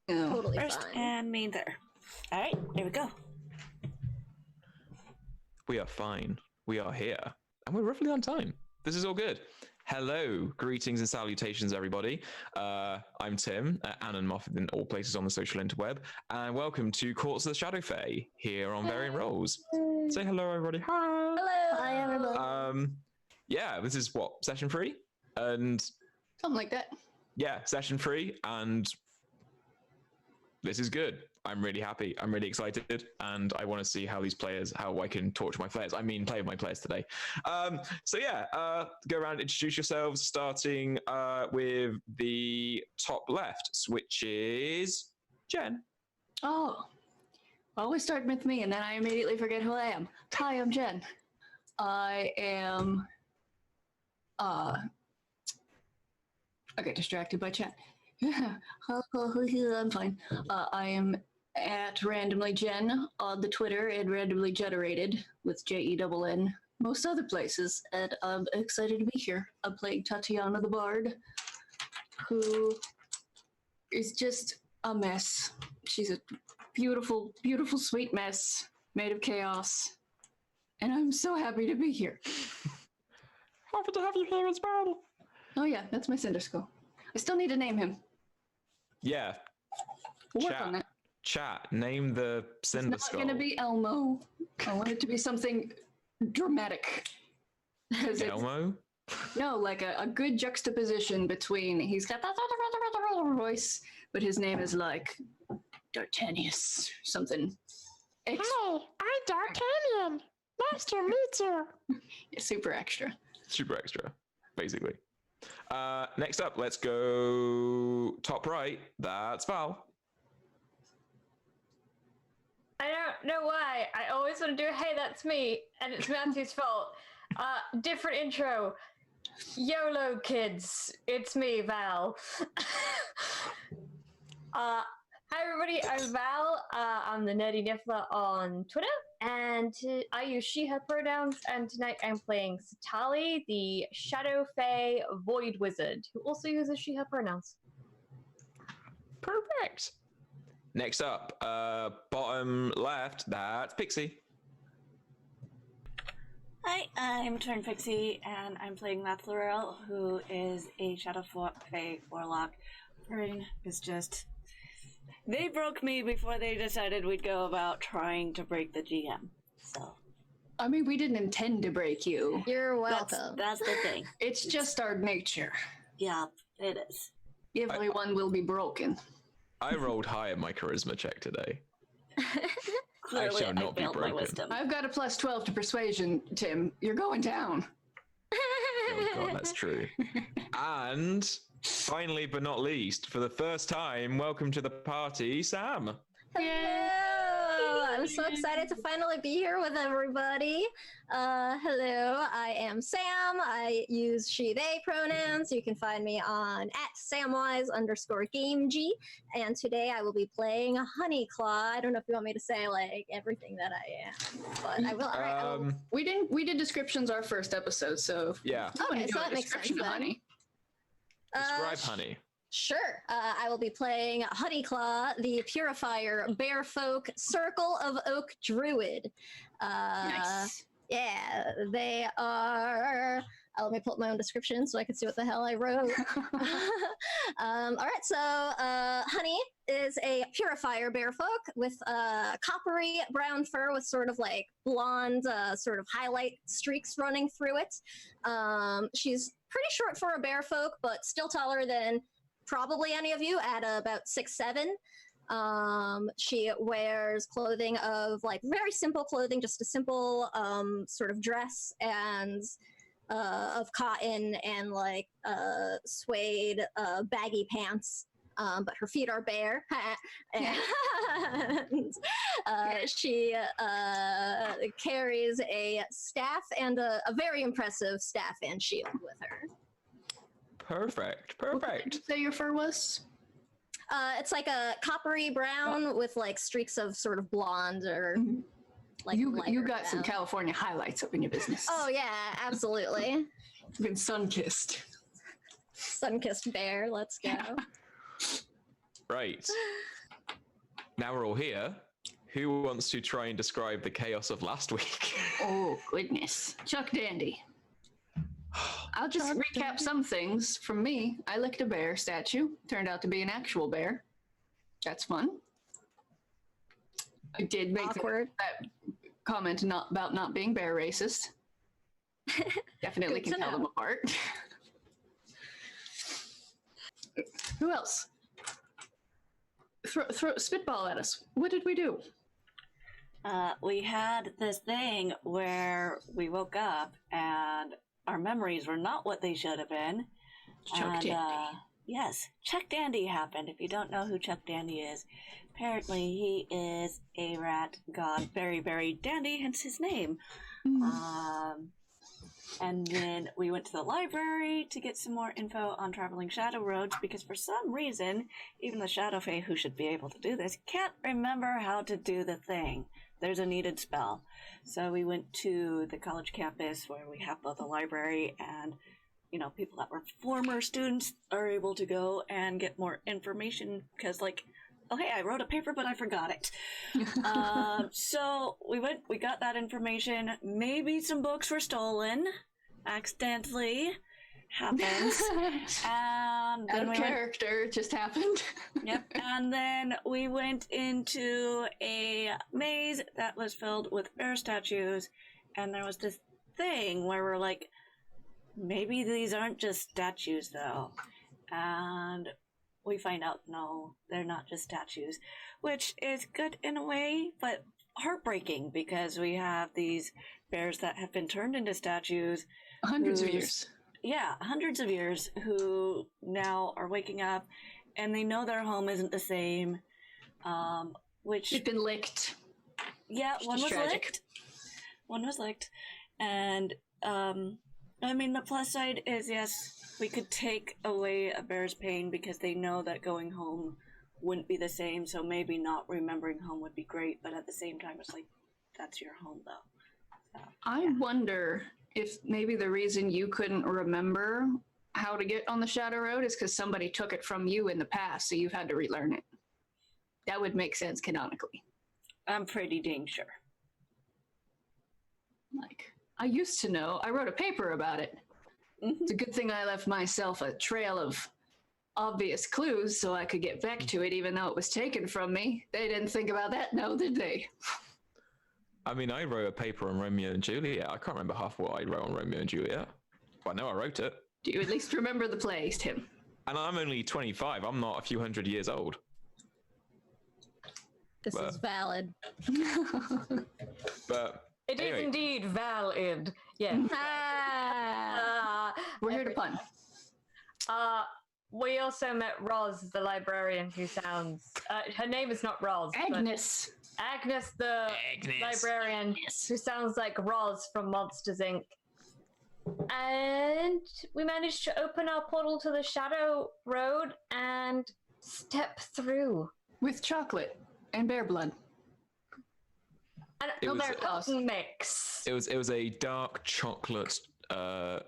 Totally First fine. and me there. All right, here we go. We are fine. We are here. And we're roughly on time. This is all good. Hello, greetings and salutations, everybody. I'm Tim, Anon Moffat in all places on the social interweb, and welcome to Courts of the Shadow Fae here on Variant Roles. Say hello, everybody. Hi. Hello. Hi, everybody. Yeah, this is what, session 3? And something like that. yeah, session 3, and this is good. I'm really happy. I'm really excited, and I want to see how I can torture my players. Play with my players today. So yeah, go around, introduce yourselves, starting with the top left, which is Jen. Oh, always start with me, and then I immediately forget who I am. Hi, I'm Jen. I am. I get distracted by chat. I'm fine. I am at randomly Jen on the Twitter and randomly generated with JENN most other places, and I'm excited to be here. I'm playing Tatiana the Bard, who is just a mess. She's a beautiful, beautiful, sweet mess made of chaos, and I'm so happy to be here. Happy to have you here as well. Oh yeah, that's my Cinder Skull. I still need to name him. Yeah. We'll work on that. Chat, name the Cinder It's Skull. not going to be Elmo. I want it to be something dramatic. Elmo? No, like a good juxtaposition between, he's got that voice, but his name is like D'Artagnius, something. Hey, I'm D'Artagnan. Nice to meet you. Super extra. Super extra, basically. Next up, let's go top right. That's Val. I don't know why. I always want to do, hey, that's me, and it's Matthew's fault. Different intro. YOLO, kids. It's me, Val. Hi, everybody. I'm Val. I'm the Nerdy Niffler on Twitter, and I use she, her pronouns, and tonight I'm playing Satali, the Shadow Fae Void Wizard, who also uses she, her pronouns. Perfect. Next up, bottom left, that's Pixie. Hi, I'm Turn Pixie, and I'm playing Matt Laurel, who is a Shadow Fae Warlock. Burn is just... They broke me before they decided we'd go about trying to break the GM, so... I mean, we didn't intend to break you. You're welcome. That's the thing. It's just our nature. Yeah, it is. Everyone will be broken. I rolled high in my charisma check today. Clearly, shall not I be failed my broken. wisdom. I've got a plus 12 to persuasion, Tim. You're going down. Oh god, that's true. And finally, but not least, for the first time, welcome to the party, Sam. Hello! I'm so excited to finally be here with everybody. Hello, I am Sam. I use she, they pronouns. You can find me on @samwise_gameg. And today I will be playing Honeyclaw. I don't know if you want me to say like everything that I am, but I will. All right, We did descriptions our first episode, so Yeah. okay, so that makes sense then. Honey. Describe Honey. Sure. I will be playing Honeyclaw, the Purifier Bearfolk Circle of Oak Druid. Nice. Yeah, they are. Let me pull up my own description so I can see what the hell I wrote. All right, so Honey is a Purifier Bearfolk with coppery brown fur with sort of like blonde, sort of highlight streaks running through it. She's pretty short for a Bearfolk, but still taller than probably any of you at about 6'7". She wears clothing of like very simple clothing, just a simple sort of dress and of cotton and like suede baggy pants. But her feet are bare. And she carries a staff and a very impressive staff and shield with her. Perfect. What did you say your fur was? It's like a coppery brown with like streaks of sort of blonde or like you lighter got some brown. California highlights up in your business. Oh yeah, absolutely. You've been sun-kissed. Sun-kissed bear. Let's go. Right. now we're all here. Who wants to try and describe the chaos of last week? Oh, goodness. Chuck Dandy. I'll just recap some things from me. I licked a bear statue. Turned out to be an actual bear. That's fun. I did make Awkward. that comment about not being bear racist. Definitely Good can to tell them know. apart. Who else? Throw spitball at us. What did we do? We had this thing where we woke up and our memories were not what they should have been. Chuck Dandy. Yes, Chuck Dandy happened. If you don't know who Chuck Dandy is, apparently he is a rat god, very, very dandy, hence his name. And then we went to the library to get some more info on traveling shadow roads because for some reason, even the Shadow Fae who should be able to do this can't remember how to do the thing. There's a needed spell. So we went to the college campus where we have both a library and, you know, people that were former students are able to go and get more information because, like, oh, hey, I wrote a paper, but I forgot it. So we got that information. Maybe some books were stolen accidentally. Happens. And Out then of we character, it just happened. Yep. And then we went into a maze that was filled with bear statues. And there was this thing where we're like, maybe these aren't just statues, though. And we find out, no, they're not just statues, which is good in a way, but heartbreaking because we have these bears that have been turned into statues. Hundreds of years. Yeah, hundreds of years who now are waking up and they know their home isn't the same, which... They've been licked. Yeah, Which one is was tragic. licked. One was licked. And, I mean, the plus side is, yes, we could take away a bear's pain because they know that going home wouldn't be the same, so maybe not remembering home would be great, but at the same time, it's like, that's your home, though. So, I wonder if maybe the reason you couldn't remember how to get on the Shadow Road is because somebody took it from you in the past, so you've had to relearn it. That would make sense canonically. I'm pretty dang sure. Like, I used to know. I wrote a paper about it. It's a good thing I left myself a trail of obvious clues so I could get back to it even though it was taken from me. They didn't think about that, no, did they? I mean, I wrote a paper on Romeo and Juliet. I can't remember half what I wrote on Romeo and Juliet, but I know I wrote it. Do you at least remember the plays, Tim? And I'm only 25. I'm not a few hundred years old. This But- is valid. But It is Anyway. indeed valid. Yes. We're here to pun. We also met Roz, the librarian, who sounds. Her name is not Roz. but Agnes. Agnes, the librarian, who sounds like Roz from Monsters Inc. And we managed to open our portal to the Shadow Road and step through. With chocolate and bear blood. And It was- their cotton mix. it was a dark chocolate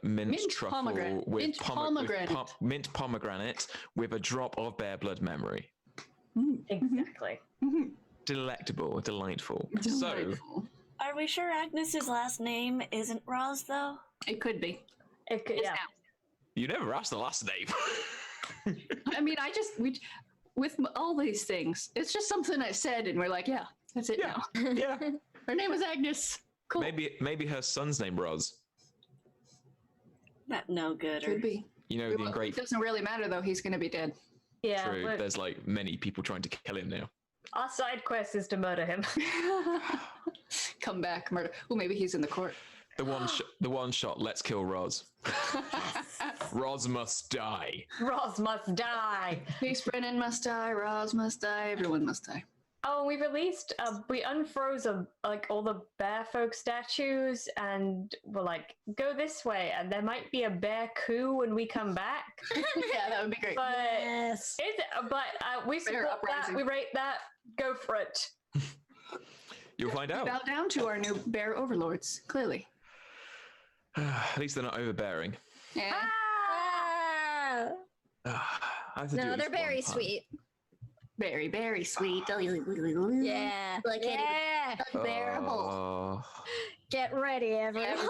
mint truffle pomegranate. with Mint pomegranate. mint pomegranate with a drop of bear blood memory. Exactly. Delectable, delightful. So Delightful. Are we sure Agnes's last name isn't Roz, though? It could be. It could, It's yeah. now. you never asked the last name. I mean, with all these things, it's just something I said, and we're like, yeah, that's it now. yeah. Her name is Agnes. Cool. Maybe her son's name Roz. That no good. Could be. You know, the It great doesn't really matter, though. He's going to be dead. Yeah. true. but There's like many people trying to kill him now. our side quest is to murder him. Come back, murder. Oh, maybe he's in the court. The one shot. Let's kill Roz. Roz must die. Roz must die. Peace Brennan must die. Roz must die. Everyone must die. Oh, we released. We unfroze all the bear folk statues, and we're like, go this way, and there might be a bear coup when we come back. Yeah, that would be great. But Yes. we support that. uprising. We rate that. Go for it. You'll find out. Bow down to our new bear overlords. Clearly. At least they're not overbearing. Yeah. Ah! I have to do No, at they're least one very pun. sweet. Very, very sweet. Yeah. Like it- yeah. Unbearable. Oh, Get ready, everyone.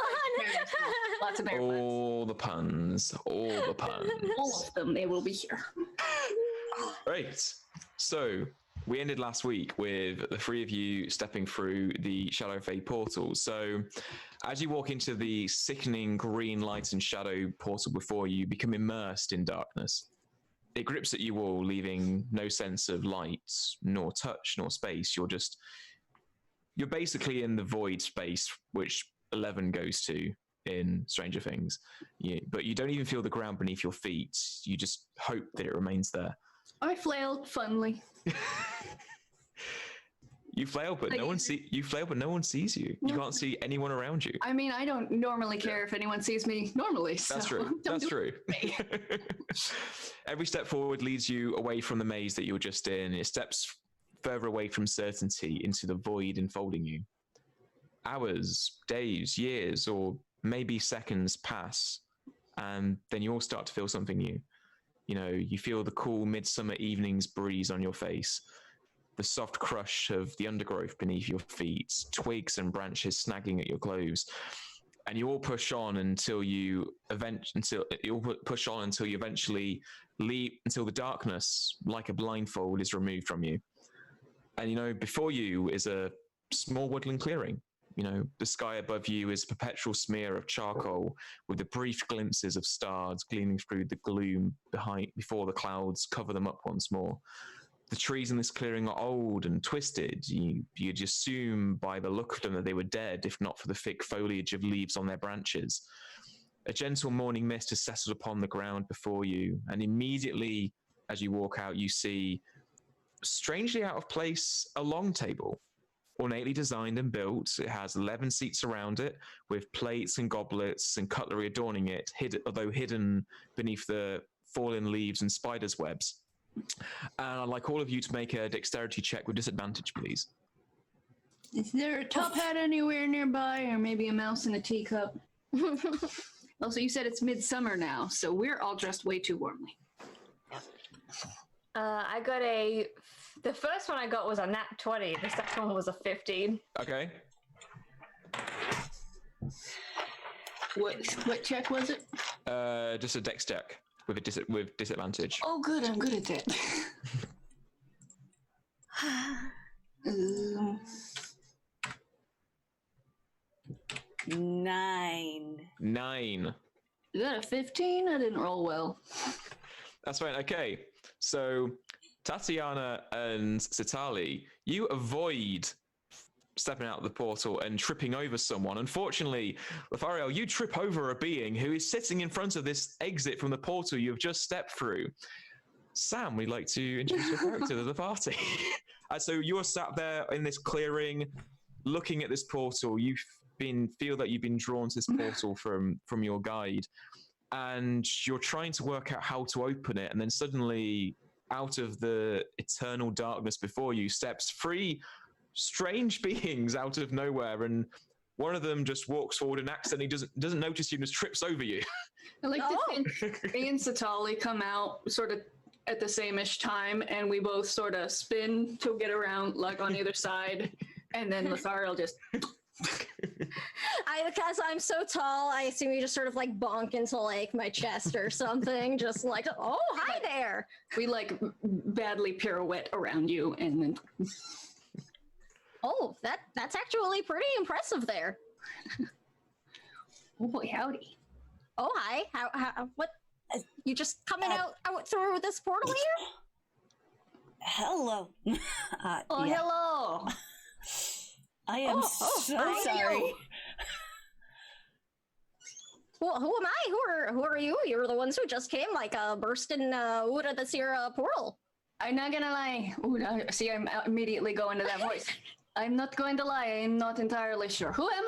Lots of bear puns. all the puns. All the puns. All of them, they will be here. Great. So we ended last week with the three of you stepping through the Shadowfey portal. So as you walk into the sickening green light and shadow portal before you, become immersed in darkness. It grips at you all, leaving no sense of light, nor touch, nor space. You're basically in the void space, which Eleven goes to in Stranger Things. But you don't even feel the ground beneath your feet. You just hope that it remains there. I flailed funly. You flail, but Like, no one sees you. You can't see anyone around you. I mean, I don't normally care if anyone sees me normally. That's so true. don't That's do true. it. Every step forward leads you away from the maze that you were just in. It steps further away from certainty into the void enfolding you. Hours, days, years, or maybe seconds pass, and then you all start to feel something new. You feel the cool midsummer evening's breeze on your face, the soft crush of the undergrowth beneath your feet, twigs and branches snagging at your clothes. And you all push on until you eventually leave, until the darkness, like a blindfold, is removed from you. And before you is a small woodland clearing. The sky above you is a perpetual smear of charcoal, with the brief glimpses of stars gleaming through the gloom before the clouds cover them up once more. The trees in this clearing are old and twisted. You'd assume by the look of them that they were dead, if not for the thick foliage of leaves on their branches. A gentle morning mist has settled upon the ground before you, and immediately as you walk out, you see, strangely out of place, a long table. Ornately designed and built, it has 11 seats around it, with plates and goblets and cutlery adorning it, although hidden beneath the fallen leaves and spiders' webs. And I'd like all of you to make a dexterity check with disadvantage, please. Is there a top hat anywhere nearby, or maybe a mouse in a teacup? Also, you said it's midsummer now, so we're all dressed way too warmly. I got the first one I got was a nat 20. The second one was a 15. Okay. What check was it? Just a dex check with disadvantage. Oh, good. I'm good at that. 9. 9. Is that a 15? I didn't roll well. That's fine. Okay. So Tatiana and Sitali, you avoid stepping out of the portal and tripping over someone. Unfortunately, Lothario, you trip over a being who is sitting in front of this exit from the portal you've just stepped through. Sam, we'd like to introduce your character to the party. So you're sat there in this clearing, looking at this portal. You feel that you've been drawn to this portal from your guide, and you're trying to work out how to open it, and then suddenly, out of the eternal darkness before you, steps 3 strange beings out of nowhere, and one of them just walks forward and accidentally doesn't notice you and just trips over you. I like to think me and Satali come out sort of at the same-ish time, and we both sort of spin to get around, like on either side, and then Lothario just... Because I'm so tall, I assume you just sort of like bonk into like my chest or something, just like, oh, hi there. We like badly pirouette around you, and then... Oh, that's actually pretty impressive there. Oh boy, howdy. Oh, hi. How what? You just coming out through this portal here? Hello. Oh, yeah. hello. I am so sorry. Well, who am I? Who are you? You're the ones who just came, like bursting out of this here portal. I'm not gonna lie. Ooh, see, I'm immediately going to that voice. I'm not going to lie. I'm not entirely sure. Who am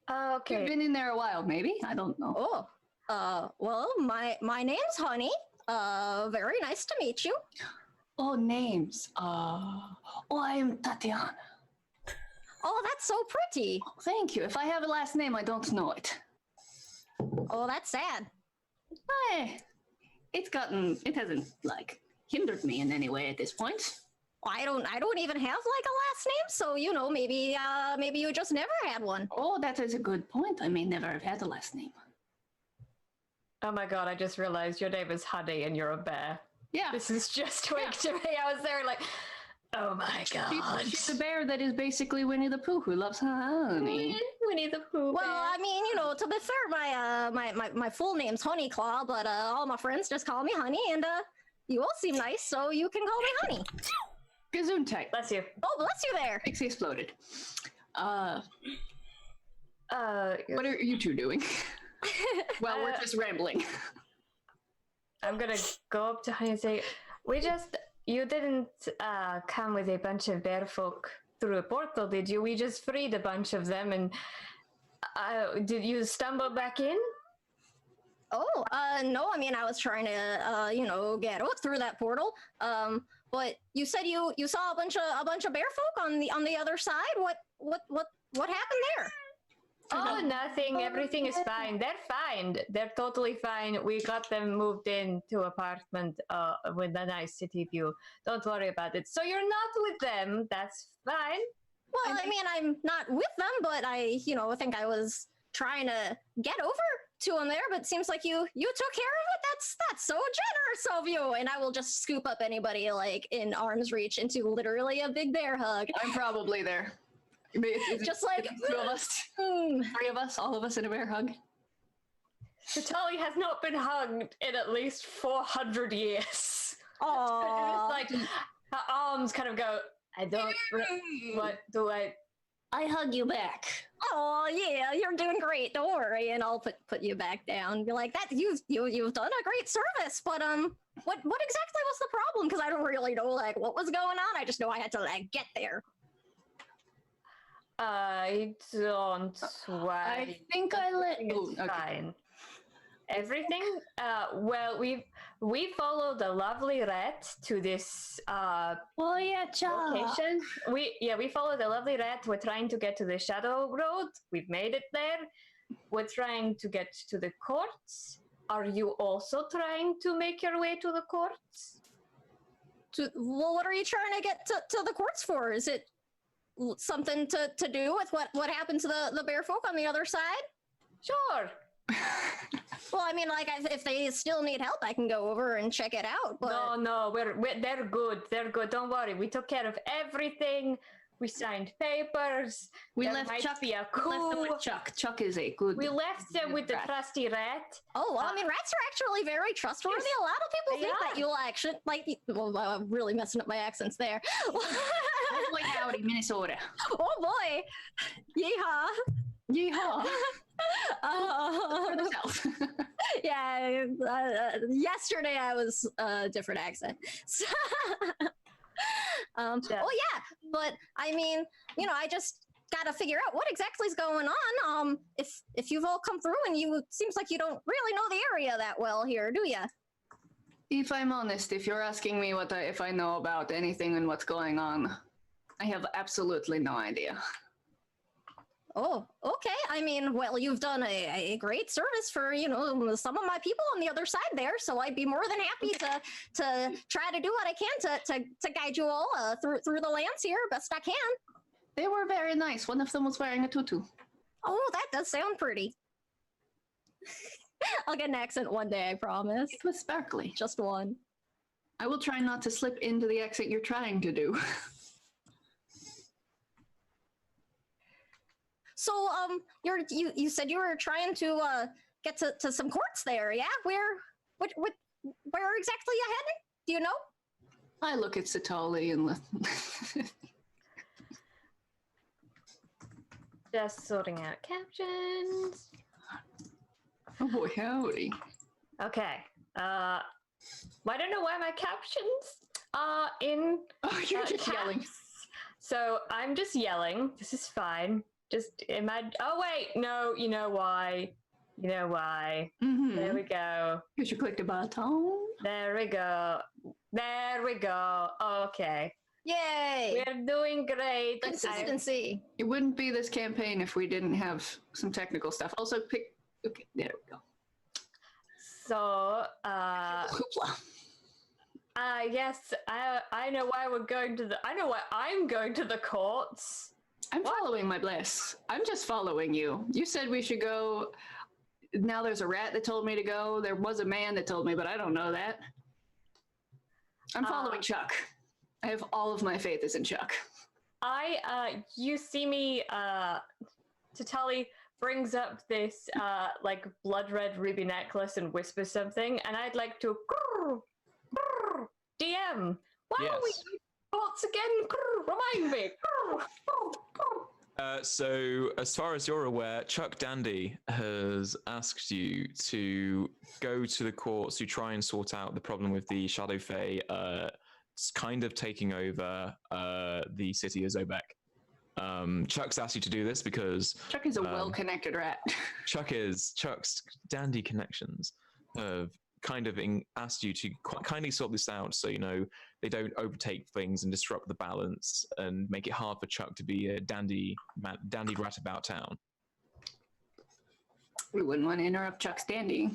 I? Okay. You've been in there a while, maybe? I don't know. Oh, well, my name's Honey. Very nice to meet you. Oh, names. I am Tatiana. Oh, that's so pretty. Oh, thank you. If I have a last name, I don't know it. Oh, that's sad. It hasn't, like, hindered me in any way at this point. I don't even have like a last name, so maybe you just never had one. Oh, that is a good point. I may never have had a last name. Oh my god, I just realized your name is Honey and you're a bear. Yeah. This is just twig to me. I was there like, oh my god. She's a bear that is basically Winnie the Pooh who loves honey. Winnie the Pooh. Well, bear. I mean, to be fair, my full name's Honeyclaw, but all my friends just call me Honey, and you all seem nice, so you can call me Honey. Gesundheit. Bless you. Oh, bless you there. Pixie exploded. What Uh, are you two doing? Well, we're just rambling. I'm gonna go up to Honey and say, you didn't come with a bunch of bear folk through a portal, did you? We just freed a bunch of them, and did you stumble back in? Oh, no, I mean, I was trying to, get out through that portal. But you said you saw a bunch of bear folk on the other side. What happened there? Oh, nothing. Everything is fine. They're fine. They're totally fine. We got them moved into apartment with a nice city view. Don't worry about it. So you're not with them. That's fine. Well, I mean, I'm not with them, but I think I was trying to get over to them there. But it seems like you took care of it. That's so generous of you. And I will just scoop up anybody like in arm's reach into literally a big bear hug. I'm probably there. Just like two of us, 3 of us, all of us in a bear hug. Vitali has not been hugged in at least 400 years. It's Aww. like her arms kind of go, what do I... I hug you back. Oh yeah, you're doing great. Don't worry, and I'll put you back down. Be like that. You've done a great service, but what exactly was the problem? Because I don't really know like what was going on. I just know I had to like get there. I don't worry. I think I let. It's Oh, okay. fine. Everything. Well, we followed the lovely rat to this Oh yeah, location. We followed the lovely rat. We're trying to get to the Shadow Road. We've made it there. We're trying to get to the courts. Are you also trying to make your way to the courts? Well, what are you trying to get to the courts for? Is it something to do with what happened to the bear folk on the other side? Sure. Well, I mean, like, if they still need help, I can go over and check it out. But No, they're good. They're good. Don't worry. We took care of everything. We signed papers. We There left might Chuck. be a We left them coup. with Chuck. Chuck is a good. We left them with the rat. trusty rat. oh, well, I mean, rats are actually very trustworthy. Yes, A lot of people they think that are. you'll actually like. Well, I'm really messing up my accents there. Oh boy, howdy, Minnesota. Oh boy, yeehaw! Yeehaw. For the South. Yeah, yesterday I was a different accent. So, Yeah. well, yeah, but I mean, I just gotta figure out what exactly is going on. If you've all come through and seems like you don't really know the area that well here, do you? If I'm honest, if you're asking me if I know about anything and what's going on, I have absolutely no idea. Oh, okay. I mean, well, you've done a great service for, some of my people on the other side there, so I'd be more than happy to try to do what I can to guide you all through the lands here best I can. They were very nice. One of them was wearing a tutu. Oh, that does sound pretty. I'll get an accent one day, I promise. It was sparkly. Just one. I will try not to slip into the accent you're trying to do. So, you said you were trying to get to some courts there, yeah? Where exactly you headed? Do you know? I look at Satali and Just sorting out captions. oh boy, howdy. Okay. I don't know why my captions are in. Oh, you're just caps. yelling. So I'm just yelling. This is fine. Just imagine. Oh wait, no. You know why? Mm-hmm. There we go. Because you clicked a button. There we go. Okay. Yay! We're doing great. Consistency. It wouldn't be this campaign if we didn't have some technical stuff. Also, okay, there we go. So, Hoopla. Yes, I know why we're going to the. I know why I'm going to the courts. I'm following my bliss. I'm just following you. You said we should go. Now there's a rat that told me to go. There was a man that told me, but I don't know that. I'm following Chuck. I have all of my faith is in Chuck. You see me, Tatali brings up this, like, blood red ruby necklace and whispers something, and I'd like to, DM, why don't we Yes. do thoughts again? Remind me. So, as far as you're aware, Chuck Dandy has asked you to go to the courts to try and sort out the problem with the Shadow Fae kind of taking over the city of Zobek. Chuck's asked you to do this because Chuck is a well-connected rat. Chuck's Dandy connections have kind of asked you to quite kindly sort this out so they don't overtake things and disrupt the balance and make it hard for Chuck to be a dandy rat about town. We wouldn't want to interrupt Chuck's dandy.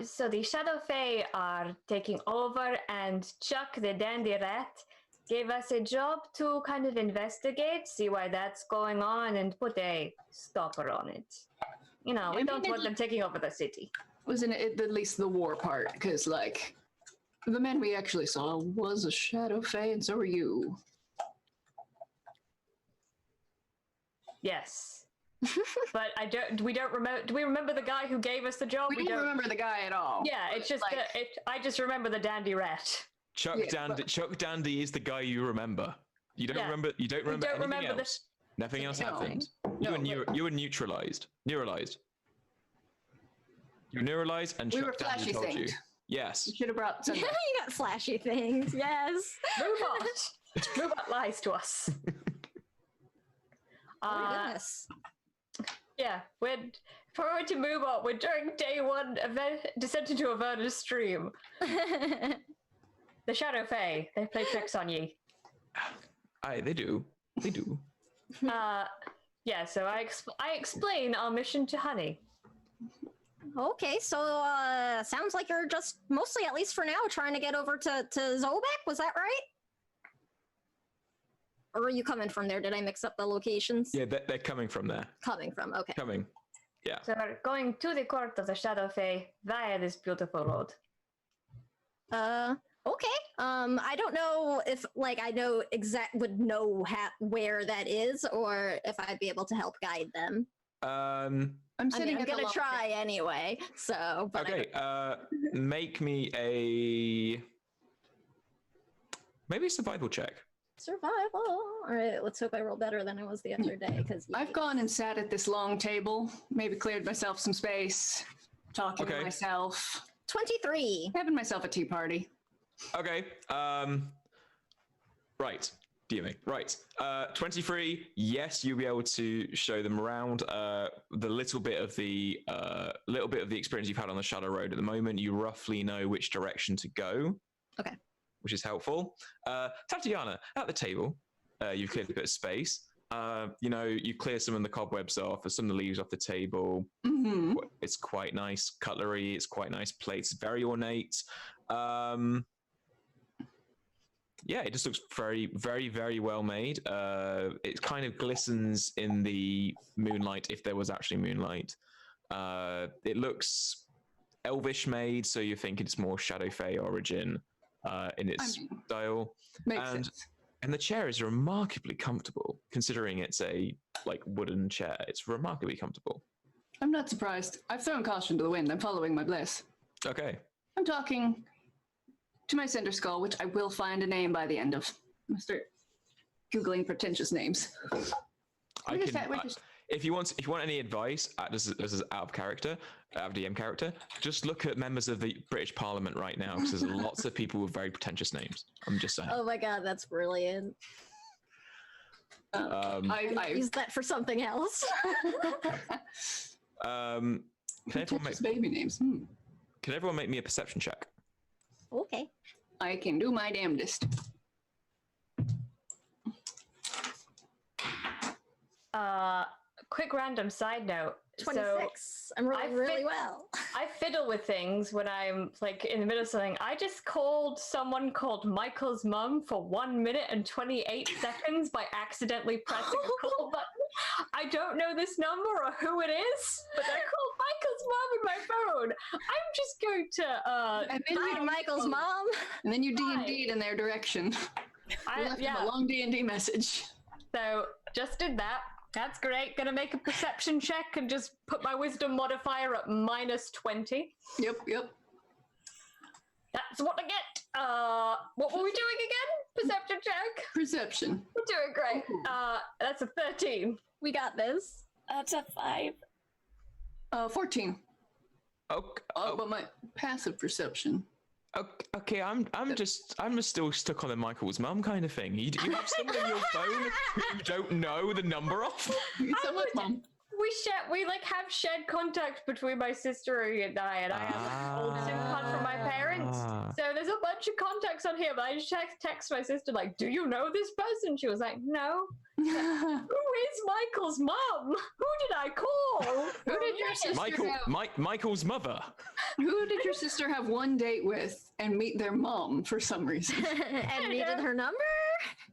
So the Shadow Fae are taking over, and Chuck, the dandy rat, gave us a job to kind of investigate, see why that's going on, and put a stopper on it. We don't want them taking over the city. Wasn't it at least the war part? Because, like, the man we actually saw was a Shadow Fae, and so are you. Yes. But we don't remember. Do we remember the guy who gave us the job? We don't remember the guy at all. Yeah, it's just like, I just remember the dandy rat. Chuck Dandy is the guy you remember. You don't Yeah. remember. You don't remember anything remember else. Nothing else No. happened. No, You were neutralized. Neuralized. You were neuralized, and We Chuck were Dandy flashy told you. thinged. Yes. You should have brought some. You got flashy things. Yes. Moobot. Moobot lies to us. Oh my goodness. Yeah, forward to Moobot. We're during day one descent into Averna's stream. The Shadow Fae, they play tricks on ye. They do. They do. Yeah, so I explain our mission to Honey. Okay, so sounds like you're just mostly, at least for now, trying to get over to Zobek. Was that right? Or are you coming from there? Did I mix up the locations? Yeah, they're coming from there. Coming from, okay. Coming. Yeah. So we're going to the court of the Shadow Fae via this beautiful road. Okay. I don't know if, like, I would know where that is, or if I'd be able to help guide them. I'm I'm sitting at the gonna long try anyway, so. But Okay. Make me a maybe a survival check. Survival. All right, let's hope I roll better than I was the other day, because I've gone and sat at this long table, maybe cleared myself some space, talking to Okay. myself, 23. having myself a tea party. Okay. Right. DMing. Right. 23. Yes, you'll be able to show them around. The little bit of the experience you've had on the Shadow Road at the moment, you roughly know which direction to go. Okay. Which is helpful. Tatiana, at the table, you've cleared a bit of space. You clear some of the cobwebs off, some of the leaves off the table. Mm-hmm. It's quite nice cutlery. It's quite nice plates. Very ornate. Yeah, it just looks very, very, very well made. It kind of glistens in the moonlight, if there was actually moonlight. It looks elvish made, so you think it's more Shadow Fae origin in its style. Makes sense. And the chair is remarkably comfortable, considering it's a wooden chair. It's remarkably comfortable. I'm not surprised. I've thrown caution to the wind. I'm following my bliss. Okay. I'm talking to my Cinder Skull, which I will find a name by the end of. I'm gonna start Googling pretentious names. If you want any advice, this is out of DM character, just look at members of the British Parliament right now, because there's lots of people with very pretentious names. I'm just saying. Oh my god, that's brilliant. I Use that for something else. Can pretentious baby names. Can everyone make me a perception check? Okay. I can do my damnedest. Quick random side note. 26. I'm rolling really well. I fiddle with things when I'm like in the middle of something. I just called someone called Michael's mum for 1 minute and 28 seconds by accidentally pressing a call button. I don't know this number or who it is, but I called Michael's mum in my phone. I'm just going to And then Hi, Michael's mom. And then you D&D'd in their direction. You left him a long D&D message. So just did that. That's great. Gonna make a perception check and just put my wisdom modifier at -20. Yep. That's what I get. What were we doing again? Perception check. Perception. We're doing great. That's a 13. We got this. That's a 5. 14. Okay, But my passive perception. okay, I'm just still stuck on the Michael's mum kind of thing. You have someone on your phone who you don't know the number of? Someone's mom. We like have shared contact between my sister and I have an old SIM card from my parents. So there's a bunch of contacts on here, but I just text my sister like, "Do you know this person?" She was like, "No." Who is Michael's mom? Who did I call? Who did your sister have? Michael's mother. Who did your sister have one date with and meet their mom for some reason? And needed her number?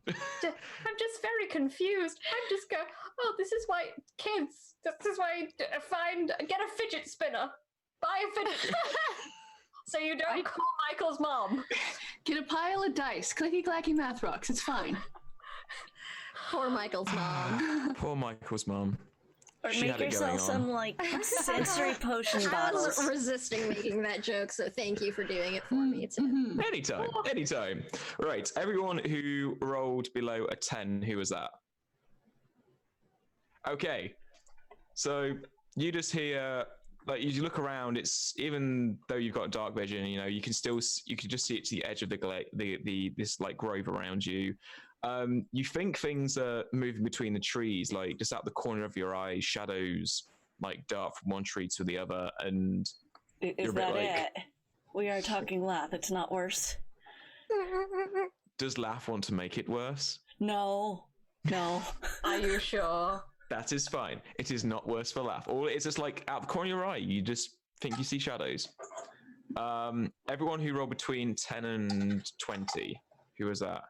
I'm just very confused. I'm just going, oh, this is why kids, this is why get a fidget spinner. Buy a fidget spinner. So you don't call Michael's mom. Get a pile of dice. Clicky clacky math rocks. It's fine. Poor Michael's mom. Poor Michael's mum. Or She make had it yourself going some on. like sensory potion I was bottles. resisting making that joke, so thank you for doing it for me. Tim. Anytime. Right, everyone who rolled below a 10, who was that? Okay, so you just hear, like, you look around. It's, even though you've got dark vision, you know, you can just see it to the edge of this like grove around you. You think things are moving between the trees, like just out the corner of your eye, shadows like dart from one tree to the other, and Is you're a bit that like- it? We are talking Lath. It's not worse. does Laugh want to make it worse? No. Are you sure? That is fine. It is not worse for Laugh. All it is just like out the corner of your eye, you just think you see shadows. Everyone who rolled between 10 and 20, who was that?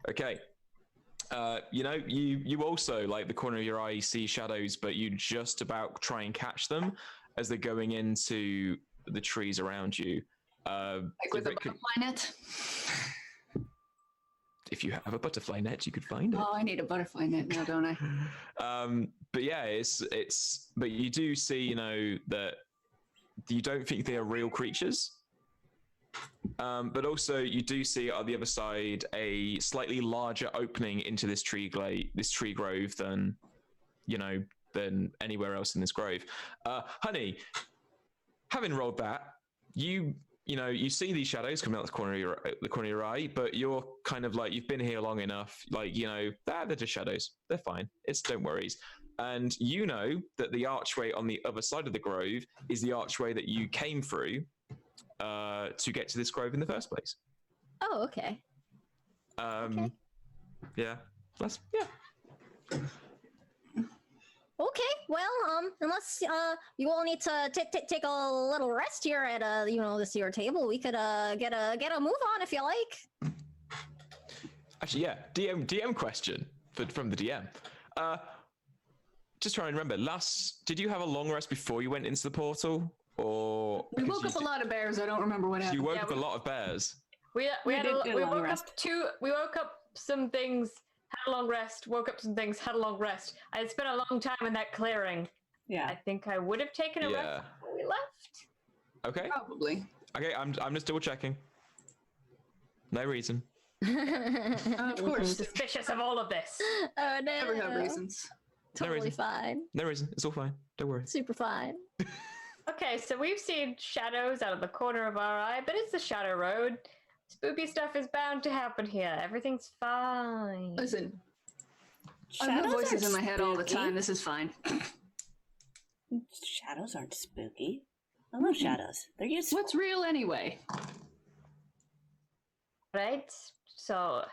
Okay. You know, you also, like, the corner of your eye, see shadows, but you just about try and catch them as they're going into the trees around you. Like with a butterfly net. If you have a butterfly net, you could find it. Oh, I need a butterfly net now, don't I? But yeah, but you do see, you know, that you don't think they are real creatures. But also you do see on the other side a slightly larger opening into this tree grove than, you know, than anywhere else in this grove. Honey, having rolled that, you know, you see these shadows coming out the corner of your eye, but you're kind of like, you've been here long enough, like, you know, they're just shadows. They're fine. Don't worries. And you know that the archway on the other side of the grove is the archway that you came through to get to this grove in the first place. Oh, okay. Okay. Yeah. Okay, well, unless you all need to take a little rest here at this your table, we could get a move on if you like. Actually, yeah. DM question from the DM. Just trying to remember. Did you have a long rest before you went into the portal, or We woke up a lot of bears. I don't remember what happened. you woke up a lot of bears? We did do a long woke rest. up we woke up some things, had a long rest, woke up some things, had a long rest. I had spent a long time in that clearing. Yeah. I think I would have taken a rest before we left. Okay. Probably. Okay. I'm just double checking. No reason. Of I'm course. suspicious of all of this. Oh no. Never have reasons. Totally reason. fine. No reason. It's all fine. Don't worry. Super fine. Okay, so we've seen shadows out of the corner of our eye, but it's the Shadow Road. Spooky stuff is bound to happen here. Everything's fine. Listen, I Shadows have voices aren't in my head all the spooky. time. This is fine. Shadows aren't spooky. I love shadows. They're useful. What's real anyway? Right? So,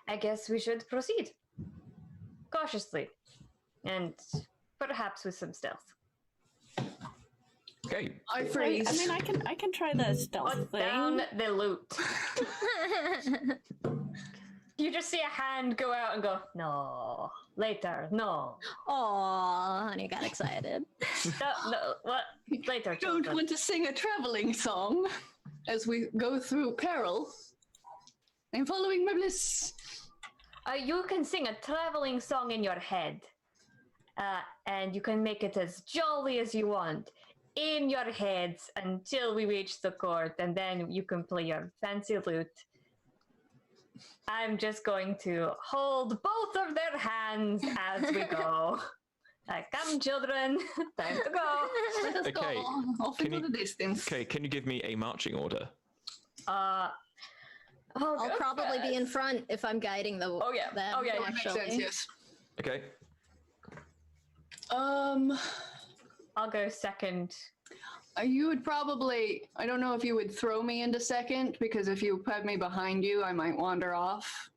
I guess we should proceed. Cautiously. And perhaps with some stealth. Okay. I I freeze. mean, I can try the stealth Put thing. down the loot. You just see a hand go out and go, no, later, no. Aw, honey got excited. No, what? Later, Don't children. want to sing a traveling song as we go through peril. I'm following my bliss. You can sing a traveling song in your head. And you can make it as jolly as you want in your heads until we reach the court, and then you can play your fancy lute. I'm just going to hold both of their hands as we go. Like, come, children, time to go. Let us Okay, go off can into you- the distance. Okay, can you give me a marching order? Oh, I'll go probably be in fast. front if I'm guiding the. Oh, yeah. Them, Oh, yeah, That makes actually. sense, yes. Okay. I'll go second. You would probably, I don't know if you would throw me into second, because if you put me behind you, I might wander off.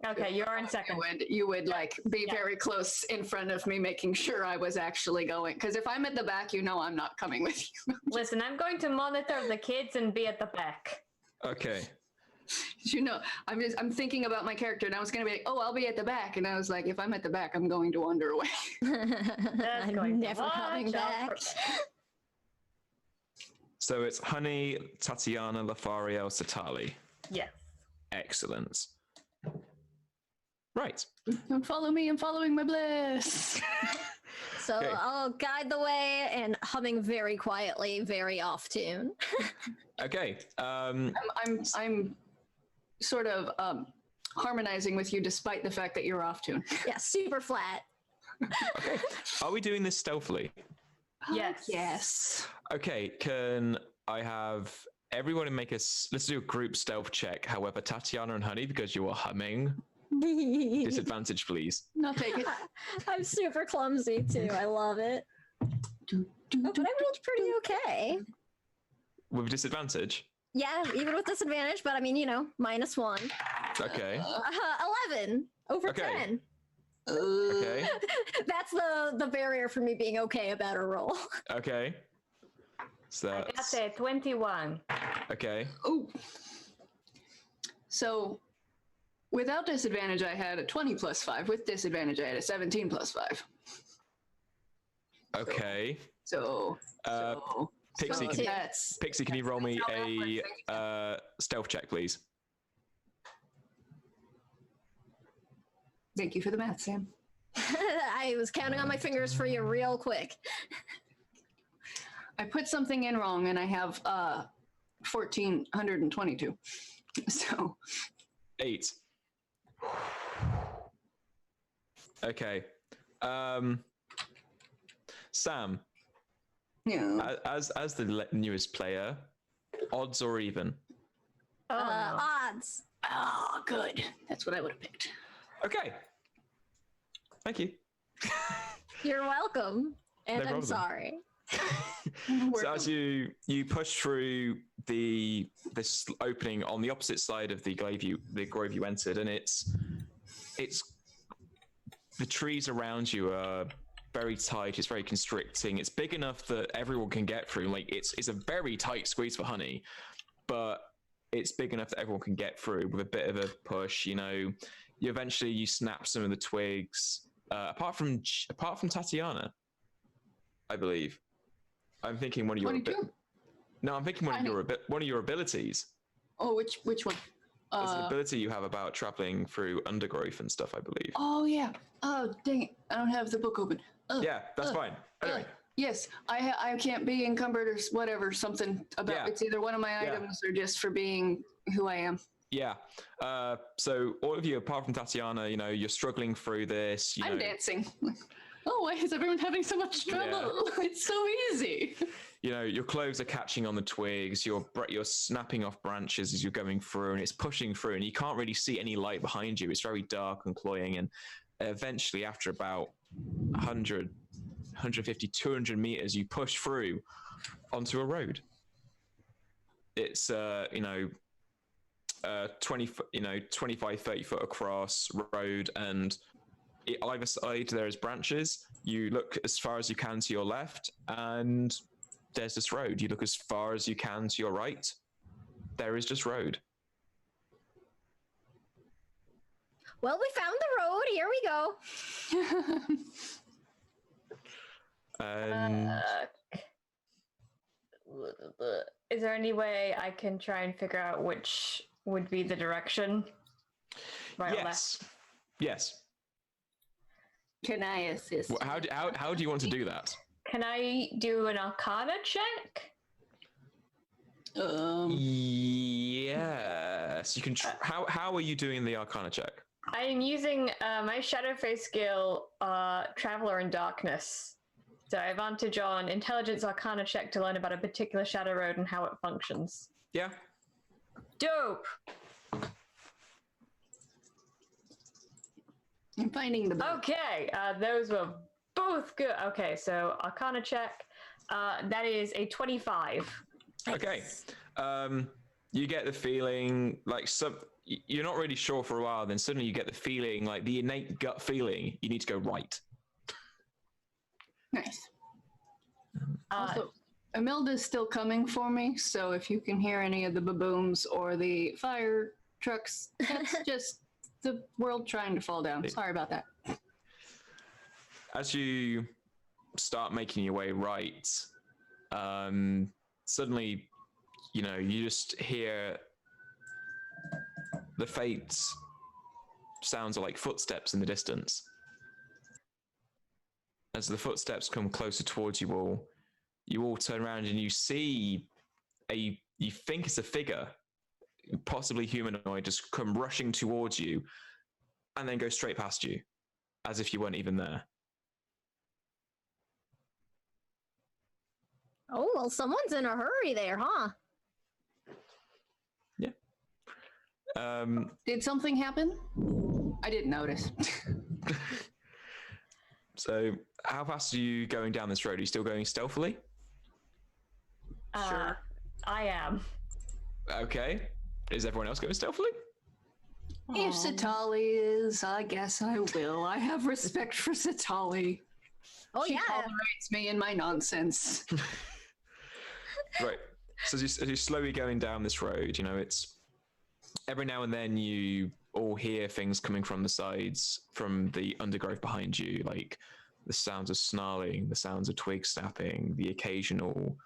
Okay, you're in second. You would like be Yeah. very close in front of me, making sure I was actually going. Because if I'm at the back, you know I'm not coming with you. Listen, I'm going to monitor the kids and be at the back. Okay. You know, I'm thinking about my character, and I was gonna be like, oh, I'll be at the back, and I was like, if I'm at the back, I'm going to wander away. That's going I'm to never coming watch out back. for- So it's Honey, Tatiana, Lothario, Satali. Yes. Excellent. Right. Don't follow me, I'm following my bliss. So Okay. I'll guide the way and humming very quietly, very off tune. Okay. I'm sort of harmonizing with you, despite the fact that you're off tune. Yeah, super flat. Okay. Are we doing this stealthily? Yes. Yes. Okay. Can I have everyone make us? Let's do a group stealth check. However, Tatiana and Honey, because you are humming, disadvantage, please. No, take it. I'm super clumsy too. I love it. Oh, but I rolled pretty okay. With disadvantage. Yeah, even with disadvantage, but I mean, -1. Okay. 11 over Okay. 10. Okay. That's the barrier for me being okay about a roll. Okay. So I got that's a 21. okay. Oh. So, without disadvantage, I had a 20 plus 5. With disadvantage, I had a 17 plus 5. Okay. So, Pixie, so can you, that's Pixie, can you roll me a stealth check, please? thank you for the math, Sam. I was counting on my fingers for you real quick. I put something in wrong, and I have 1,422. So, 8. Okay. Sam, yeah. as the newest player, odds or even? Oh, no. Odds. Oh, good. That's what I would have picked. Okay. Thank you. You're welcome. And No I'm problem. sorry. So as you push through this opening on the opposite side of the grove you entered, and it's the trees around you are very tight. It's very constricting. It's big enough that everyone can get through. Like it's a very tight squeeze for Honey, but it's big enough that everyone can get through with a bit of a push. You eventually snap some of the twigs. Apart from Tatiana, I believe. I'm thinking one of your 22? No, I'm thinking one of your abilities. Oh, which one? There's an ability you have about traveling through undergrowth and stuff, I believe. Oh, yeah. Oh, dang it. I don't have the book open. Yeah, that's fine. Anyway, Yes, I can't be encumbered or whatever, something about Yeah. it's either one of my Yeah. items or just for being who I am. yeah. So all of you, apart from Tatiana, you're struggling through this. I'm dancing. Oh, why is everyone having so much trouble? It's so easy. Your clothes are catching on the twigs. You're snapping off branches as you're going through, and it's pushing through, and you can't really see any light behind you. It's very dark and cloying, and eventually, after about 100, 150, 200 meters, you push through onto a road. It's 20 foot, 25, 30 foot across road, and either side there is branches. You look as far as you can to your left, and there's this road. You look as far as you can to your right. There is just road. Well, we found the road. Here we go. Is there any way I can try and figure out which would be the direction? Right or left? Yes. Can I assist? How do you want to do that? Can I do an Arcana check? Yes, you can. How are you doing the Arcana check? I am using my Shadowface skill, Traveler in Darkness. So I have advantage on Intelligence Arcana check to learn about a particular shadow road and how it functions. Yeah. Dope! I'm finding the book. Okay, those were both good. Okay, so Arcana check. That is a 25. Okay. You get the feeling like you're not really sure for a while, then suddenly you get the feeling, like the innate gut feeling, you need to go right. Nice. Also, Imelda's still coming for me, so if you can hear any of the babooms or the fire trucks, that's just the world trying to fall down. Sorry about that. As you start making your way right, suddenly, you just hear the faint sounds of like footsteps in the distance. As the footsteps come closer towards you all turn around and you see you think it's a figure, possibly humanoid, just come rushing towards you and then go straight past you, as if you weren't even there. Oh, well, someone's in a hurry there, huh? Yeah. Did something happen? I didn't notice. So, how fast are you going down this road? Are you still going stealthily? Sure. I am. Okay. Is everyone else going stealthily? If Satali is, I guess I will. I have respect for Satali. Oh, She yeah. tolerates me and my nonsense. Right. So as you're slowly going down this road, it's every now and then you all hear things coming from the sides, from the undergrowth behind you, like the sounds of snarling, the sounds of twigs snapping, the occasional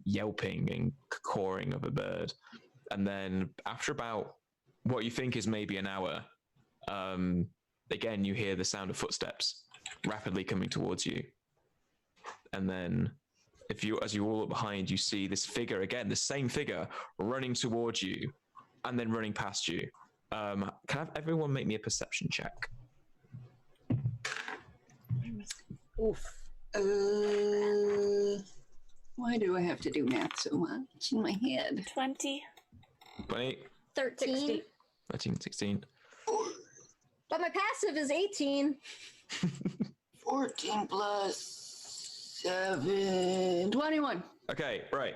yelping and cawing of a bird. And then after about what you think is maybe an hour, again, you hear the sound of footsteps rapidly coming towards you. And then as you all look behind, you see this figure again, the same figure running towards you and then running past you. Can I have everyone make me a perception check? Oof. Why do I have to do math so much in my head? 20. 20, 13. 60. 13, 16. But my passive is 18. 14 plus 7. 21. Okay, right.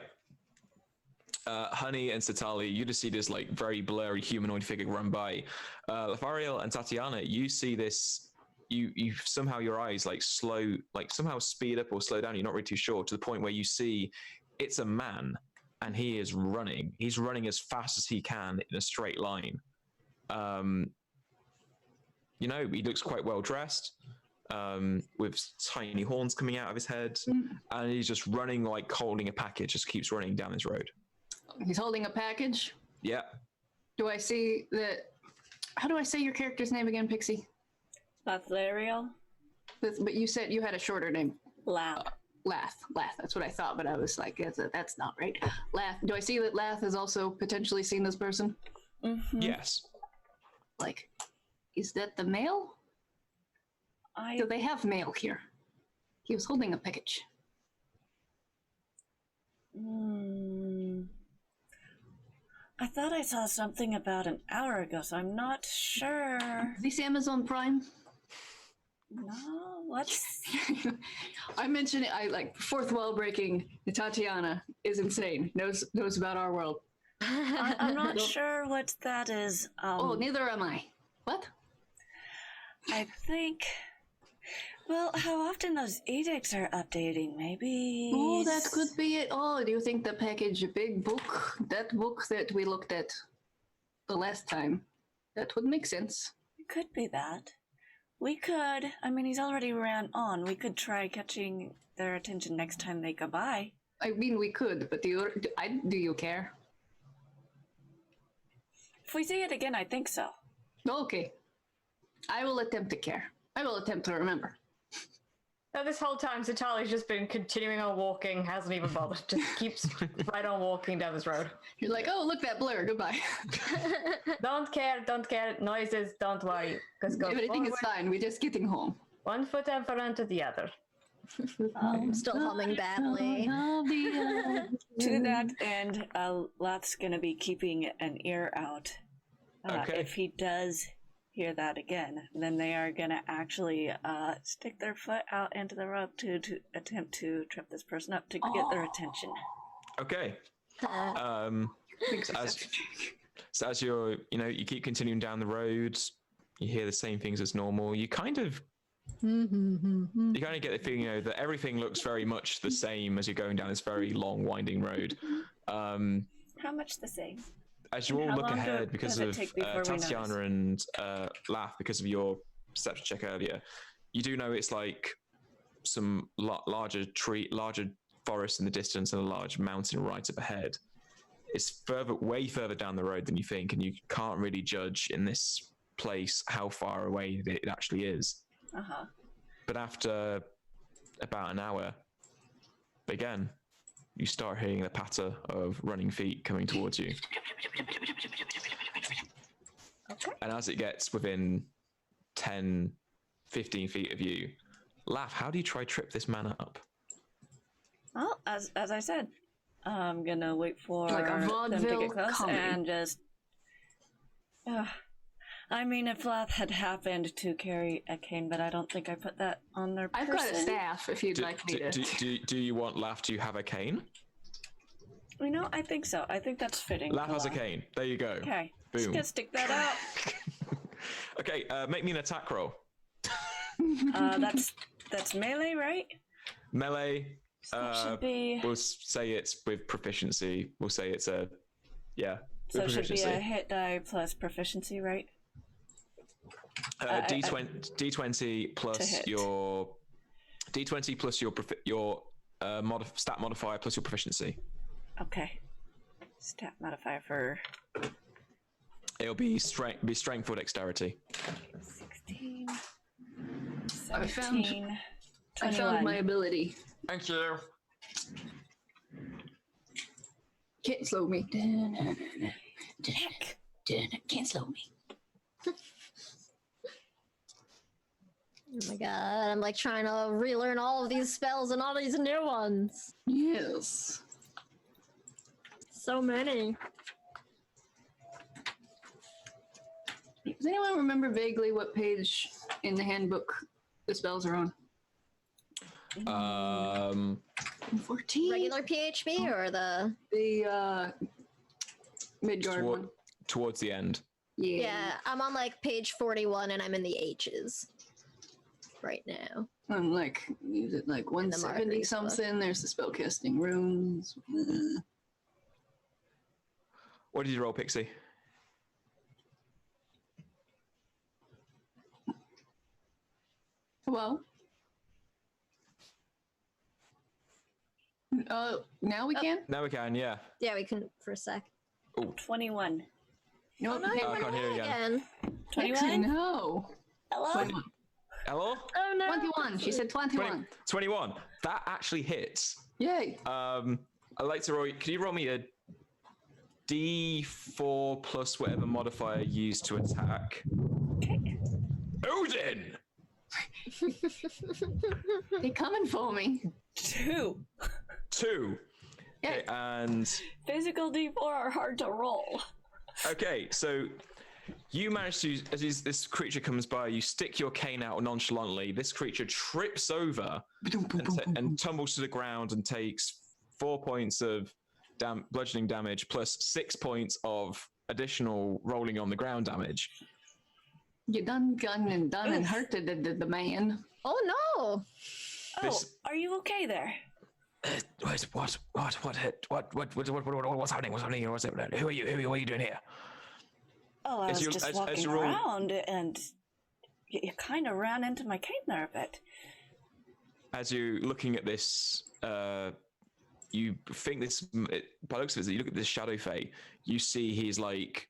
Honey and Satali, you just see this like very blurry humanoid figure run by. Lafariel and Tatiana, you see this. You somehow your eyes somehow speed up or slow down. You're not really too sure, to the point where you see it's a man and he is running. He's running as fast as he can in a straight line. He looks quite well dressed, with tiny horns coming out of his head, and he's just running like holding a package. Just keeps running down this road. He's holding a package. Yeah. Do I see that? How do I say your character's name again, Pixie? Lathariel. But you said you had a shorter name. Lath. Lath. That's what I thought, but I was like, that's not right. Lath. Do I see that Lath is also potentially seen this person? Mm-hmm. Yes. Like, is that the male? Do they have mail here? He was holding a package. I thought I saw something about an hour ago, so I'm not sure. Is this Amazon Prime? No, what's... I mentioned it. I like fourth wall breaking. Tatiana is insane. Knows about our world. I'm not sure what that is. Oh, neither am I. What? I think. Well, how often those edicts are updating? Maybe. Oh, that could be it. Oh, do you think the package, a big book, that book that we looked at the last time, that would make sense. It could be that. We could. I mean, he's already ran on. We could try catching their attention next time they go by. I mean, we could, but do you care? If we see it again, I think so. Okay. I will attempt to care. I will attempt to remember. So this whole time, Satali's just been continuing on walking, hasn't even bothered, just keeps right on walking down this road. You're like, oh, look, that blur, goodbye. Don't care, noises, don't worry. Just go Everything is forward, fine, we're just getting home. 1 foot in front of the other. I'm still humming badly. To that end, Lath's gonna be keeping an ear out. Okay. If he does hear that again, then they are gonna actually stick their foot out into the rope to attempt to trip this person up to get their attention. Okay. So as you're, you keep continuing down the road, you hear the same things as normal. You kind of get the feeling, that everything looks very much the same as you're going down this very long, winding road. How much the same? As you all How look long ahead because does it of take before we Tatiana and Laugh, because of your perception check earlier, you do know it's like some larger forest in the distance and a large mountain right up ahead. It's way further down the road than you think, and you can't really judge in this place how far away it actually is. Uh-huh. But after about an hour, again, you start hearing the patter of running feet coming towards you. Okay. And as it gets within 10, 15 feet of you, Laugh, how do you try trip this man up? Well, as I said, I'm gonna wait for Like a them to vaudeville get close comedy. and just. I mean, if Lath had happened to carry a cane, but I don't think I put that on their person. I've got a staff if you'd like me to. Do you want Laugh to have a cane? I think so. I think that's fitting. Laugh for has a Lath. cane. There you go. Okay. Boom. Just gonna stick that out. Okay, make me an attack roll. That's melee, right? Melee. So it should be. We'll say it's with proficiency. We'll say it's a. Yeah. So with it should be proficiency. a hit die plus proficiency, right? D20 plus hit. your D20 plus your stat modifier plus your proficiency. Okay. Stat modifier for It'll be strength or dexterity. 16, I 17, found 21. my ability. Thank you. Can't slow me. Can't slow me. Oh my god, I'm like trying to relearn all of these spells and all these new ones. Yes. So many. Does anyone remember vaguely what page in the handbook the spells are on? 14? Regular PHB or the... The Midgard one. Towards the end. Yeah, I'm on like page 41 and I'm in the H's right now. I'm like, use it like 170 Margary's book. something. There's the spellcasting runes. What did you roll, Pixie? Well. Now we can? Now we can, yeah. Yeah, we can for a sec. 21. No, Oh, no, I you can't went hear away you again. 21? No. Hello? 21. Hello? Oh no. 21. She said 21. 21. That actually hits. Yay. I'd like to roll. Can you roll me a D4 plus whatever modifier used to attack? Okay. Odin! They coming for me. 2. 2. Yeah. Okay, and Physical D4 are hard to roll. okay, so you manage to, as this creature comes by, you stick your cane out nonchalantly. This creature trips over and tumbles to the ground and takes 4 points of bludgeoning damage plus 6 points of additional rolling on the ground damage. You done and hurted the man. Oh no! Oh, This- are you okay there? What's happening? What's happening? What's happening? Who are you? What are you doing here? Oh, I As was you- just as walking you're all- around, and you kind of ran into my cave there a bit. As you're looking at this, you think this, by the looks of it, you look at this shadow fae, you see he's like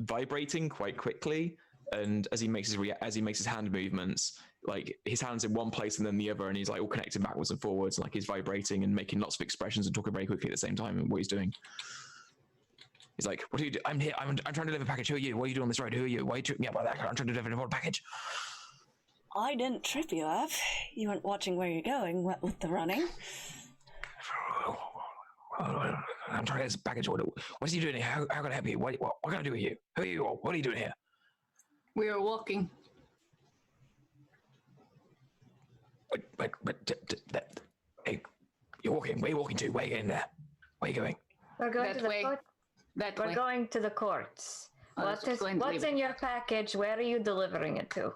vibrating quite quickly, and as he makes his hand movements, like his hands in one place and then the other, and he's like all connected backwards and forwards, and like he's vibrating and making lots of expressions and talking very quickly at the same time. And what he's doing, he's like, "What are you doing? I'm here. I'm trying to deliver a package. Who are you? What are you doing on this road? Who are you? Why are you tripping me up like that? I'm trying to deliver a package." I didn't trip you up. You weren't watching where you're going, what with the running. I'm trying to get this package. What's he doing here? How can I help you? What can I do with you? Who are you? What are you doing here? We are walking. Hey, you're walking. Where are you walking to? Where are you getting there? Where are you going? We're going That to the way. court. That We're way. going to the courts. Oh, that's What's going to leave it. in your package? Where are you delivering it to?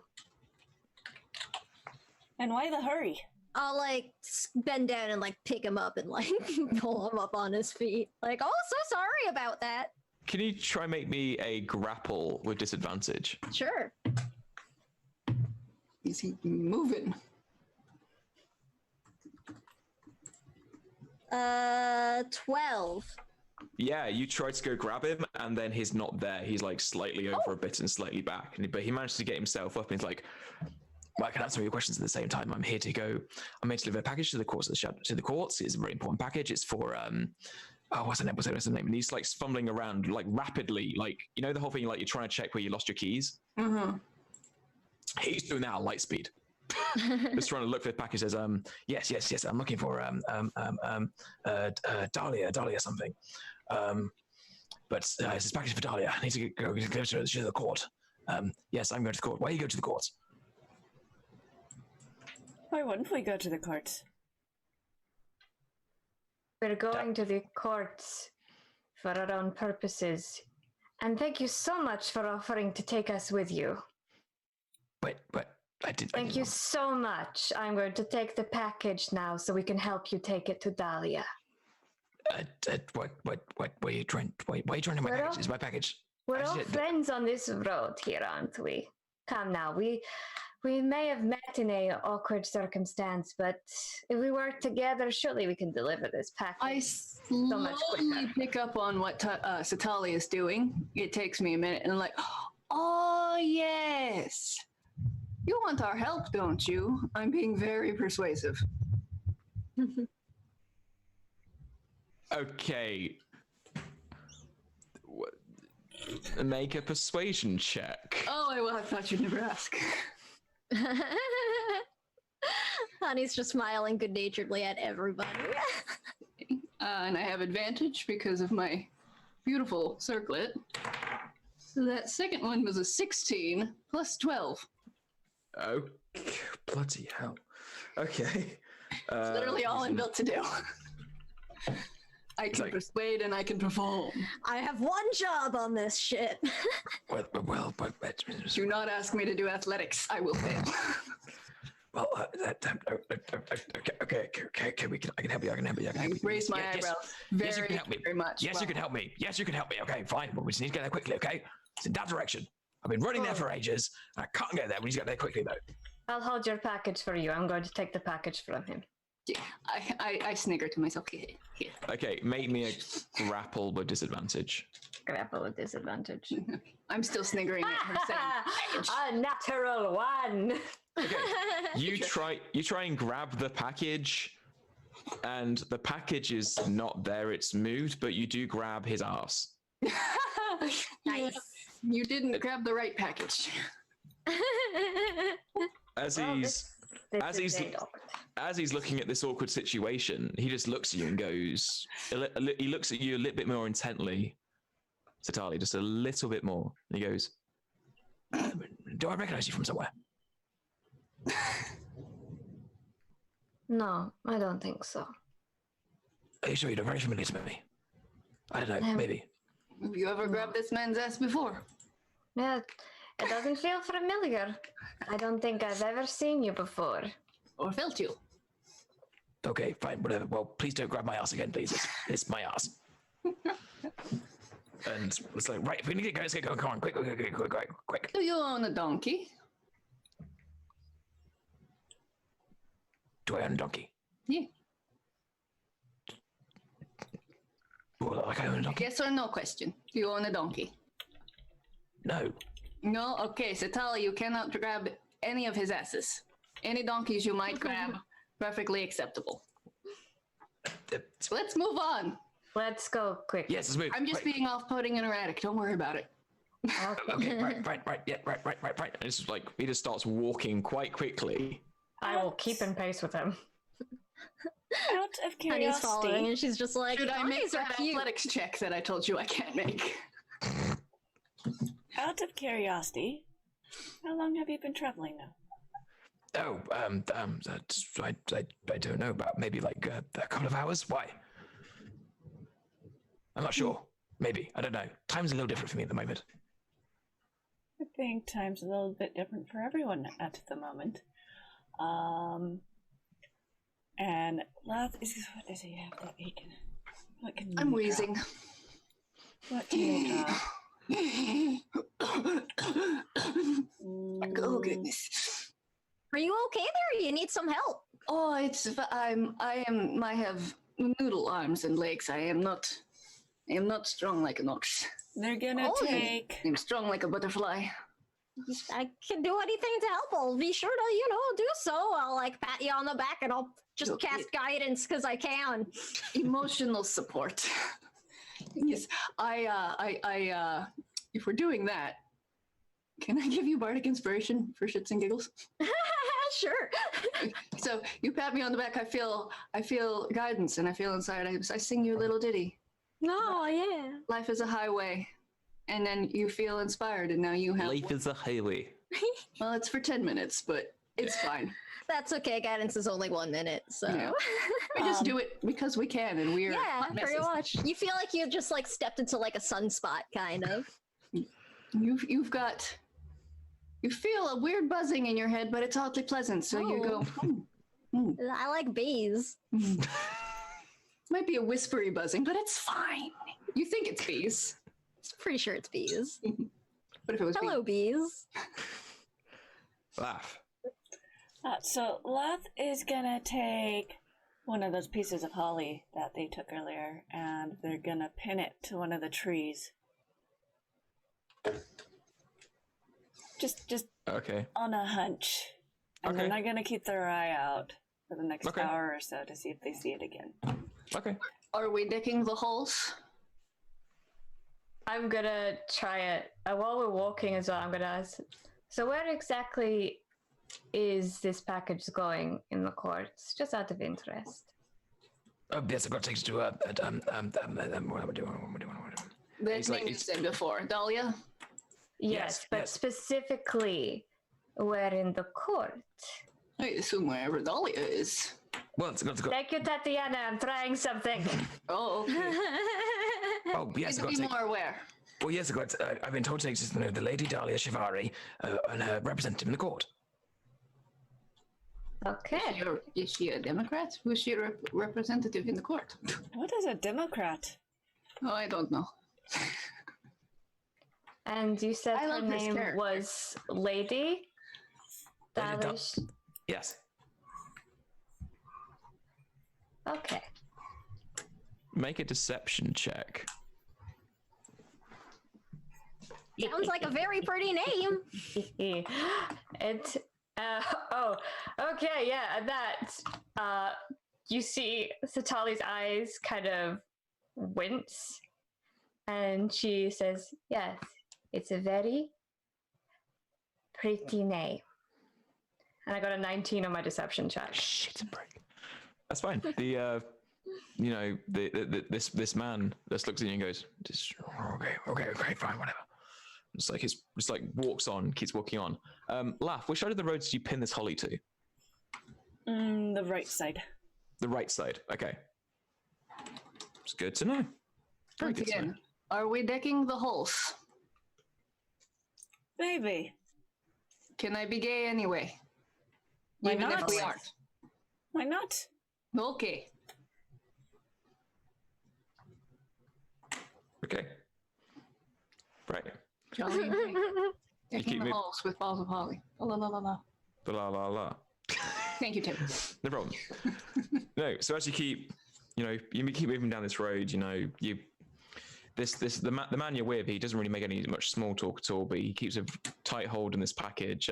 And why the hurry? I'll like bend down and like pick him up and like pull him up on his feet. Like, oh, so sorry about that. Can you try and make me a grapple with disadvantage? Sure. Is he moving? 12. Yeah, you try to go grab him, and then he's not there. He's like slightly over a bit and slightly back. But he managed to get himself up, and he's like, "Well, I can answer your questions at the same time. I'm here to deliver a package to the courts. To the courts, it's a very important package. It's for what's the name? What's the name?" And he's like fumbling around like rapidly, like you know the whole thing. Like you're trying to check where you lost your keys. Uh-huh. He's doing that at light speed. Just trying to look for the package. Says, yes. I'm looking for Dahlia something. But it's this package for Dahlia. I need to go to the court. Yes, I'm going to the court. Why do you go to the court? Why wouldn't we go to the courts? We're going to the courts for our own purposes. And thank you so much for offering to take us with you. But I did. Thank you so much. I'm going to take the package now so we can help you take it to Dahlia. What are you trying? Why are you trying to my We're package? all- It's my package. We're I all said- friends on this road here, aren't we? Come now, we may have met in a awkward circumstance, but if we work together, surely we can deliver this package. I much slowly quicker. pick up on what Satali is doing. It takes me a minute, and I'm like, oh yes, you want our help, don't you? I'm being very persuasive. Okay. Make a persuasion check. Oh, I thought you'd never ask. Honey's just smiling good naturedly at everybody. And I have advantage because of my beautiful circlet. So that second one was a 16 plus 12. Oh, bloody hell. Okay. It's literally all I'm built to do. I can like- persuade and I can perform. I have one job on this shit. But Do not ask me to do athletics. I will fail. well, okay. I can help you. I can help you. I raise my Yes, eyebrows yes, you very, can help me. very much. Yes, you can help me. Yes, you can help me. Okay, fine. But we just need to get there quickly. Okay, it's in that direction. I've been running there for ages. And I can't get there. We need to get there quickly, though. I'll hold your package for you. I'm going to take the package from him. I snigger to myself. Okay, make me a grapple with disadvantage. Grapple with disadvantage. I'm still sniggering at her saying, A natural one. Okay, you try and grab the package, and the package is not there. It's moved, but you do grab his ass. Nice. You didn't grab the right package. As Well, he's this As is he's- very awkward. as he's looking at this awkward situation, he just looks at you and goes. He looks at you a little bit more intently, Satali, just a little bit more. And he goes, "Do I recognize you from somewhere?" No, I don't think so. Are you sure you're very familiar to me? I don't know, Um, maybe. Have you ever grabbed this man's ass before? Yeah, It doesn't feel familiar. I don't think I've ever seen you before. Or felt you. Okay, fine, whatever. Well, please don't grab my ass again, please. It's my ass. And it's like, right, if we need to get going, let's get going. Come on, quick. Do you own a donkey? Do I own a donkey? Yeah. Well, like I own a donkey? Yes or no question. Do you own a donkey? No. No? Okay, so Tali, you cannot grab any of his asses. Any donkeys you might grab, perfectly acceptable. So let's move on. Let's go quick. Yes, let's move. I'm just being off-putting and erratic. Don't worry about it. Okay, right. Yeah, right. And it's like, he just starts walking quite quickly. I will keep in pace with him. Out of Honey's following, curiosity, and she's just like, Should I make donkeys are that cute. athletics check that I told you I can't make? out of curiosity, how long have you been traveling now? Oh, I don't know, about maybe like a couple of hours. Why? I'm not sure. Maybe. I don't know. Time's a little different for me at the moment. I think time's a little bit different for everyone at the moment. And Lath is what does he have that he can? What can I'm you wheezing. draw? What can you draw? Oh goodness. Are you okay there? You need some help. Oh, I have noodle arms and legs. I am not strong like an ox. They're gonna Oh, take. I'm strong like a butterfly. I can do anything to help. I'll be sure to, do so. I'll like pat you on the back and I'll just Okay. cast guidance because I can. Emotional support. Yes, if we're doing that, can I give you bardic inspiration for shits and giggles? Sure. So you pat me on the back. I feel guidance, and I feel inside. I sing you a little ditty. Oh, yeah. Life is a highway, and then you feel inspired, and now you have. Life is a highway. Well, it's for 10 minutes, but it's fine. That's okay. Guidance is only 1 minute, so. Yeah. We just do it because we can, and we're Yeah, hot pretty messes. much. You feel like you just like stepped into like a sunspot, kind of. You feel a weird buzzing in your head, but it's oddly pleasant. So you go. I like bees. Might be a whispery buzzing, but it's fine. You think it's bees, Pretty sure it's bees. but if it was Hello, bees. Laugh. So Lath is gonna take one of those pieces of holly that they took earlier, and they're gonna pin it to one of the trees. Just Okay. on a hunch, and Okay. then they're gonna keep their eye out for the next Okay. hour or so to see if they see it again. Okay. Are we decking the holes? I'm gonna try it. While we're walking as well, I'm gonna ask, so where exactly is this package going in the courts? Just out of interest. Oh, yes, I've got to take you to what am I doing? The He's name like- you said before, Dahlia. Yes, but yes. specifically, where in the court? I assume wherever Dahlia is. Well, it's got to go. Thank you, Tatiana. I'm trying something. Oh, okay. Oh, yes, I've got Be to take. more aware. Well, yes, I've got. I've been told to take the Lady Dahlia Shivari and her representative in the court. Okay. Is she a Democrat? Who's she a representative in the court? What is a Democrat? Oh, I don't know. And you said I her love this name character. was Lady Lady Dalish. Yes. Okay. Make a deception check. Sounds like a very pretty name. It. Oh. Okay. Yeah. That. You see Satali's eyes kind of wince, and she says, "Yes, it's a very pretty name." And I got a 19 on my deception check. Shit, break. That's fine. This man just looks at you and goes, okay, fine, whatever. It's like walks on, keeps walking on. Laugh, which side of the road did you pin this holly to? The right side. The right side. Okay. It's good to know. Very Once good to know. again, are we decking the holes? Maybe. Can I be gay anyway? Why Even not? if we aren't. Why not? Okay. Okay. Right. Jolly and Jay. keep Decking the it- halls with balls of holly. La la la la. La la la. Thank you, Tim. No problem. No. So as you keep, you keep moving down this road. The man you're with, he doesn't really make any much small talk at all, but he keeps a tight hold on this package.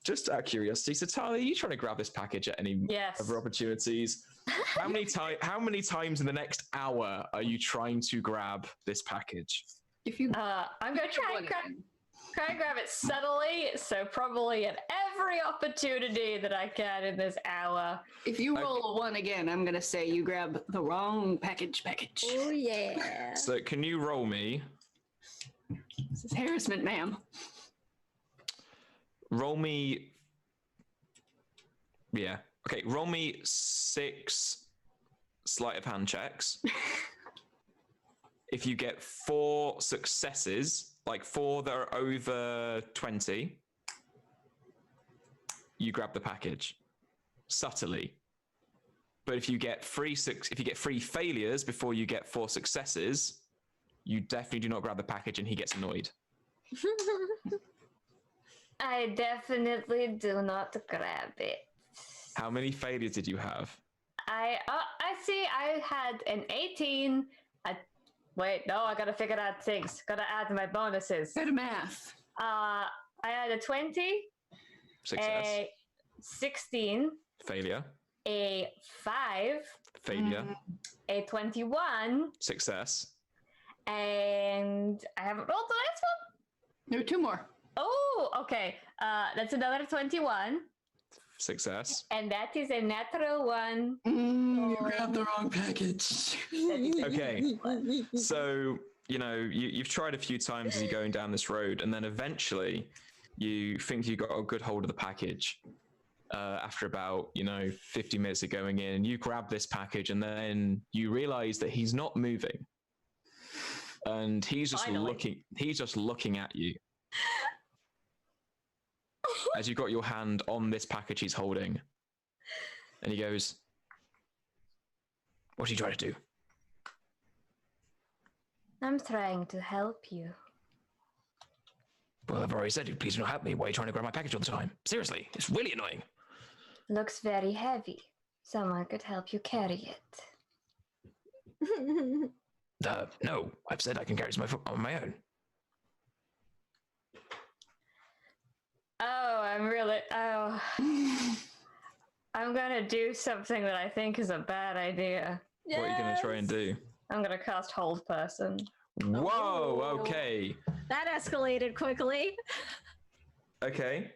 Just out of curiosity, so Tali, are you trying to grab this package at any Yes. other opportunities? How many times in the next hour are you trying to grab this package? If you I'm gonna try and grab it subtly, so probably at every opportunity that I can in this hour. if you roll a 1 again, I'm gonna say you grab the wrong package. Oh yeah. So can you roll me? This is harassment, ma'am. Roll me. Yeah. Okay. Roll me 6 sleight of hand checks. If you get 4 successes, like 4 that are over 20, you grab the package subtly. But if you get 3 failures before you get 4 successes, you definitely do not grab the package, and he gets annoyed. I definitely do not grab it. How many failures did you have? I see. I had an 18. Wait, no, I gotta figure out things. Gotta add my bonuses. Better math. I had a 20, Success. a 16, Failure. a 5, Failure. a 21, Success. and I haven't rolled the next one. There are 2 more. Oh, okay. That's another 21, Success. and that is a natural 1. You grabbed the wrong package. Okay. So, you've tried a few times as you're going down this road, and then eventually you think you got a good hold of the package. After about, 50 minutes of going in, you grab this package, and then you realize that he's not moving. And he's just looking at you. As you got your hand on this package he's holding. And he goes, "What are you trying to do?" I'm trying to help you. "Well, I've already said, please do not help me. Why are you trying to grab my package all the time? Seriously, it's really annoying." Looks very heavy. Someone could help you carry it. No, I've said I can carry it on my own. I'm gonna do something that I think is a bad idea. What are you going to try and do? I'm gonna cast Hold Person. Whoa, okay. That escalated quickly. Okay.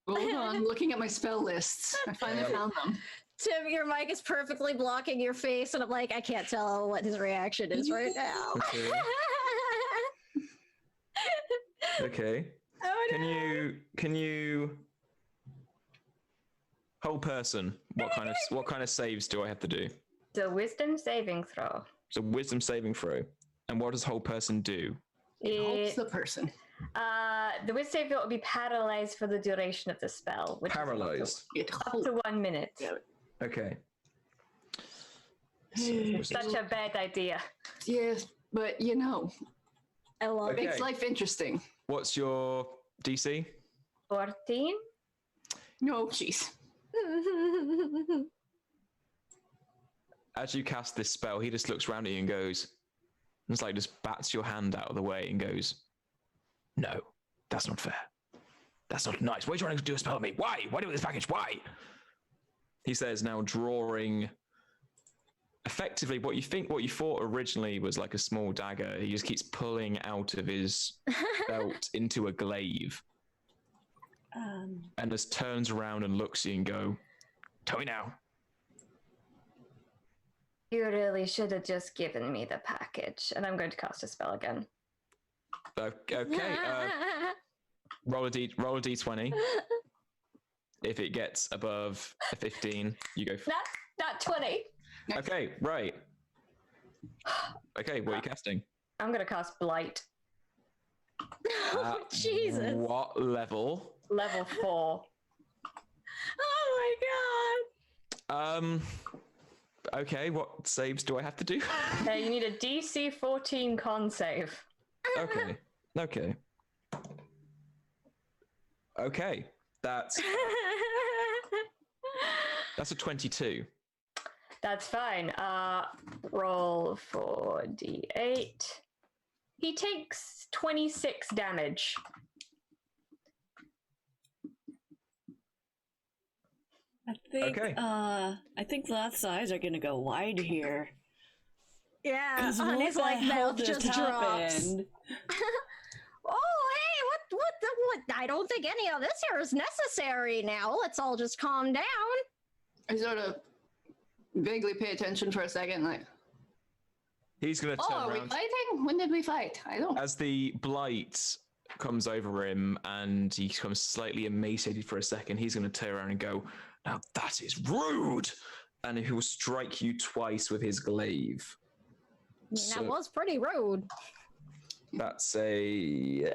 Hold on, I'm looking at my spell lists. I finally found them. Tim, your mic is perfectly blocking your face, and I'm like, I can't tell what his reaction is right now. Okay. Okay. Oh, no. Can you whole person? What kind of saves do I have to do? The Wisdom saving throw. So wisdom saving throw. And what does whole person do? It helps the person. The Wisdom saving throw will be paralyzed for the duration of the spell. Which Paralyzed. It Up helps. to 1 minute. Okay. Such a bad idea. Yes, but I love Okay. it. makes life interesting. What's your DC? 14? No, jeez. As you cast this spell, he just looks around at you and goes, it's like just bats your hand out of the way and goes, "No, that's not fair. That's not nice. Why are you trying to do a spell on me? Why? Why do this package? Why?" He says, now drawing effectively what you thought originally was like a small dagger. He just keeps pulling out of his belt into a glaive and just turns around and looks at you and go, "Tell me now." You really should have just given me the package. And I'm going to cast a spell again. Okay. Roll a d20. If it gets above a 15, you go. Not 20. Okay, right. Okay, what are you casting? I'm going to cast Blight. Oh, Jesus. What level? Level 4. Oh Okay, what saves do I have to do? You need a DC 14 con save. Okay. Okay. Okay. That's my god. a 22. That's fine. Roll 4d8. He takes 26 damage. Okay. I think Lath's eyes are gonna go wide here. Yeah, 'Cause Honey's what the like hell mouth just drops. happened? Oh, hey, what? I don't think any of this here is necessary now. Let's all just calm down. I sort of vaguely pay attention for a second, like, He's going to oh, turn are we around. fighting? When did we fight? I don't. As the blight comes over him and he becomes slightly emaciated for a second, he's going to turn around and go, "Now that is rude!" And he will strike you twice with his glaive. I mean, So- that was pretty rude. That's a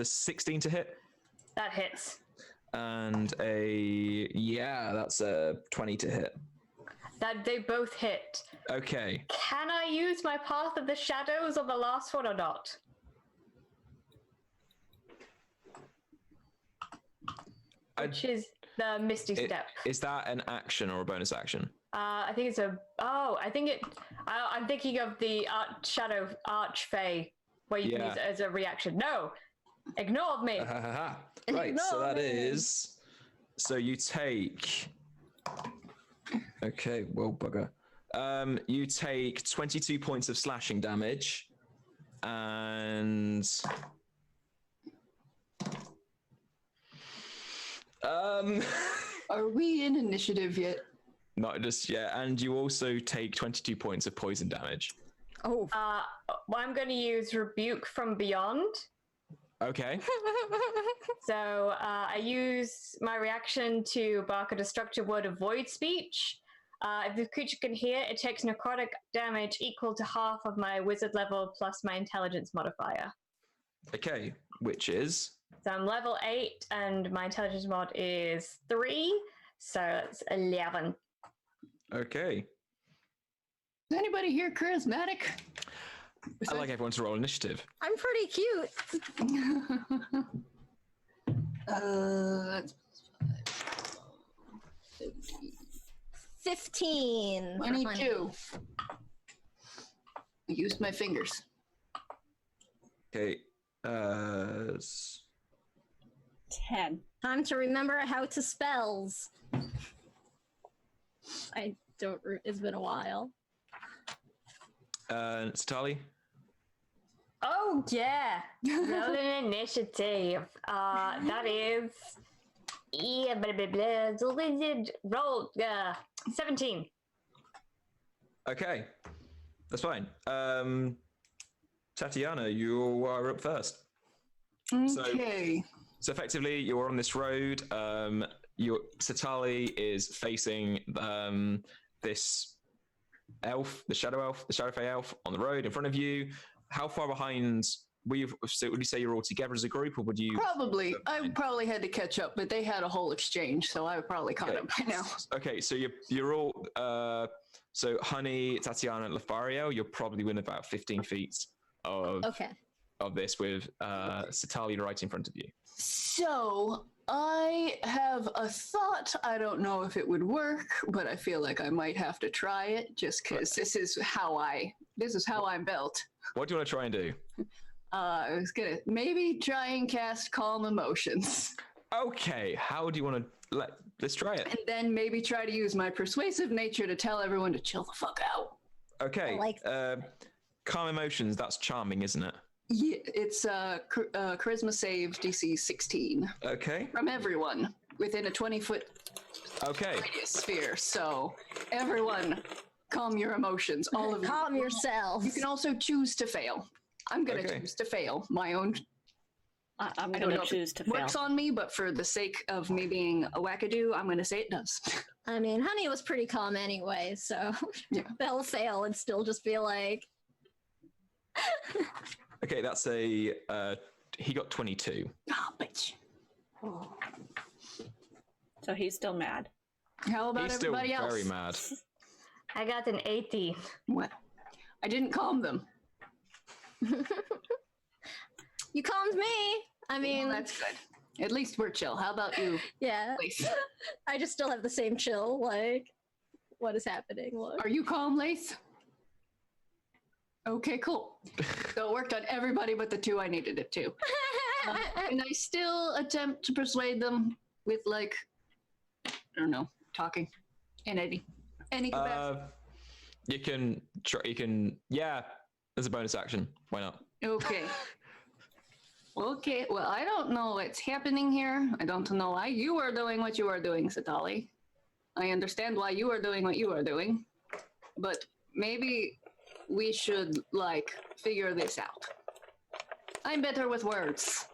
16 to hit, That hits. and that's a 20 to hit. That they both hit. Okay. Can I use my Path of the Shadows on the last one or not? Which is the Misty Step. Is that an action or a bonus action? I think it's a. Oh, I think it. I'm thinking of the Shadow Archfey, where you can Yeah. use it as a reaction. No, ignored me. Right, so No, that man. is. So you take. Okay, well, bugger. You take 22 points of slashing damage, and. Are we in initiative yet? Not just yet, and you also take 22 points of poison damage. Oh. Well, I'm going to use Rebuke from Beyond. Okay. So I use my reaction to bark a destructive word of void speech. If the creature can hear, it takes necrotic damage equal to half of my wizard level plus my intelligence modifier. Okay, which is. So I'm level 8 and my intelligence mod is 3. So that's 11. Okay. Is anybody here charismatic? I like everyone to roll initiative. I'm pretty cute. That's 15. for Honey. 22. I used my fingers. Okay. 10. Time to remember how to spells. I don't. It's been a while. Satali? Oh, yeah. Roll an initiative. That is. Yeah, blah, blah, blah. So they did roll 17. Okay. That's fine. Tatiana, you are up first. Okay. So effectively, you're on this road. Your Satali is facing this elf, the Shadow Fae elf, on the road in front of you. How far behind would you say you're all together as a group, or would you? Probably. I probably had to catch up, but they had a whole exchange, so I probably caught up by now. Okay, so you're all. So Honey, Tatiana, and Lothario, you're probably within about 15 feet of Okay. this with Satali right in front of you. So I have a thought. I don't know if it would work, but I feel like I might have to try it just because this is how I'm built. What do you want to try and do? I was gonna maybe try and cast Calm Emotions, Okay, how do you want to let's try it. and then maybe try to use my persuasive nature to tell everyone to chill the fuck out. Okay, I like calm emotions. That's charming, isn't it? Yeah, it's charisma save DC 16 Okay. from everyone within a 20-foot Okay. radius sphere. So everyone, calm your emotions. All of you. Calm yourselves. You can also choose to fail. I'm gonna Okay. choose to fail. My own I'm I don't going know to if choose to fail. works on me, but for the sake of me being a wackadoo, I'm gonna say it does. I mean, Honey was pretty calm anyway, so Yeah. they'll fail and still just be like, Okay, that's a. He got 22. Ah, bitch. So he's still mad. How about He's still everybody else? very mad. I got an 18. Well, I didn't calm them. You calmed me. I mean, Well, that's good. At least we're chill. How about you, yeah. Lace? I just still have the same chill. Like, what is happening? What? Are you calm, Lace? Okay, cool. So it worked on everybody but the two I needed it to. And I still attempt to persuade them with, like, I don't know, talking in any capacity. You can try. You can. Yeah, there's a bonus action. Why not? Okay. Okay, well, I don't know what's happening here. I don't know why you are doing what you are doing, Satali. I understand why you are doing what you are doing, but maybe we should, like, figure this out. I'm better with words.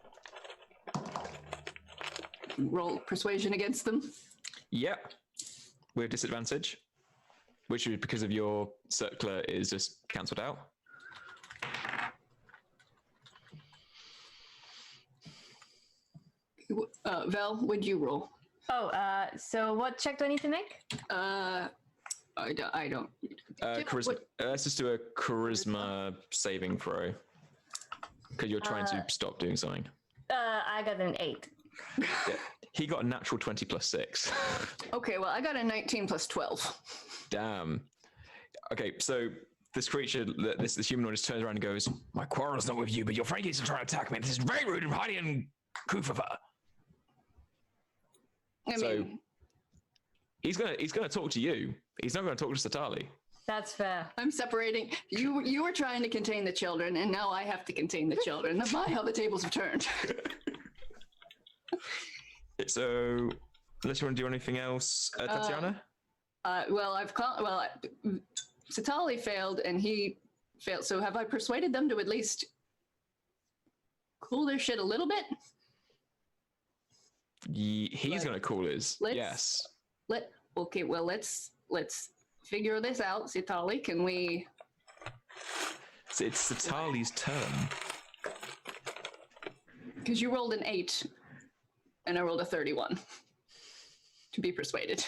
Roll persuasion against them. Yep. With disadvantage, which is because of your circular is just cancelled out. Val, would you roll? Oh, so what check do I need to make? I don't. Charisma. What- Let's just do a charisma saving throw. Because you're trying to stop doing something. I got an 8. Yeah. He got a natural 20 plus 6. Okay, well, I got a 19 plus 12. Damn. Okay, so this creature, this humanoid just turns around and goes, "My quarrel's not with you, but your Frankies are trying to attack me. This is very rude of Heidi and Kufafa." I So- mean, He's gonna talk to you. He's not gonna talk to Satali. That's fair. I'm separating. You were trying to contain the children, and now I have to contain the children. That's not how the tables have turned. So, unless you want to do anything else, Tatiana? Well, Satali failed, and he failed. So have I persuaded them to at least cool their shit a little bit? He's Like, gonna call his. let's- Yes. Okay, well, let's figure this out. Satali, can we? So it's Satali's turn. Because you rolled an 8, and I rolled a 31 to be persuaded.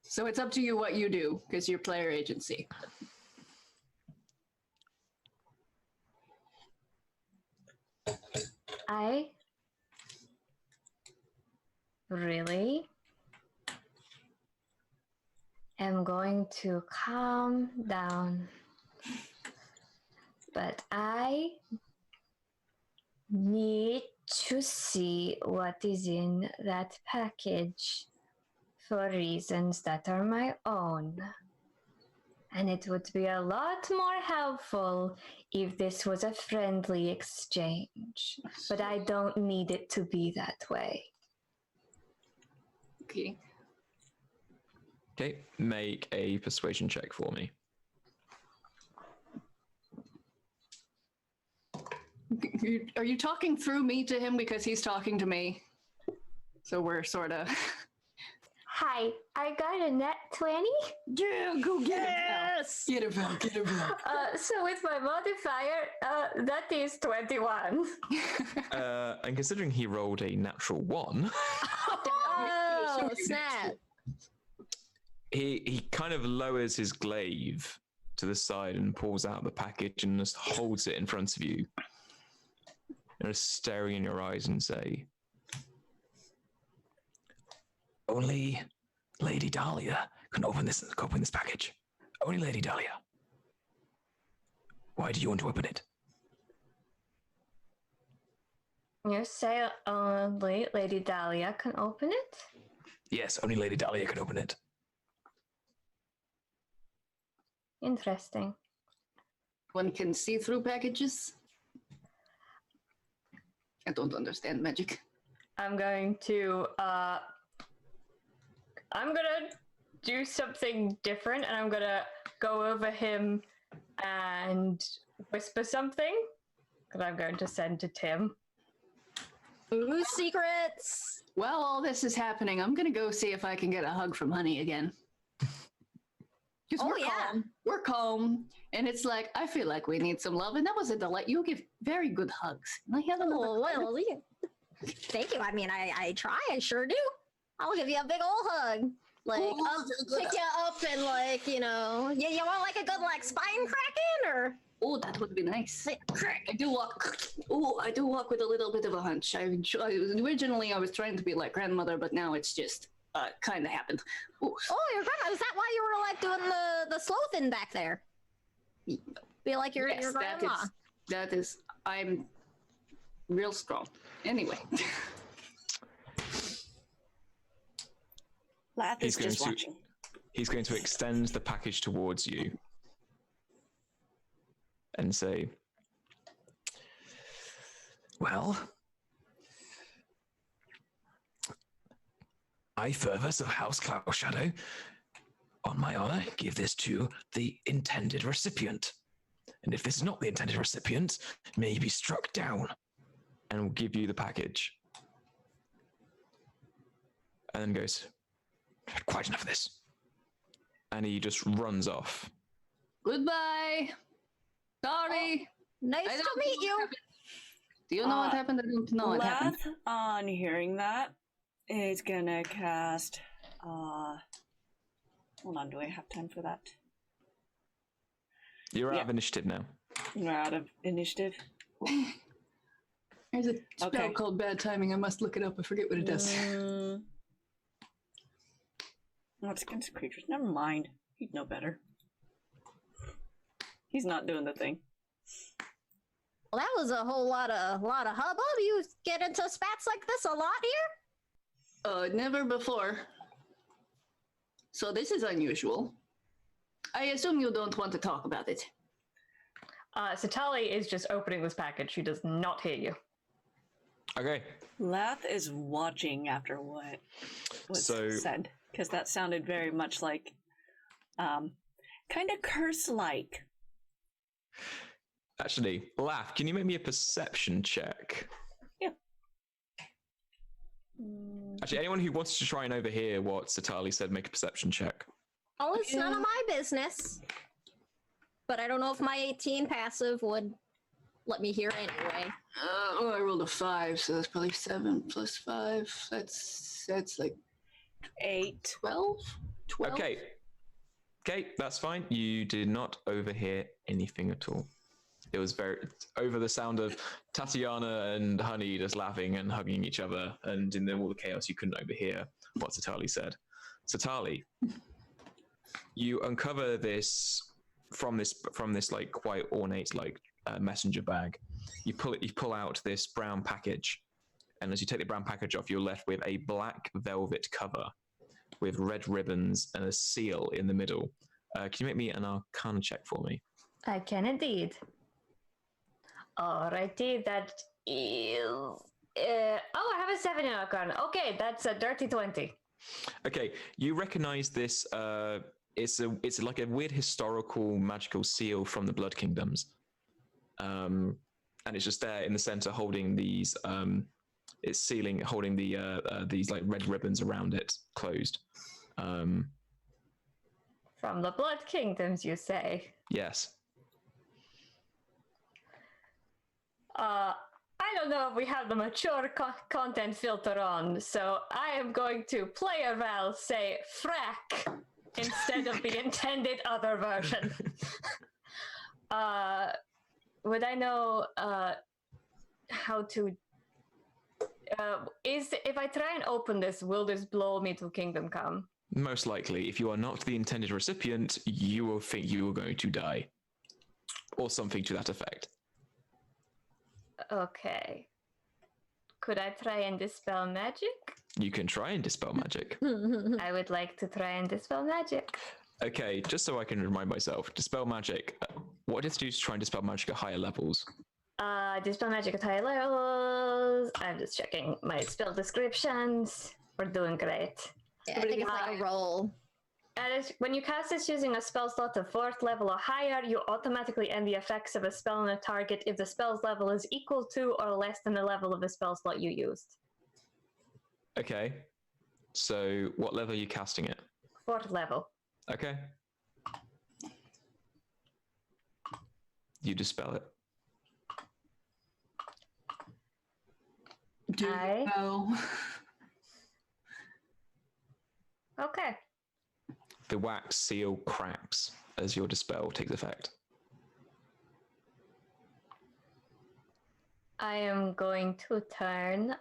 So it's up to you what you do, because you're player agency. I really am going to calm down. But I need to see what is in that package for reasons that are my own. And it would be a lot more helpful if this was a friendly exchange. But I don't need it to be that way. Okay. Okay, make a persuasion check for me. Are you talking through me to him because he's talking to me? So we're sort of. Hi, I got a net 20. Yeah, go get Yes. him, Val. Get him, Val. So with my modifier, that is 21. And considering he rolled a natural 1, Oh, snap. he kind of lowers his glaive to the side and pulls out the package and just holds it in front of you. And is staring in your eyes and say, "Only Lady Dahlia can open this package. Only Lady Dahlia. Why do you want to open it?" You say only Lady Dahlia can open it? Yes, only Lady Dahlia can open it. Interesting. One can see through packages. I don't understand magic. I'm going to do something different, and I'm gonna go over him and whisper something that I'm going to send to Tim. Ooh, secrets. While all this is happening, I'm gonna go see if I can get a hug from Honey again. 'Cause Oh, we're yeah. calm. We're calm, And it's like, I feel like we need some love. And that was a delight. You give very good hugs. And I have another Oh, hug. well, thank you. I mean, I try. I sure do. I'll give you a big old hug. Like, Oh, I'll pick you up and, like, you know, you want, like, a good, like, spine cracking, or? Oh, that would be nice. Like, crack. I do walk. Oh, I do walk with a little bit of a hunch. Originally, I was trying to be like grandmother, but now it's just kind of happened. Ooh. Oh, your grandma. Is that why you were, like, doing the slothing back there? Feel like your Yes, grandma. that is. I'm real strong. Anyway. Lath is He's going just to- watching. He's going to extend the package towards you and say, well, I, Fervus of House Cloud Shadow, on my honor, give this to the intended recipient. And if this is not the intended recipient, may be struck down. And will give you the package. And then goes, quite enough of this. And he just runs off. Goodbye. Sorry. Nice I to don't meet know you. what happened. Do you know what happened? I don't know what happened. Lath, on hearing that, is gonna cast. Hold on, do I have time for that? You're out Yeah. of initiative now. We're out of initiative. There's a spell Okay. called Bad Timing. I must look it up. I forget what it does. What's against creatures? Never mind. He'd know better. He's not doing the thing. Well, that was a whole lot of hubbub. You get into spats like this a lot here? Never before. So this is unusual. I assume you don't want to talk about it. Satali is just opening this package. She does not hear you. Okay. Lath is watching after what was said, because that sounded very much like, kind of curse-like. Actually, Laugh, can you make me a perception check? Yeah. Actually, anyone who wants to try and overhear what Satali said, make a perception check. Oh, it's none of my business. But I don't know if my 18 passive would let me hear anyway. I rolled a 5, so that's probably 7 plus 5. That's like 8. 12? 12? Okay, that's fine. You did not overhear anything at all. It was very over the sound of Tatiana and Honey just laughing and hugging each other, and in all the chaos, you couldn't overhear what Satali said. Satali, you uncover this from this like quite ornate like messenger bag. You pull out this brown package, and as you take the brown package off, you're left with a black velvet cover with red ribbons and a seal in the middle. Can you make me an Arcana check for me? I can indeed. Alrighty, that is. I have a 7 in Arcana. Okay, that's a dirty 20. Okay, you recognize this. It's like a weird historical magical seal from the Blood Kingdoms, and it's just there in the center, holding these. It's sealing, holding these like red ribbons around it, closed. From the Blood Kingdoms, you say? Yes. I don't know if we have the mature content filter on, so I am going to player Val say frack instead of the intended other version. Would I know how to? If I try and open this, will this blow me to Kingdom Come? Most likely, if you are not the intended recipient, you will think you are going to die, or something to that effect. Okay. Could I try and dispel magic? You can try and dispel magic. I would like to try and dispel magic. Okay, just so I can remind myself, dispel magic. What do you have to do to try and dispel magic at higher levels? Dispel magic at high levels. I'm just checking my spell descriptions. We're doing great. Yeah, I think it's like a roll. When you cast this using a spell slot of 4th level or higher, you automatically end the effects of a spell on a target if the spell's level is equal to or less than the level of the spell slot you used. Okay, so what level are you casting it? 4th level. Okay. You dispel it. Do I- know. Okay. The wax seal cracks as your dispel takes effect. I am going to turn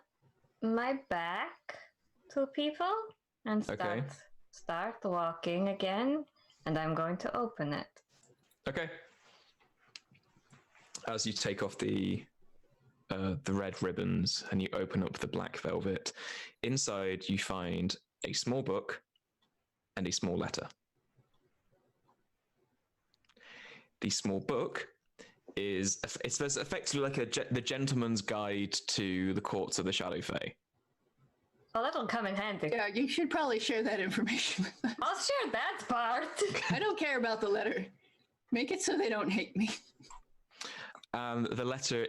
my back to people and Okay. start walking again, and I'm going to open it. Okay. As you take off the red ribbons and you open up the black velvet, inside you find a small book and a small letter. The small book is it's effectively like the gentleman's guide to the courts of the Shadow Fae. Oh, that'll come in handy. Yeah, you should probably share that information with us. I'll share that part. I don't care about the letter. Make it so they don't hate me. And the letter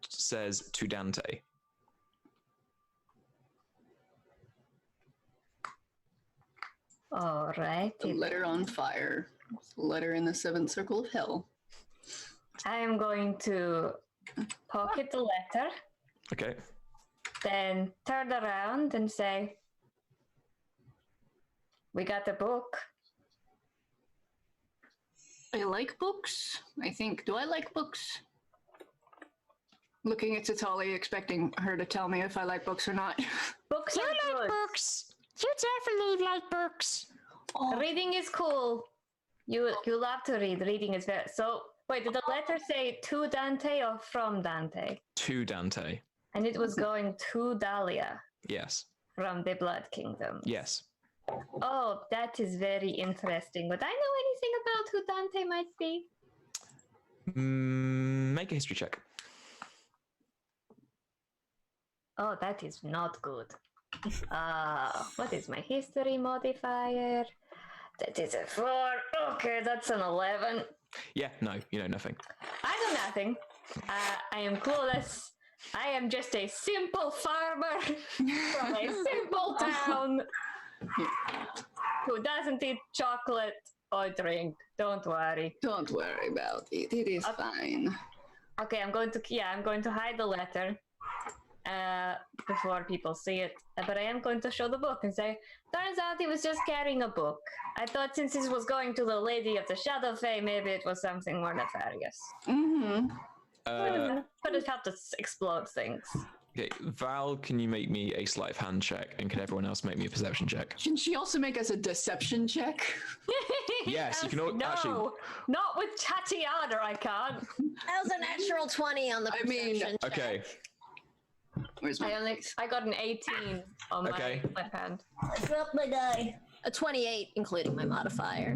says to Dante. All right. The letter on fire. The letter in the seventh circle of hell. I am going to pocket the letter, Okay. then turn around and say, "We got the book." I like books. I think. Do I like books? Looking at Tatali, expecting her to tell me if I like books or not. Books You are like good. books. You definitely like books. Reading is cool. You love to read. Reading is very so. Wait, did the letter say to Dante or from Dante? To Dante. And it was going to Dahlia Yes. from the Blood Kingdom. Yes. Oh, that is very interesting. Would I know anything about who Dante might be? Make a history check. Oh, that is not good. What is my history modifier? That is a 4. Okay, that's an 11. Yeah, no, you know nothing. I know nothing. I am clueless. I am just a simple farmer from a simple town who doesn't eat chocolate or drink. Don't worry. Don't worry about it. It is fine. Okay, I'm going to hide the letter before people see it. But I am going to show the book and say, turns out he was just carrying a book. I thought since this was going to the Lady of the Shadow Fae, maybe it was something more nefarious. Mm-hmm. Could have helped us explode things. Okay, Val, can you make me a sleight of hand check, and can everyone else make me a perception check? Shouldn't she also make us a deception check? Yes, you can all- No, actually- not with Tatiana, I can't. That was a natural 20 on the I mean- perception check. Okay, Where's my... I got an 18 on my Okay. left hand. I dropped my die. A 28, including my modifier.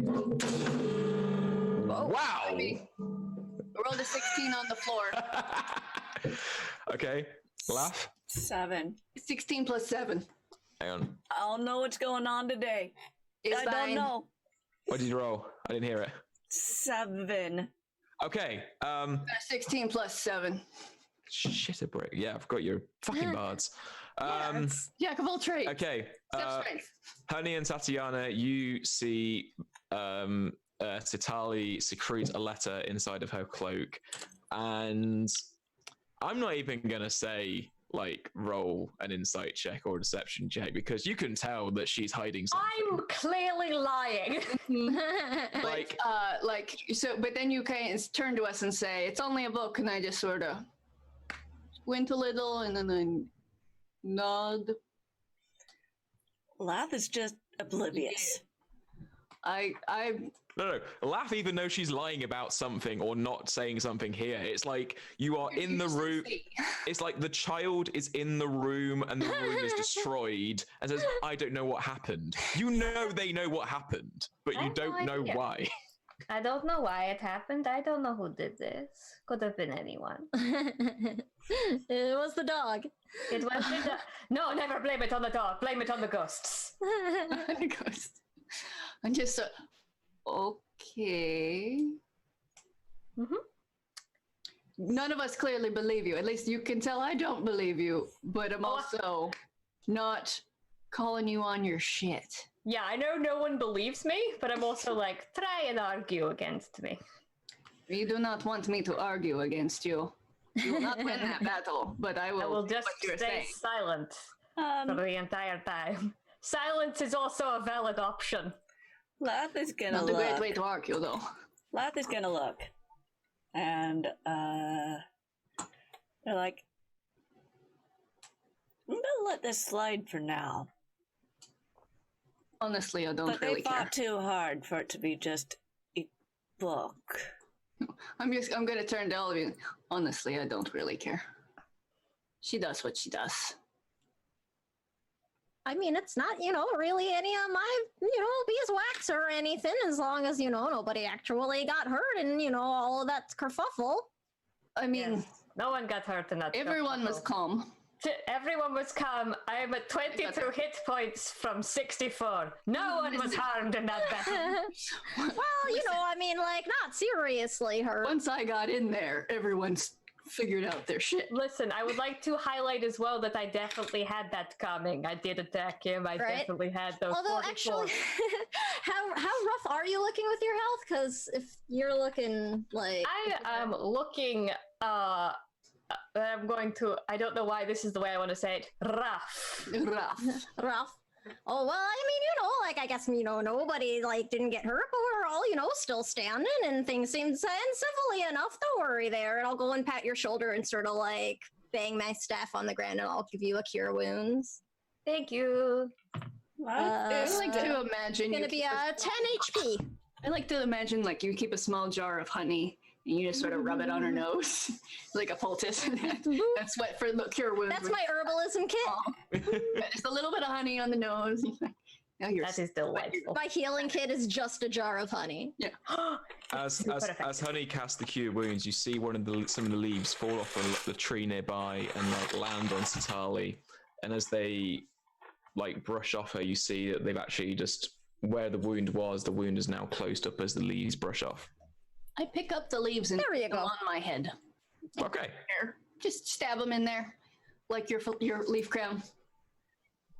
wow. I rolled a 16 on the floor. Okay, laugh. 7. 16 plus 7 Hang on. I don't know what's going on today. is I 9. don't know. What did you roll? I didn't hear it. 7. Okay. 16 plus 7. Shit a brick. Yeah, I've got your fucking bards. Jack of all trades. Okay. Except strength. Honey and Tatiana, you see Sitali secrete a letter inside of her cloak, and I'm not even gonna say like roll an insight check or a deception check because you can tell that she's hiding something. I'm clearly lying. Like, So, but then you can turn to us and say, it's only a book, and I just sort of squint a little, and then I nod. Lath is just oblivious. I no. Laugh even though she's lying about something or not saying something here. It's like you are in the room. It's like the child is in the room and the room is destroyed and says, I don't know what happened. You know they know what happened, but I you have no don't know idea. why. I don't know why it happened. I don't know who did this. Could have been anyone. It was the dog. It was the No, never blame it on the dog. Blame it on the ghosts. Ghost. I'm just okay. Mhm. None of us clearly believe you. At least you can tell I don't believe you, but I'm also not calling you on your shit. Yeah, I know no one believes me, but I'm also like, try and argue against me. You do not want me to argue against you. You will not win that battle, but I will, I will do just what you're stay saying. silent for the entire time. Silence is also a valid option. Lath is gonna Not a great look. way to argue, though. Lath is gonna look. And, they're like, I'm gonna let this slide for now. Honestly, I don't But really they care. fought too hard for it to be just a book. I'm gonna turn to all of you. Honestly, I don't really care. She does what she does. I mean, it's not, really any of my, beeswax or anything, as long as, nobody actually got hurt and, all of that kerfuffle. I mean, Yes. No one got hurt in that. everyone was kerfuffle. calm. Everyone was calm. I am at 22 hit points from 64. No one was harmed in that battle. Well, not seriously hurt. Once I got in there, everyone's figured out their shit. Listen, I would like to highlight as well that I definitely had that coming. I did attack him. I Right. definitely had those. Although, 44. actually, how rough are you looking with your health? Because if you're looking like... I am looking. I'm going to. I don't know why this is the way I want to say it. Rough. Rough. rough. Oh, well, I mean, I guess, nobody, didn't get hurt, but we're all, still standing, and things seem to end civilly enough. Don't worry there. And I'll go and pat your shoulder and sort of, bang my staff on the ground, and I'll give you a cure wounds. Thank you. I like to imagine It's gonna be 10 HP. I like to imagine you keep a small jar of honey and you just sort of rub it on her nose like a poultice. That's what for the cure wounds. That's my herbalism kit. Just a little bit of honey on the nose. Now you're That is delightful. My healing kit is just a jar of honey. As Perfect. Honey casts the cure wounds, you see some of the leaves fall off the tree nearby and land on Satali. And as they brush off her, you see that they've actually just where the wound was. The wound is now closed up as the leaves brush off. I pick up the leaves and There you put them go. on my head. Okay. There. Just stab them in there, like your leaf crown.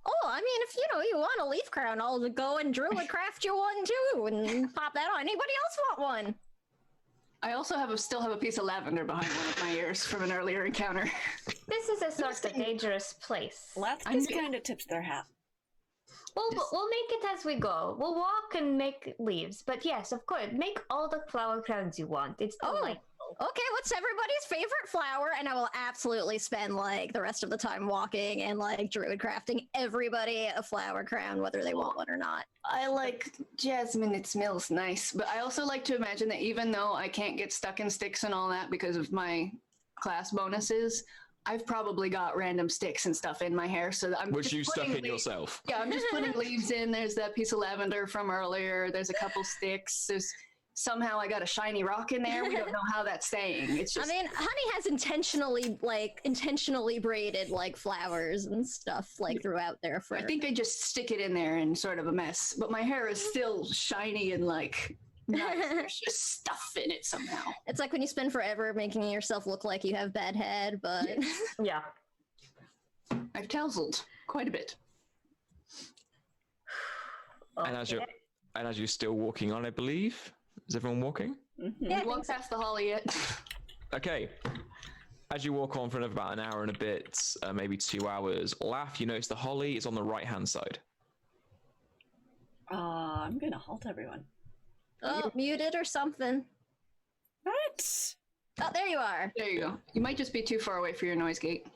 Oh, I mean, if you want a leaf crown, I'll go and druid craft you one too, and pop that on. Anybody else want one? I also still have a piece of lavender behind one of my ears from an earlier encounter. This is a sort of dangerous place. Lath I'm just good. kind of tips their hat. We'll make it as we go. We'll walk and make leaves. But yes, of course, make all the flower crowns you want. It's Oh. delightful. Okay, what's everybody's favorite flower? And I will absolutely spend the rest of the time walking and druid crafting everybody a flower crown, whether they want one or not. I like jasmine, it smells nice. But I also like to imagine that even though I can't get stuck in sticks and all that because of my class bonuses, I've probably got random sticks and stuff in my hair. So that I'm Which just you stuck putting in yourself. Yeah, I'm just putting leaves in. There's that piece of lavender from earlier. There's a couple sticks. There's somehow I got a shiny rock in there. We don't know how that's staying. It's just I mean, Honey has intentionally braided flowers and stuff throughout there for. I think I just stick it in there in sort of a mess. But my hair is still shiny and nice. There's just stuff in it somehow. It's like when you spend forever making yourself look like you have bad head, but Yeah. I've tousled quite a bit. And as you're still walking on, I believe. Is everyone walking? yeah, I We walk think so. past the holly yet. Okay. As you walk on for another about an hour and a bit, maybe 2 hours, Laugh, you notice the holly is on the right-hand side. I'm gonna halt everyone. Oh, muted or something. What? Oh, there you are. There you go. You might just be too far away for your noise gate.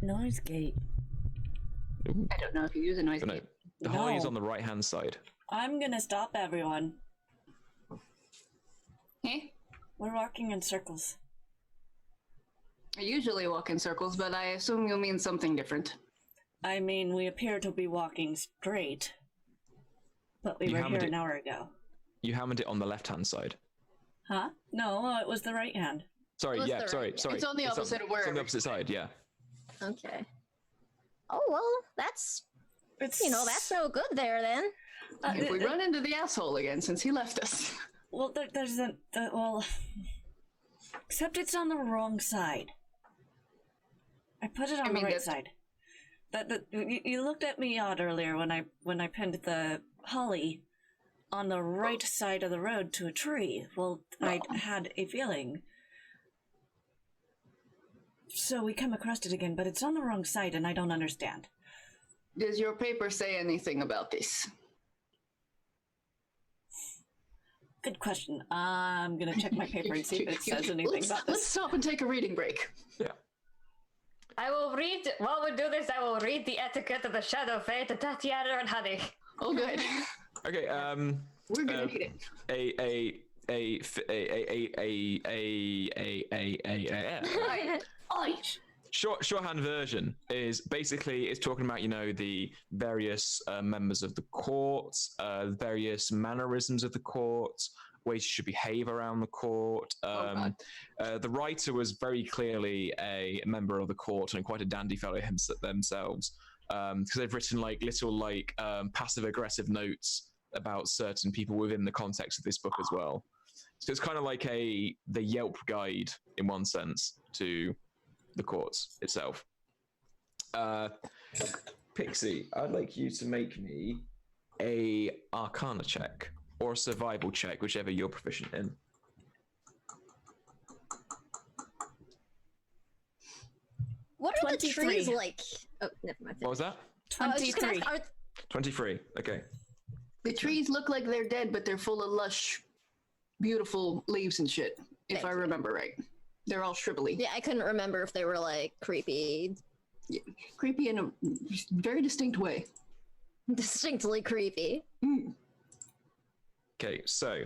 Noise gate. I don't know if you use a noise But no, gate. the holly is No. on the right-hand side. I'm gonna stop everyone. Hey? We're walking in circles. I usually walk in circles, but I assume you mean something different. I mean, we appear to be walking straight. But we You were hammered here it. an hour ago. You hammered it on the left-hand side. Huh? No, it was the right hand. Sorry, What's yeah, the sorry, right- sorry. It's on the opposite of It's on wherever the opposite side, yeah. Okay. Oh well, that's It's that's no good there then. If we run into the asshole again since he left us. Well, there's a well. Except it's on the wrong side. I put it on I mean, the right that's- side. You looked at me odd earlier when I pinned the holly, on the right side of the road to a tree. Well, I had a feeling. So we come across it again, but it's on the wrong side, and I don't understand. Does your paper say anything about this? Good question. I'm gonna check my paper and see if it says anything about Let's this. stop and take a reading break. Yeah. I will read, while we do this, I will read the etiquette of the Shadow Fae to Tatiana and Honey. Oh, good. Okay. We're gonna need it. Shorthand version is basically it's talking about the various members of the court, various mannerisms of the court, ways you should behave around the court. The writer was very clearly a member of the court and quite a dandy fellow themselves, because they've written little passive aggressive notes about certain people within the context of this book as well. So it's kind of like the Yelp guide in one sense to the courts itself. Pixie, I'd like you to make me a Arcana check or a survival check, whichever you're proficient in. What are 23. the trees like? Oh, never mind. What was that? I was just gonna 23. ask, 23. Okay. The trees look like they're dead, but they're full of lush, beautiful leaves and shit, if I remember right. They're all shrivelly. yeah, I couldn't remember if they were creepy, Creepy in a very distinct way. distinctly creepy. Mm. Okay, so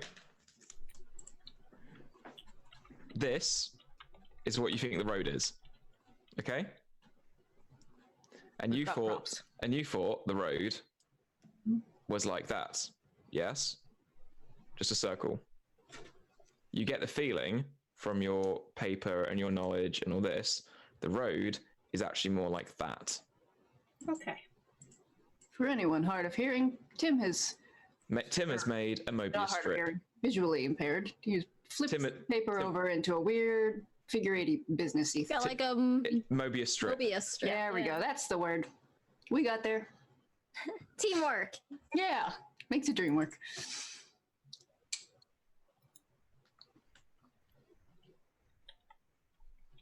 this is what you think the road is. Okay? And you Got thought props. the road was like that. Yes? Just a circle. You get the feeling from your paper and your knowledge and all this, the road is actually more like that. Okay. For anyone hard of hearing, Tim has Tim has made a not Mobius hard of strip. hearing, visually impaired. He's flipped Tim- the paper Tim- over into a weird figure 80 businessy Got thing. Mobius strip. Mobius strip. There we go. That's the word. We got there. Teamwork. Yeah, makes a dream work.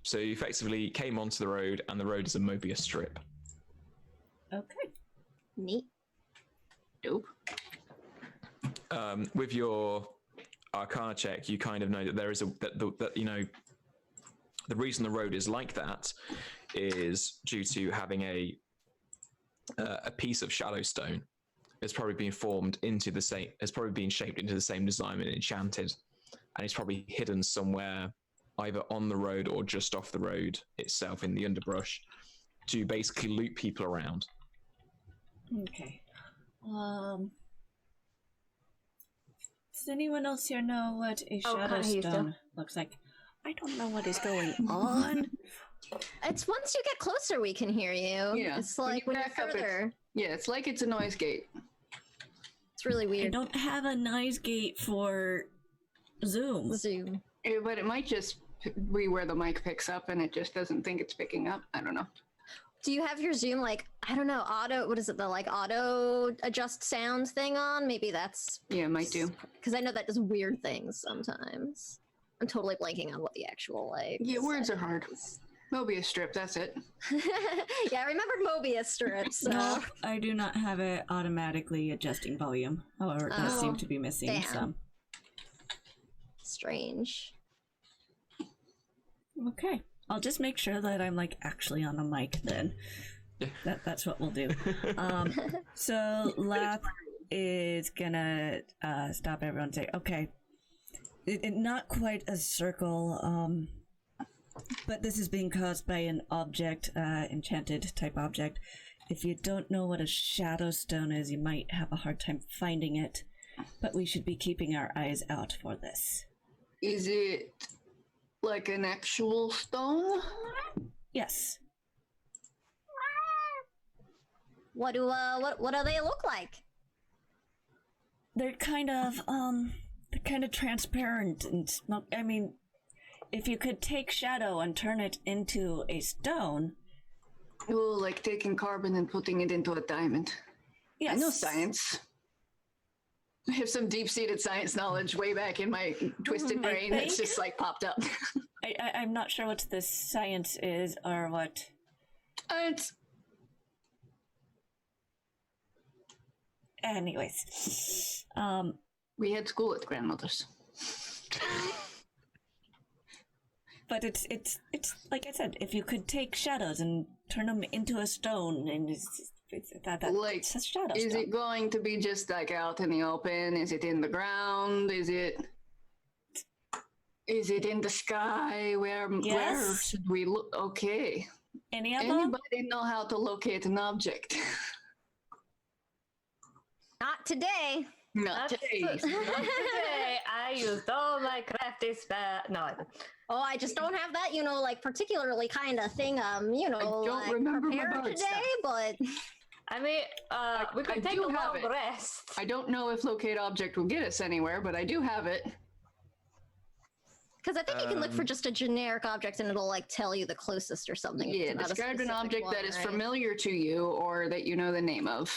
So you effectively came onto the road, and the road is a Mobius strip. Okay. Neat. Dope. With your Arcana check, you kind of know that there is the reason the road is like that is due to having a piece of shadow stone. It's probably been formed into the same. It's probably been shaped into the same design and enchanted, and it's probably hidden somewhere, either on the road or just off the road itself in the underbrush, to basically loop people around. Okay. Does anyone else here know what a Oh, shadow Houston. stone looks like? I don't know what is going on. It's once you get closer, we can hear you. Yeah, It's when like you when you're back up, further. Yeah, it's like it's a noise gate. It's really I weird. don't have a noise gate for Zoom. Zoom. But it might just be where the mic picks up and it just doesn't think it's picking up. I don't know. Do you have your Zoom I don't know, what is it, the auto adjust sound thing on? Maybe that's Yeah, it might do. because I know that does weird things sometimes. I'm totally blanking on what the actual Yeah, words are hard. is. Mobius strip, that's it. Yeah, I remembered Mobius strips. So. No, I do not have it automatically adjusting volume. However, it does seem to be missing damn. some. Strange. Okay. I'll just make sure that I'm actually on the mic then. That's what we'll do. So Lap is gonna stop everyone and say, okay, not quite a circle, but this is being caused by an object, enchanted type object. If you don't know what a shadow stone is, you might have a hard time finding it, but we should be keeping our eyes out for this. Is it like an actual stone? Yes. What do they look like? They're kind of transparent and smoke. I mean, if you could take shadow and turn it into a stone. Oh, like taking carbon and putting it into a diamond. Yes. I know science. I have some deep-seated science knowledge way back in my twisted brain that's just like popped up. I'm not sure what the science is or what. It's Anyways, we had school at grandmother's. but it's like I said, if you could take shadows and turn them into a stone, and it's Like, it's a shadow Is stone. it going to be just like out in the open? Is it in the ground? Is it in the sky? Where Yes. should we look? Okay. Any of them? Anybody know how to locate an object? Not today. Not That's today. not today. I used all my crafty spell. No, I didn't. Oh, I just don't have that, like particularly kind of thing. don't Like remember my prepared bard today, but I mean, we I could take do a have long it. rest. I don't know if locate object will get us anywhere, but I do have it. because I think you can look for just a generic object and it'll like tell you the closest or something. if Yeah, it's not a describe an specific object one, that is right? familiar to you or that you know the name of.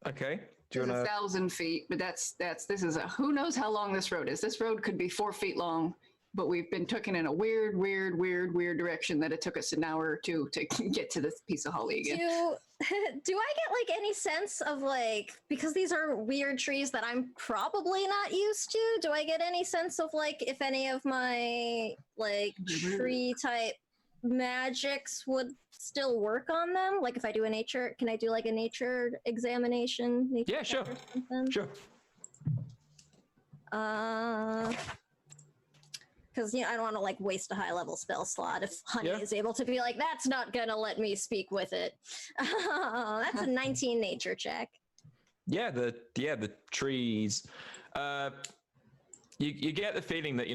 Okay. Do you It's want to? 1,000 feet, but this is who knows how long this road is. This road could be 4 feet long, but we've been taken in a weird direction that it took us an hour or two to get to this piece of holly again. Do I get like any sense of like, because these are weird trees that I'm probably not used to, do I get any sense of like if any of my like tree type magics would still work on them? Like if I do a nature, can I do like a nature examination? Nature Yeah, sure. check or something? Sure. Because I don't want to like waste a high level spell slot if Honey Yeah. is able to be like, that's not gonna let me speak with it. That's a 19 nature check. Yeah, the trees. You get the feeling that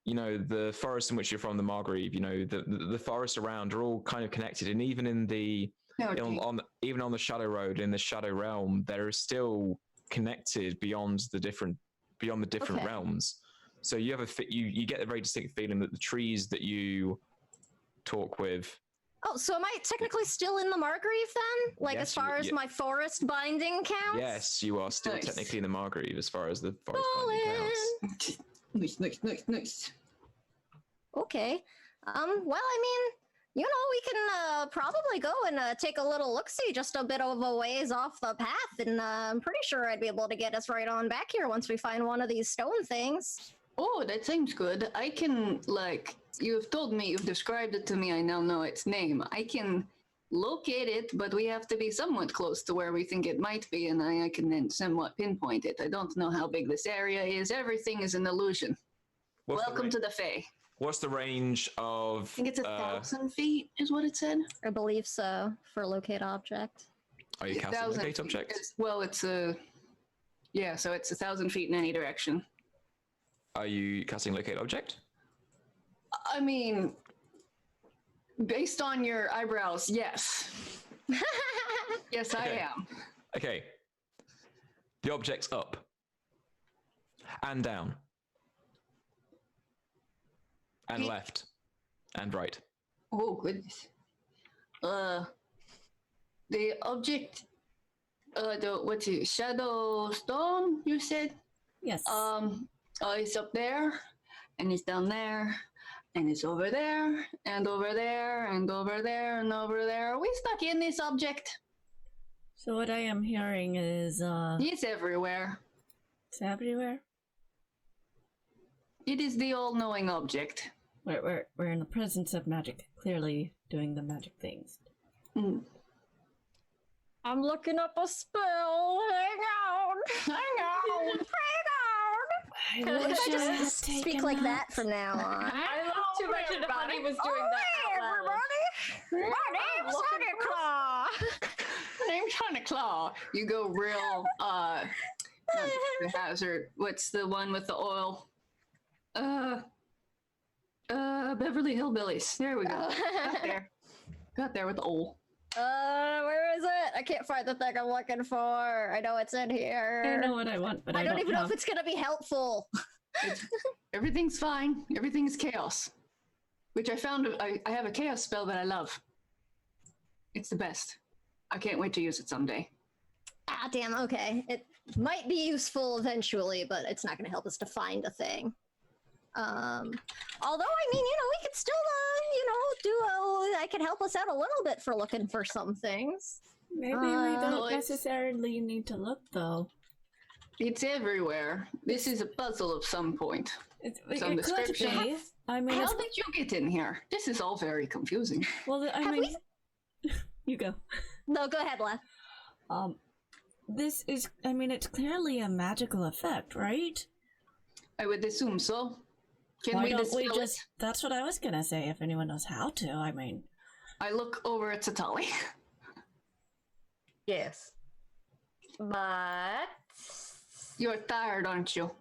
the forest in which you're from, the Margrave. The forests around are all kind of connected, and even in the even on the Shadow Road in the Shadow Realm, there is still connected beyond the different Okay. realms. So you have you get a very distinct feeling that the trees that you talk with. Oh, so am I technically still in the Margrave then? Like Yes, as far as yeah. my forest binding counts? Yes, you are still Nice. technically in the Margrave as far as the forest binding counts. Nice. Okay. Well, I mean, we can probably go and take a little look-see just a bit of a ways off the path, and I'm pretty sure I'd be able to get us right on back here once we find one of these stone things. Oh, that seems good. I can, you've told me, you've described it to me, I now know its name. I can locate it, but we have to be somewhat close to where we think it might be, and I can then somewhat pinpoint it. I don't know how big this area is. Everything is an illusion. Welcome to the Fae. What's the range of? I think it's 1,000 feet, is what it said. I believe so, for locate object. Are you casting 1,000 locate feet. object? So it's 1,000 feet in any direction. Are you casting locate object? I mean, based on your eyebrows, yes. Yes, I Okay. am. Okay. The object's up and down and left and right. Oh, goodness. The object, what's it, Shadow Stone, you said? Yes. It's up there, and it's down there, and it's over there, and over there, and over there, and over there. Are we stuck in this object? So what I am hearing is It's everywhere. it's everywhere. It is the all-knowing object. We're in the presence of magic, clearly doing the magic things. Mm. I'm looking up a spell. Hang on. I Can I wish I had just speak taken like that. that from now on? I love to imagine Honey was doing that out loud. My name's Honey Claw. Name's Honey Claw. You go real, not the hazard. What's the one with the oil? Beverly Hillbillies. There we go. Got there with the oil. Where is it? I can't find the thing I'm looking for. I know it's in here. I know what I want, but I don't even know have. if it's gonna be helpful. Everything's fine. Everything's chaos. Which I found, I have a chaos spell that I love. It's the best. I can't wait to use it someday. Ah, damn. Okay, it might be useful eventually, but it's not going to help us to find a thing. Although I mean, we could still, I could help us out a little bit for looking for some things. Maybe we don't necessarily need to look, though. It's everywhere. This is a puzzle of some point. Some It description. could be. I mean, How did you get in here? This is all very confusing. well, I Have mean, you go. No, go ahead, Leth. This is, I mean, it's clearly a magical effect, right? I would assume so. Can Why we don't dispel we it? just, that's what I was gonna say, if anyone knows how to, I mean. I look over at Satali. Yes. But You're tired, aren't you?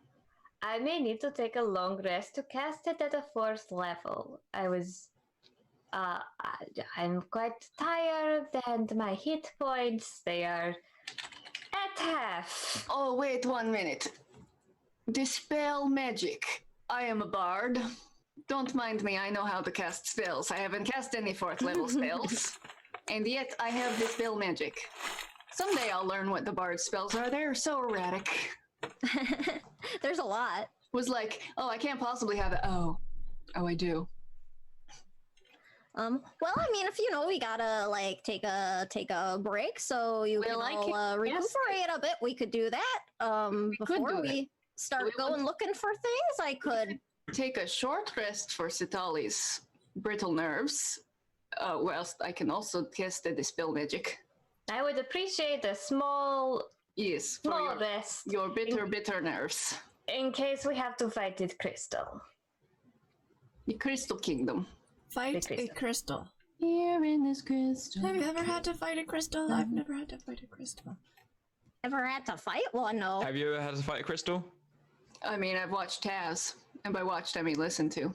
I may need to take a long rest to cast it at a 4th level. I'm quite tired and my hit points, they are at half. Oh, wait 1 minute. Dispel magic. I am a bard. Don't mind me, I know how to cast spells. I haven't cast any 4th level spells. And yet I have Dispel magic. Someday I'll learn what the bard spells are. They're so erratic. There's a lot. Was like, oh, I can't possibly have it. Oh, I do. Well, I mean, if we gotta take a break, so you Well, I can can- recuperate a bit, we could do that. Before do we start we want- going looking for things, I could. Take a short rest for Sitali's brittle nerves. Whilst I can also cast the Dispel magic. I would appreciate a small Yes, for rest your bitter nerves. in case we have to fight with Crystal. The Crystal Kingdom. Fight The a crystal. Here in this crystal. Have you ever had to fight a crystal? I've never had to fight a crystal. Ever had to fight one? No. Have you ever had to fight a crystal? I mean, I've watched Taz, and by watched I mean listened to.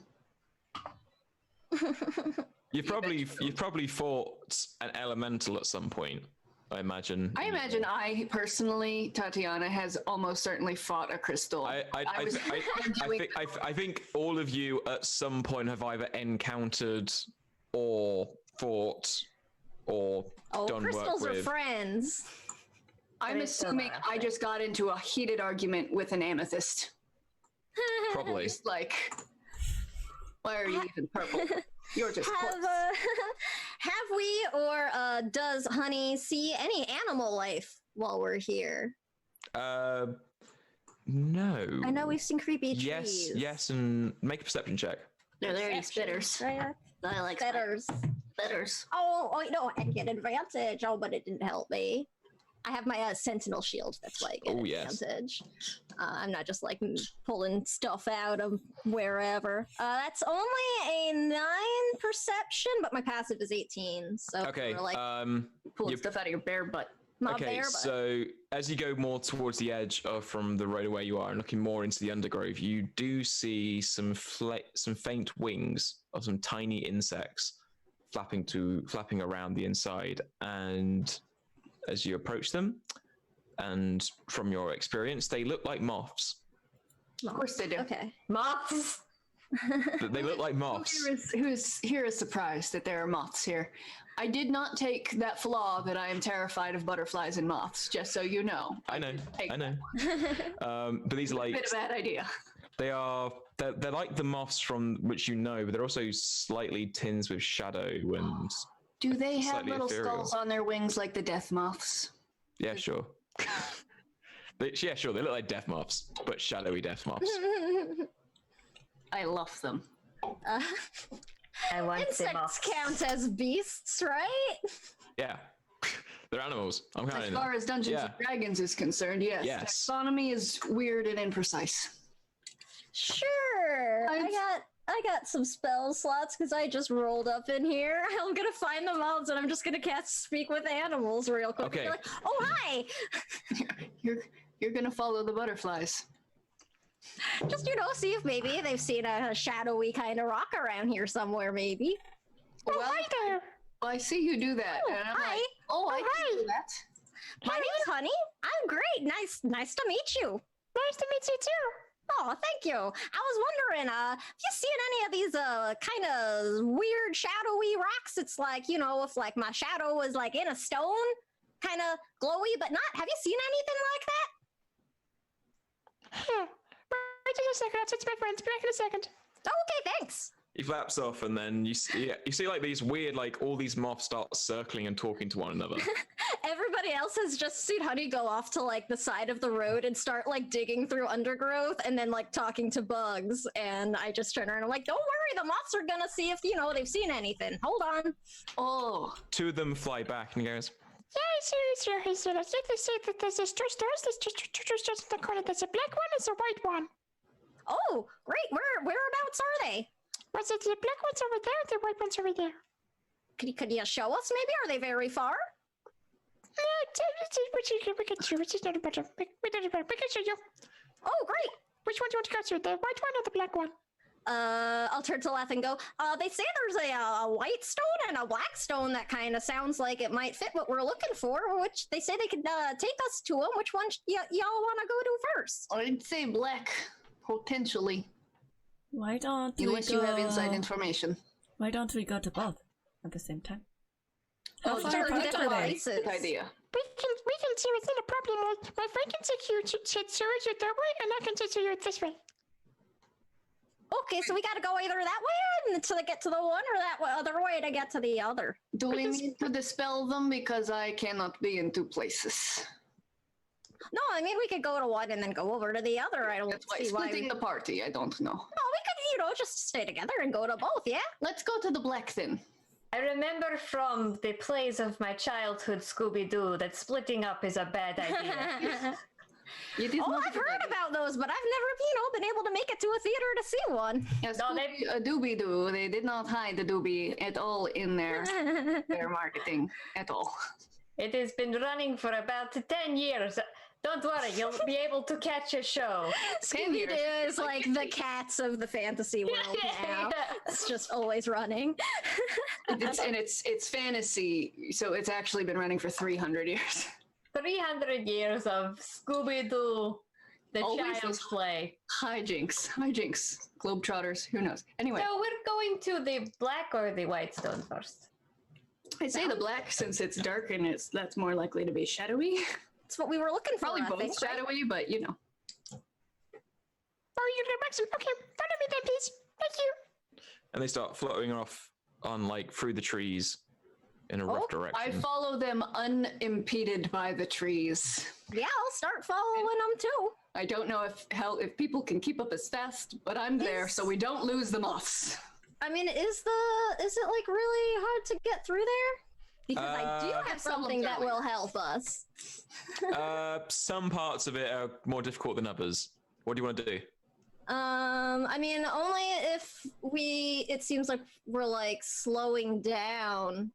You've probably fought an elemental at some point, I imagine. I imagine I personally, Tatiana, has almost certainly fought a crystal. I think all of you at some point have either encountered or fought or done crystals work are with. friends. I'm But it's still assuming not a I thing. just got into a heated argument with an amethyst. Probably. Just like, why are you even purple? You're just Have quartz. have we or does Honey see any animal life while we're here? No. I know we've seen creepy trees. Yes, and make a perception check. They're very Perception, spitters. right? I like Spitters. spitters. Oh, no, I get advantage. Oh, but it didn't help me. I have my sentinel shield. That's why I get Oh, yes. advantage. I'm not just pulling stuff out of wherever. That's only a 9 perception, but my passive is 18. So Okay. we're Pulling You- stuff out of your bare butt. not Okay, there, but so as you go more towards the edge from the road where you are and looking more into the undergrowth, you do see some faint wings of some tiny insects flapping around the inside. And as you approach them, and from your experience, they look like moths. Of course they do. okay. Moths! They look like moths. Who is surprised that there are moths here? I did not take that flaw that I am terrified of butterflies and moths, just so you know. I know. Take I know. But these are like Bit of a bad idea. they're like the moths from which you know, but they're also slightly tinged with shadow and Do they have Slightly little ethereal. skulls on their wings like the death moths? yeah, sure. Yeah, sure. They look like death moths, but shadowy death moths. I love them. I want the Insects moths. count as beasts, right? Yeah, they're animals. I'm As counting far them. as Dungeons Yeah. and Dragons is concerned, yes. Yes. Taxonomy is weird and imprecise. Sure. I got some spell slots because I just rolled up in here. I'm gonna find the mobs and I'm just gonna cast Speak with Animals real quick. Okay. Be like, oh hi! You're gonna follow the butterflies. Just see if maybe they've seen a shadowy kind of rock around here somewhere. Maybe. Well, Hi there. I see you do that, and I'm Hi. like, I can do that. My name's Honey. I'm great. Nice to meet you. Nice to meet you too. Oh, thank you. I was wondering, have you seen any of these kind of weird shadowy rocks? It's like, if like my shadow was like in a stone, kind of glowy, but not. Have you seen anything like that? Huh. Wait just a second. I'll talk to my friends. Be back in a second. Oh, okay, thanks. He flaps off, and then you see like these weird, like all these moths start circling and talking to one another. Everybody else has just seen Honey go off to like the side of the road and start like digging through undergrowth and then like talking to bugs. And I just turn around and I'm like, don't worry, the moths are gonna see if they've seen anything. Hold on. Oh, Two of them fly back, and he goes, Yeah, I see. I think they say that there's two stores. There's two stores in the corner. There's a black one. There's a white one. Oh, great. Whereabouts are they? Was it the black one's over there? The white one's over there. Could you show us maybe? Are they very far? We can show. It's not a matter. We can show you. Oh, great. Which one do you want to go to? The white one or the black one? I'll turn to Lath and go, they say there's a white stone and a black stone that kind of sounds like it might fit what we're looking for, which they say they could take us to them. Which one y'all want to go to first? I'd say black, potentially, Why don't unless you have inside information. Why don't we go to both at the same time? Oh, How they're far apart different are they? places. Good idea. We can see within a problem. My friend can take you to that way, and I can take you this way. Okay, so we got to go either that way to get to the one or that other way to get to the other. Do we need to dispel them because I cannot be in two places? No, I mean, we could go to one and then go over to the other. I don't That's why see why we... splitting the party. I don't know. No, we could, just stay together and go to both, yeah? Let's go to the black then. I remember from the plays of my childhood, Scooby-Doo, that splitting up is a bad idea. It is Oh, not a I've good heard idea. about those, but I've never, been able to make it to a theater to see one. Yes, No, they- a doobie-doo. They did not hide the doobie at all in their marketing at all. It has been running for about 10 years. Don't worry, you'll be able to catch a show. Scooby Doo is like the cats of the fantasy world now. It's just always running. It's fantasy, so it's actually been running for 300 years. 300 years of Scooby-Doo, the Always child's those- play. Hijinks, Globetrotters, who knows? Anyway, So we're going to the black or the white stone first. I'd say the black since it's dark and that's more likely to be shadowy. That's what we were looking for. Probably I both think, right? shadowy, but you know. Oh, you're the maximum. Okay, follow me then, please. Thank you. and they start floating off on like through the trees in a rough Oh, direction. I follow them unimpeded by the trees. Yeah, I'll start following them too. I don't know if people can keep up as fast, but I'm there, so we don't lose the moths. I mean, is it like really hard to get through there? Because I do have something that will help us. Some parts of it are more difficult than others. What do you want to do? I mean, only if it seems like we're like slowing down,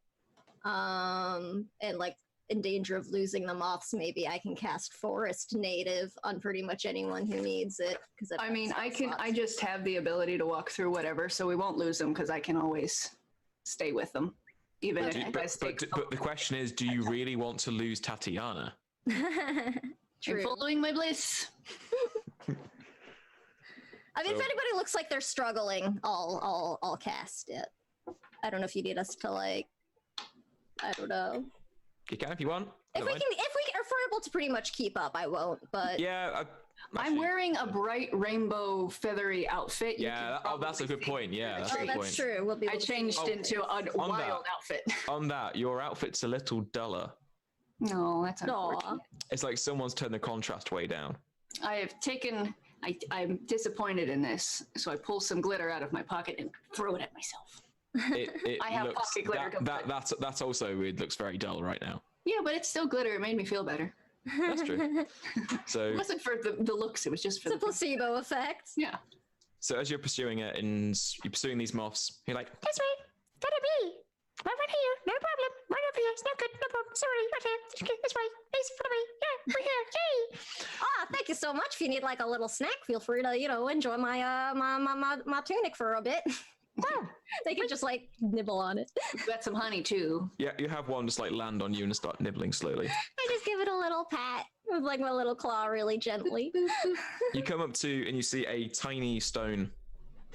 and like in danger of losing the moths, maybe I can cast Forest Native on pretty much anyone who needs it. Because I mean, I just have the ability to walk through whatever, so we won't lose them because I can always stay with them, even if it does take. But the question is, do you really want to lose Tatiana? I'm True. following my bliss. I mean, if So- anybody looks like they're struggling, I'll cast it. I don't know if you need us to like. I don't know. You can if you want. If we're able to pretty much keep up, I won't. But Yeah. I'm actually, wearing a bright rainbow feathery outfit. You Yeah, can that's a good probably point. see Yeah, in the that's a oh, good tree. that's point. true. We'll be. I able to see changed it. into a wild outfit. On that, your outfit's a little duller. No, that's unfortunate. It's like someone's turned the contrast way down. I have taken. I'm disappointed in this, so I pull some glitter out of my pocket and throw it at myself. It I have looks, pocket glitter to put. that's also it looks very dull right now. Yeah, but it's still glitter. It made me feel better. That's true. So It wasn't for the looks. It was just for It's a the placebo effect. yeah. so as you're pursuing it and you're pursuing these moths, you're like, This way. Follow me. Right here. No problem. Right over here. It's not good. No problem. Sorry. Right here. Okay, this way. Please follow me. Yeah, we're here. Yay. Ah, thank you so much. If you need like a little snack, feel free to enjoy my my tunic for a bit. They can just like nibble on it. We've got some honey too. yeah, you have one just like land on you and start nibbling slowly. I just give it a little pat with like my little claw really gently. You come up to and you see a tiny stone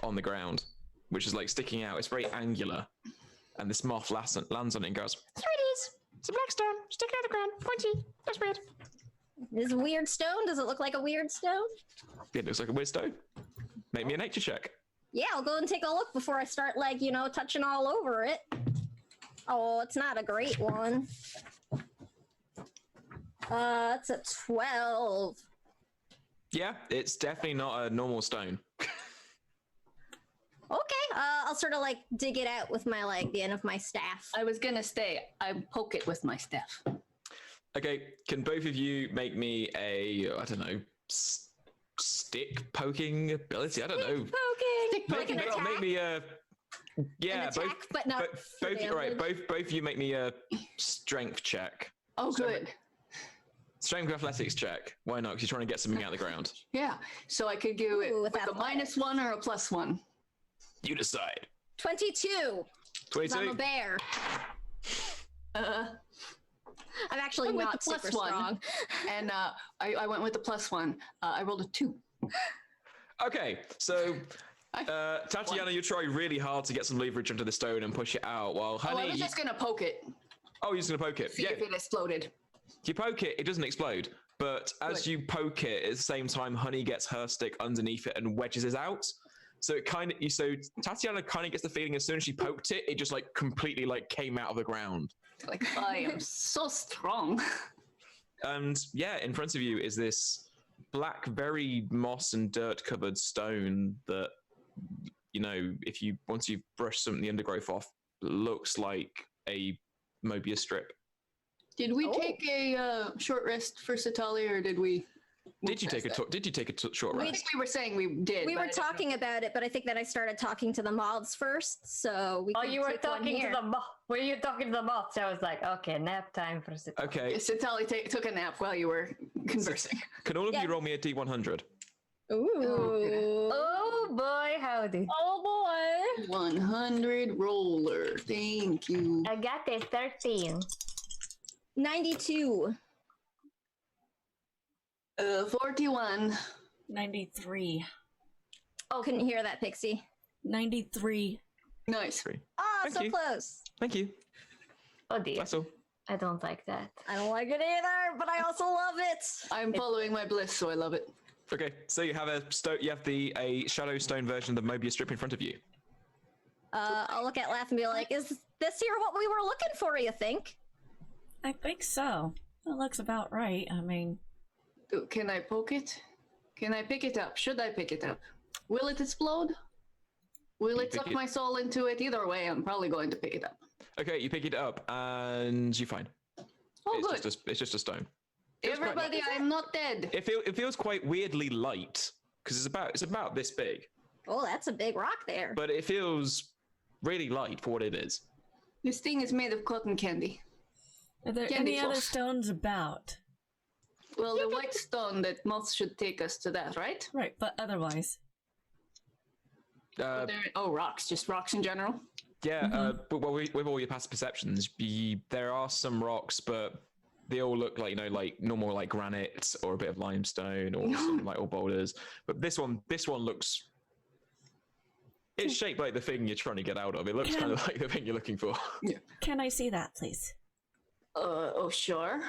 on the ground, which is like sticking out. It's very angular, and this moth lands on it and goes, Here it is. It's a black stone sticking out of the ground, pointy. That's weird. Is a weird stone? Does it look like a weird stone? It looks like a weird stone. Make me a nature check. Yeah, I'll go and take a look before I start, like, you know, touching all over it. Oh, it's not a great one. It's a 12. Yeah, it's definitely not a normal stone. Okay, I'll sort of like dig it out with my like the end of my staff. I was gonna say, I poke it with my staff. Okay, can both of you make me a, I don't know, stick poking ability? I don't know. Poking, like an attack. Make me a, yeah, An attack, but not for both, right, damage. both of you make me a strength check. Oh, good. Strength athletics check. Why not? Because you're trying to get something out of the ground. Yeah. So I could do it Ooh, with with a athletics. -1 or a +1. You decide. 22. 'Cause I'm a 22. bear. I'm actually Went with not the super +1. strong. And I went with the +1. I rolled a 2. Okay, so Tatiana, you try really hard to get some leverage into the stone and push it out, while Oh, Honey, I was just gonna poke it, oh, you're just gonna poke it. see Yeah, if it exploded. you poke it, it doesn't explode. But as Good. you poke it, at the same time, Honey gets her stick underneath it and wedges it out. So it kind of, so Tatiana kind of gets the feeling as soon as she poked it, it just like completely like came out of the ground. Like, I am so strong. And yeah, in front of you is this black, very moss and dirt covered stone that, you know, if you once you've brushed some of the undergrowth off, looks like a Mobius strip. Did we Oh. take a short rest for Satali, or did we? Did you take a short I rest? think we were saying we did. We but were I didn't know. talking about it, but I think that I started talking to the moths first, so we. Oh, could you were take one talking to here. the moth. Were you talking to the moth? So I was like, okay, nap time for Satali. Okay, Satali took a nap while you were conversing. can all of Yeah. you roll me a D100? Ooh. Oh boy, howdy. Oh boy. 100 roller. Thank you. I got a 13. 92. 41. 93. Oh, couldn't hear that, Pixie. 93. Nice. Ah, Thank so you. close. Thank you. Oh dear. That's all. I don't like that. I don't like it either, but I also love it. I'm following my bliss, so I love it. Okay, so you have a shadow stone version of the Mobius strip in front of you. I'll look at Laugh and be like, "Is this here what we were looking for? You think?" I think so. That looks about right. I mean, Can I poke it? Can I pick it up? Should I pick it up? Will it explode? Will it pick suck it- my soul into it? Either way, I'm probably going to pick it up. Okay, you pick it up and you're fine. Oh, good. It's just a stone. Everybody, I'm not dead. It feels quite weirdly light because it's about this big, Oh, that's a big rock there. but it feels really light for what it is. This thing is made of cotton candy. are there Candy any other floss. stones about? Well, the white stone that moths should take us to that, right? Right, but otherwise. Rocks, just rocks in general. Yeah, but with all your past perceptions, there are some rocks, but they all look like, you know, like normal, like granite or a bit of limestone or some like all boulders. But this one looks. It's shaped like the thing you're trying to get out of. It looks kind of like the thing you're looking for. Can I see that, please? Oh, sure.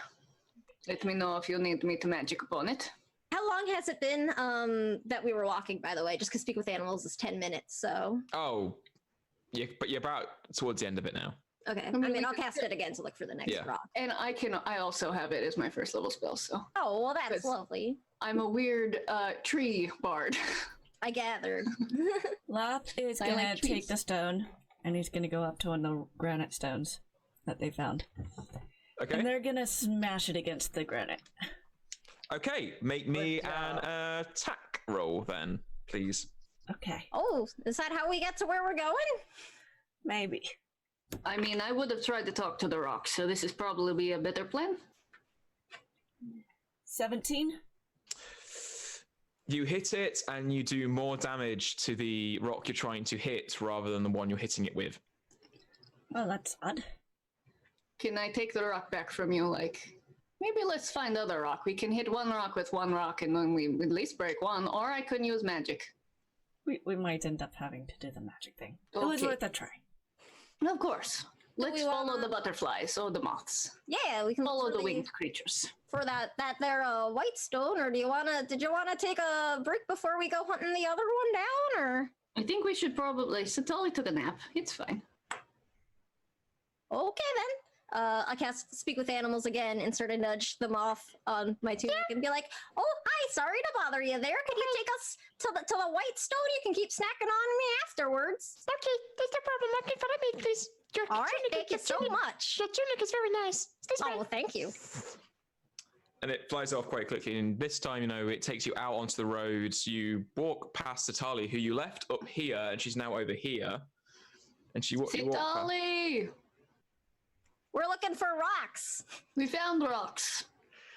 Let me know if you need me to magic upon it. How long has it been that we were walking? By the way, just because Speak with Animals is 10 minutes, so Oh, yeah, but you're about towards the end of it now. okay. I mean, mean, we I'll could cast it again to look for the next Yeah. rock. And I also have it as my first level spell, so Oh, well, that's Good. lovely. I'm a weird tree bard. I gathered. Lath is I gonna like trees. take the stone and he's gonna go up to one of the granite stones that they found. Okay. And they're gonna smash it against the granite. Okay, make me Good an job. attack roll then, please. Okay, Oh, is that how we get to where we're going? maybe. I mean, I would have tried to talk to the rock, so this is probably a better plan. 17? You hit it and you do more damage to the rock you're trying to hit rather than the one you're hitting it with. Well, that's odd. Can I take the rock back from you? Like, maybe let's find other rock. We can hit one rock with one rock and then we at least break one, or I can use magic. We might end up having to do the magic thing. It was Okay. worth a try. Of course. Let's we follow wanna- the butterflies or the moths. Yeah, we can Follow look the for winged creatures. for that there white stone. Or did you wanna take a break before we go hunting the other one down? Or I think we should probably. Satali took a nap. It's fine. okay then. I cast Speak with Animals again and sort of nudge them off on my tunic and be like, "Oh, hi, sorry to bother you there. Can you take us to the white stone? You can keep snacking on me afterwards." Okay, there's no problem. I can follow me, please. Your All right, tunic- thank you your so tunic- much. Your tunic is very nice. This way. Oh, thank you. And it flies off quite quickly. And this time, it takes you out onto the roads. You walk past Satali, who you left up here, and she's now over here. And you walk past. Satali! We're looking for rocks. We found rocks.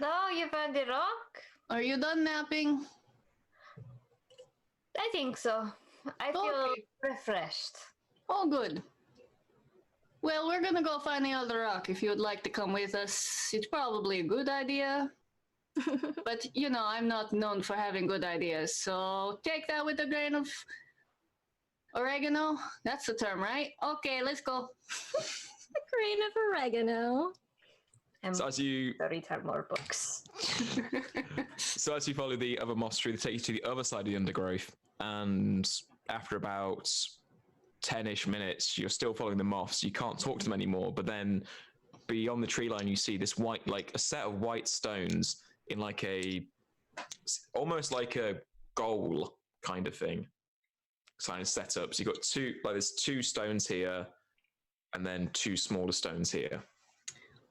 No, you found the rock? Are you done napping? I think so. I feel Okay. refreshed. Oh, good. Well, we're gonna go find the other rock. If you would like to come with us, it's probably a good idea. But, I'm not known for having good ideas, so take that with a grain of oregano. That's the term, right? Okay, let's go. A grain of oregano. I'm So as you ready to have more books. So as you follow the other moss tree, they take you to the other side of the undergrowth, and after about 10-ish minutes, you're still following the moths. You can't talk to them anymore, but then beyond the tree line, you see this white, like a set of white stones in like almost like a goal kind of thing. Kind of set up. So you've got there's two stones here, and then two smaller stones here.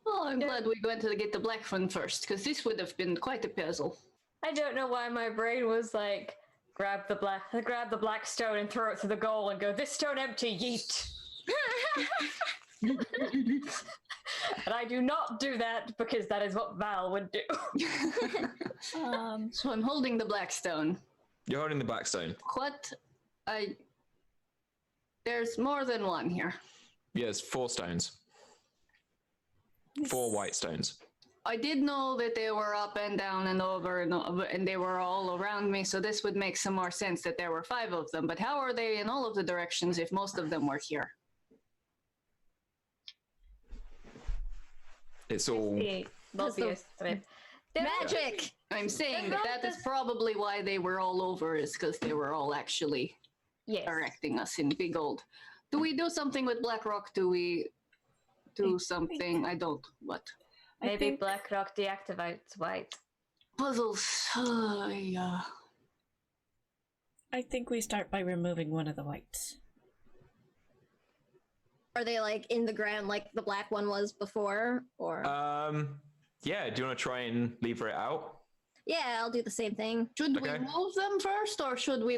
Oh, I'm glad we went to get the black one first, because this would have been quite a puzzle. I don't know why my brain was like, grab the black stone and throw it to the goal and go, this stone empty, yeet. And I do not do that because that is what Val would do. So I'm holding the black stone. You're holding the black stone. There's more than one here. Yes, 4 stones. 4 white stones. I did know that they were up and down and over and they were all around me, so this would make some more sense that there were 5 of them. But how are they in all of the directions if most of them were here? It's all The obvious thread. Magic. I'm saying They're that not is probably why they were all over, is because they were all actually Yes. directing us in big old. Do we do something with Blackrock? Do we do something? I don't. What? Maybe Blackrock deactivates white. Puzzles. Yeah. I think we start by removing one of the whites. Are they like in the ground like the black one was before? Or yeah, do you want to try and lever it out? yeah, I'll do the same thing. Should Okay. we move them first, or should we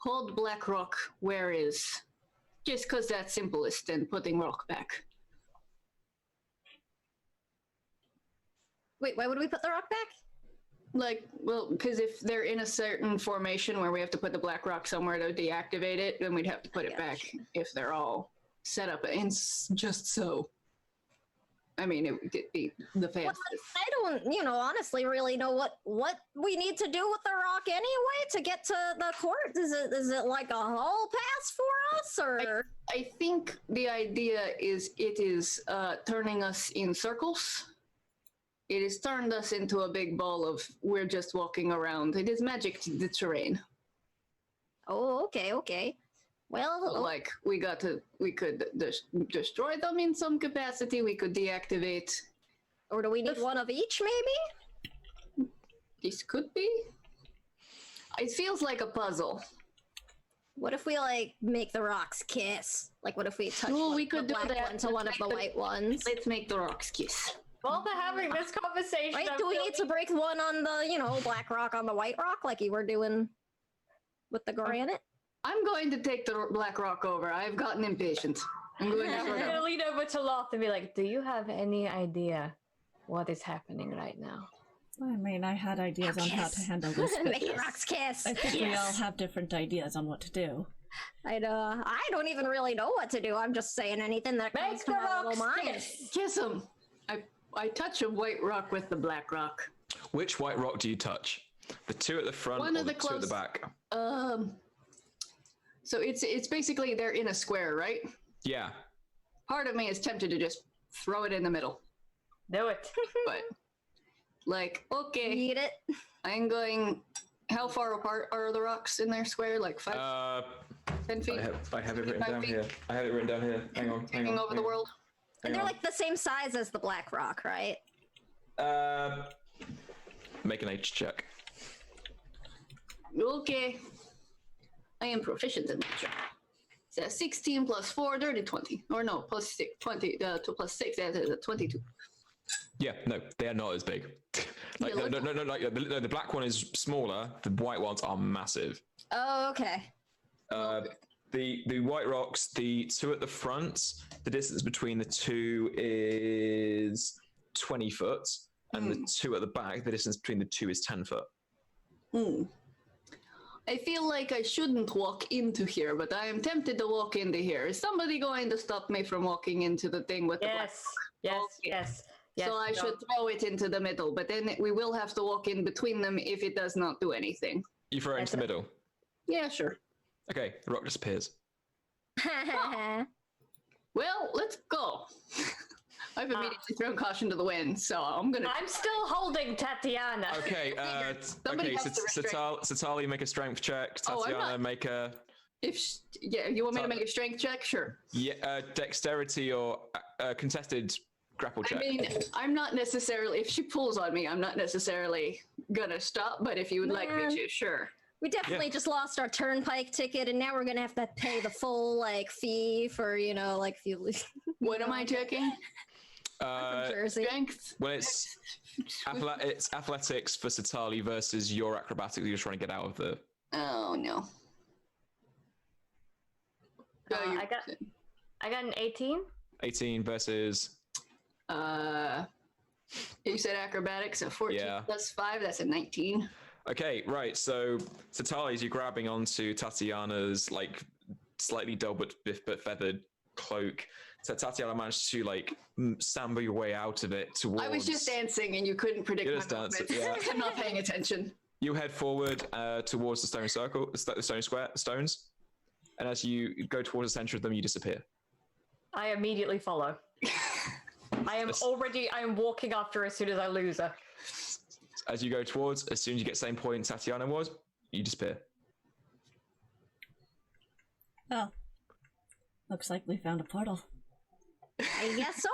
hold Blackrock where is? Just because that's simplest than putting rock back. Wait, why would we put the rock back? Because if they're in a certain formation where we have to put the black rock somewhere to deactivate it, then we'd have to put it back if they're all set up and just so. I mean, it would be the fastest. I don't, honestly really know what we need to do with the rock anyway to get to the court. Is it like a hall pass for us, or? I think the idea is it is turning us in circles. It has turned us into a big ball of we're just walking around. It is magic to the terrain. Oh, okay. Well, So, we could destroy them in some capacity. We could deactivate. or do we need one of each, maybe? This could be. It feels like a puzzle. What if we make the rocks kiss? Like, what if we touch Well, one, we could the do black that. one to Let's one of make the white ones? Let's make the rocks kiss. While they're having this conversation, Right? I'm Do we need to feeling- break one on the, black rock on the white rock like you were doing with the granite? I'm going to take the black rock over. I've gotten impatient. I'm going to I'm sort gonna of. lean over to Loth and be like, do you have any idea what is happening right now? I mean, I had ideas on how to handle this, but Make the rocks kiss. I think we all have different ideas on what to do. I don't even really know what to do. I'm just saying anything that comes Make to the my little rocks mind. kiss! Kiss him. I touch a white rock with the black rock. Which white rock do you touch? The 2 at the front One or of the the 2 at the close- back? So it's basically they're in a square, right? Yeah. part of me is tempted to just throw it in the middle, Do it. but like, okay, Eat it. I'm going. How far apart are the rocks in their square? Like 5, 10 feet? I have it written 25 down feet? here. I have it written down here. Hang on. Taking over the world? And they're like the same size as the Black Rock, right? Make an H check. Okay. I am proficient in nature. So 16 plus 4, dirty 20. Or no, plus 6, 20, 2 plus 6, that is a 22. Yeah, no, they are not as big. Like, Yeah, no, like the black one is smaller. The white ones are massive. Oh, okay. The white rocks, the two at the front, the distance between the two is 20 foot, and the two at the back, the distance between the two is 10 foot. I feel like I shouldn't walk into here, but I am tempted to walk into here. Is somebody going to stop me from walking into the thing with the black? Yes. Okay. Yes. Yes. So I should throw it into the middle, but then we will have to walk in between them if it does not do anything. You throw it into the middle. Yeah, sure. Okay, the rock disappears. Well, let's go. I've immediately thrown caution to the wind, so I'm gonna. I'm still holding Tatiana. Okay, Somebody okay. has to restrain. Satali, make a strength check. Oh, I'm Tatiana, not- make a Yeah, you want me to make a strength check? Sure. dexterity or contested grapple check. I mean, I'm not necessarily. If she pulls on me, I'm not necessarily gonna stop. But if you would like Man. me to, sure. We definitely just lost our turnpike ticket, and now we're gonna have to pay the full fee for if you lose. What am I taking? from Jersey. Strength. Well, it's athletics for Satali versus your acrobatics. You're trying to get out of the. Oh no. I got an 18. 18 versus. You said acrobatics, so 14 Yeah. plus 5, that's a 19. Okay, right. So Satali, as you're grabbing onto Tatiana's slightly dull but feathered cloak, so Tatiana managed to samba your way out of it towards. I was just dancing and you couldn't predict You're my just dancing, movements. yeah. I'm not paying attention. You head forward towards the stone circle, the stone square, stones, and as you go towards the center of them, you disappear. I immediately follow. I am walking after as soon as I lose her. As you go towards, as soon as you get same point Tatiana was, you disappear. Oh. Looks like we found a portal. I guess so.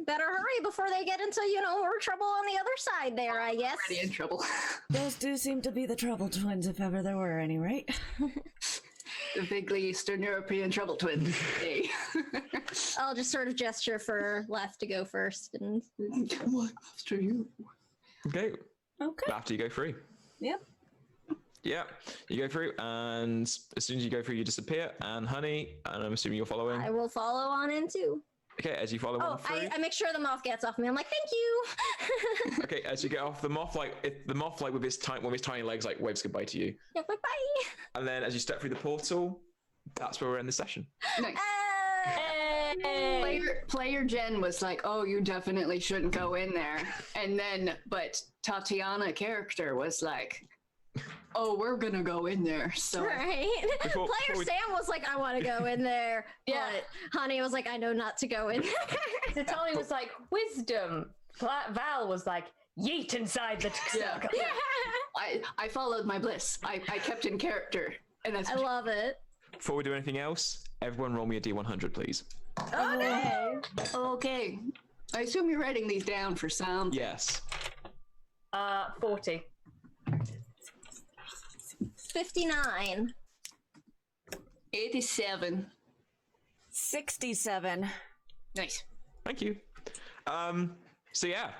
Better hurry before they get into more trouble on the other side there. I guess. Already in trouble. Those do seem to be the Trouble Twins, if ever there were any, right? The bigly Eastern European trouble twins. Hey. I'll just sort of gesture for Leth to go first, and Come on, after you. Okay. Okay. After you go through. Yep. Yeah, you go through, and as soon as you go through, you disappear. And Honey, and I'm assuming you're following. I will follow on in too. Okay, as you follow Oh, on through. I make sure the moth gets off me. I'm like, thank you. Okay, as you get off, the moth with his tiny legs waves goodbye to you. Yeah, bye bye. And then as you step through the portal, that's where we're in the session. Nice. Hey! Player Jen was like, "Oh, you definitely shouldn't go in there," and then, but Tatiana character was like, "Oh, we're gonna go in there." So Right. Before Player we- Sam was like, I want to go in there. Yeah. But Honey was like, I know not to go in there. Satali was like, wisdom. Val was like, yeet inside the Yeah. circle. I followed my bliss. I kept in character, and that's I love it. Before we do anything else, everyone roll me a D100, please. Okay. okay. I assume you're writing these down for some. Yes. 40. 59. 87. 67. Nice. Thank you. So yeah,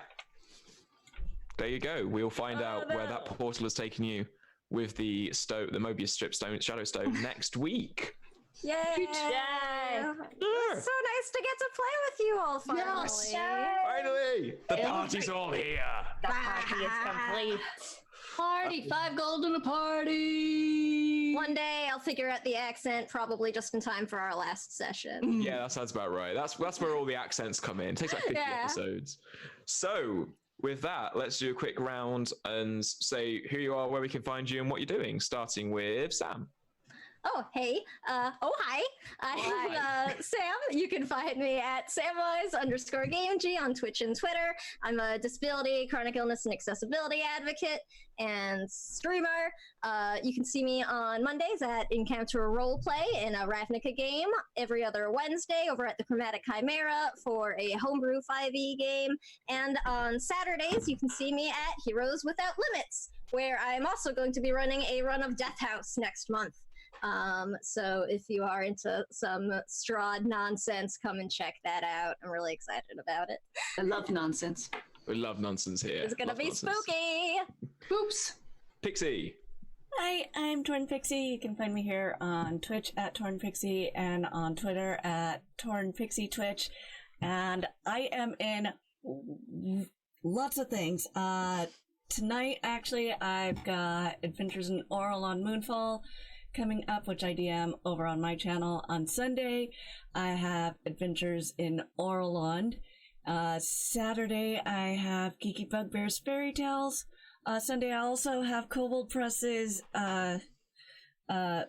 there you go. We'll find out where that portal has taken you with the Mobius strip stone, shadow stone next week. Yay. Yay. It's so nice to get to play with you all finally. Finally, the party's all here. The party is complete. Party, 5 gold in a party. One day I'll figure out the accent, probably just in time for our last session. Yeah, that sounds about right. That's where all the accents come in. It takes like 50 Yeah. episodes. So with that, let's do a quick round and say who you are, where we can find you, and what you're doing. Starting with Sam. Oh, hey. Hi. I'm Sam. You can find me at Samwise_GameG on Twitch and Twitter. I'm a disability, chronic illness, and accessibility advocate and streamer. You can see me on Mondays at Encounter Roleplay in a Ravnica game, every other Wednesday over at the Chromatic Chimera for a homebrew 5e game, and on Saturdays you can see me at Heroes Without Limits, where I'm also going to be running a run of Death House next month. So if you are into some Strahd nonsense, come and check that out. I'm really excited about it. I love nonsense. We love nonsense here. It's gonna Love be nonsense. spooky. Oops. Pixie. Hi, I'm Torn Pixie. You can find me here on Twitch at Torn Pixie and on Twitter at Torn Pixie Twitch. And I am in lots of things. Tonight, actually, I've got Adventures in Orlon Moonfall coming up, which I DM over on my channel. On Sunday, I have Adventures in Orlon. Saturday, I have Geeky Bugbear's Fairy Tales. Sunday, I also have Kobold Press's, I can't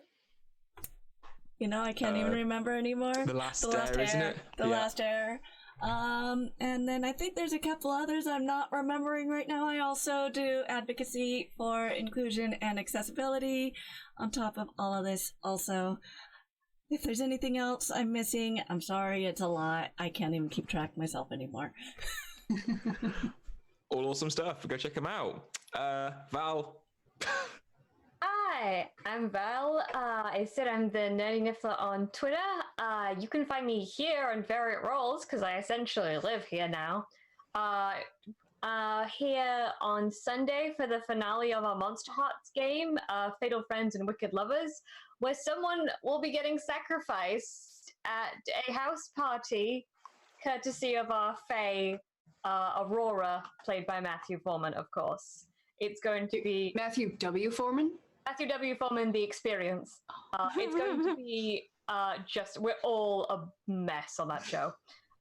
even remember anymore. The Last Dare, isn't it? The Last Dare. And then I think there's a couple others I'm not remembering right now. I also do advocacy for inclusion and accessibility on top of all of this also. If there's anything else I'm missing, I'm sorry, it's a lot. I can't even keep track myself anymore. All awesome stuff. Go check them out. Val. Hi, I'm Val. I said I'm the Nerdy Niffler on Twitter. You can find me here on Variant Roles, because I essentially live here now. Here on Sunday for the finale of our Monster Hearts game, Fatal Friends and Wicked Lovers, where someone will be getting sacrificed at a house party, courtesy of our Fae, Aurora, played by Matthew Foreman, of course. It's going to be Matthew W. Foreman? Matthew W. Foreman, The Experience. It's going to be we're all a mess on that show.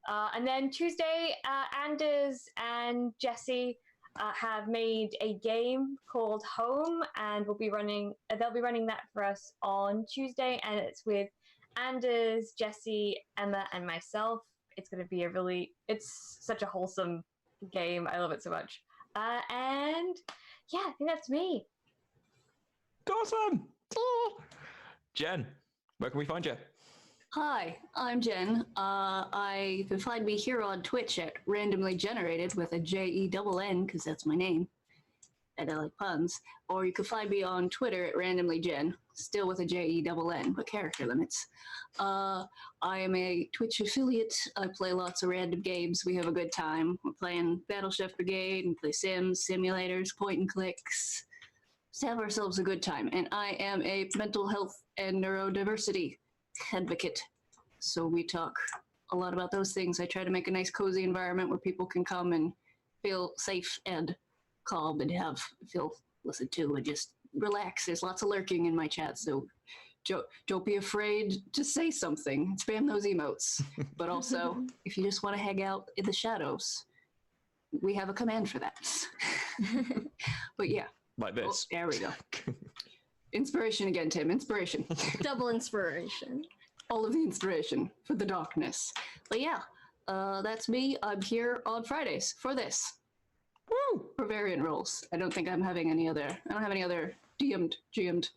And then Tuesday, Anders and Jesse have made a game called Home, and they'll be running that for us on Tuesday, and it's with Anders, Jesse, Emma, and myself. It's going to be it's such a wholesome game. I love it so much. And yeah, I think that's me. Awesome. Oh. Jen, where can we find you? Hi, I'm Jen. You can find me here on Twitch at Randomly Generated with a JENN, because that's my name. And I like puns. Or you can find me on Twitter at RandomlyGen, still with a JENN, but character limits. I am a Twitch affiliate. I play lots of random games. We have a good time. We're playing Battle Chef Brigade and play Sims, simulators, point and clicks. Just have ourselves a good time. And I am a mental health and neurodiversity advocate. So we talk a lot about those things. I try to make a nice cozy environment where people can come and feel safe and calm and feel listened to and just relax. There's lots of lurking in my chat, so don't be afraid to say something. Spam those emotes. But also, if you just want to hang out in the shadows, we have a command for that. But yeah. Like this. There we go. Inspiration again, Tim. Inspiration. Double inspiration. All of the inspiration for the darkness. But yeah, that's me. I'm here on Fridays for this. Woo! For variant roles. I don't think I'm having any other. I don't have any other GM'd,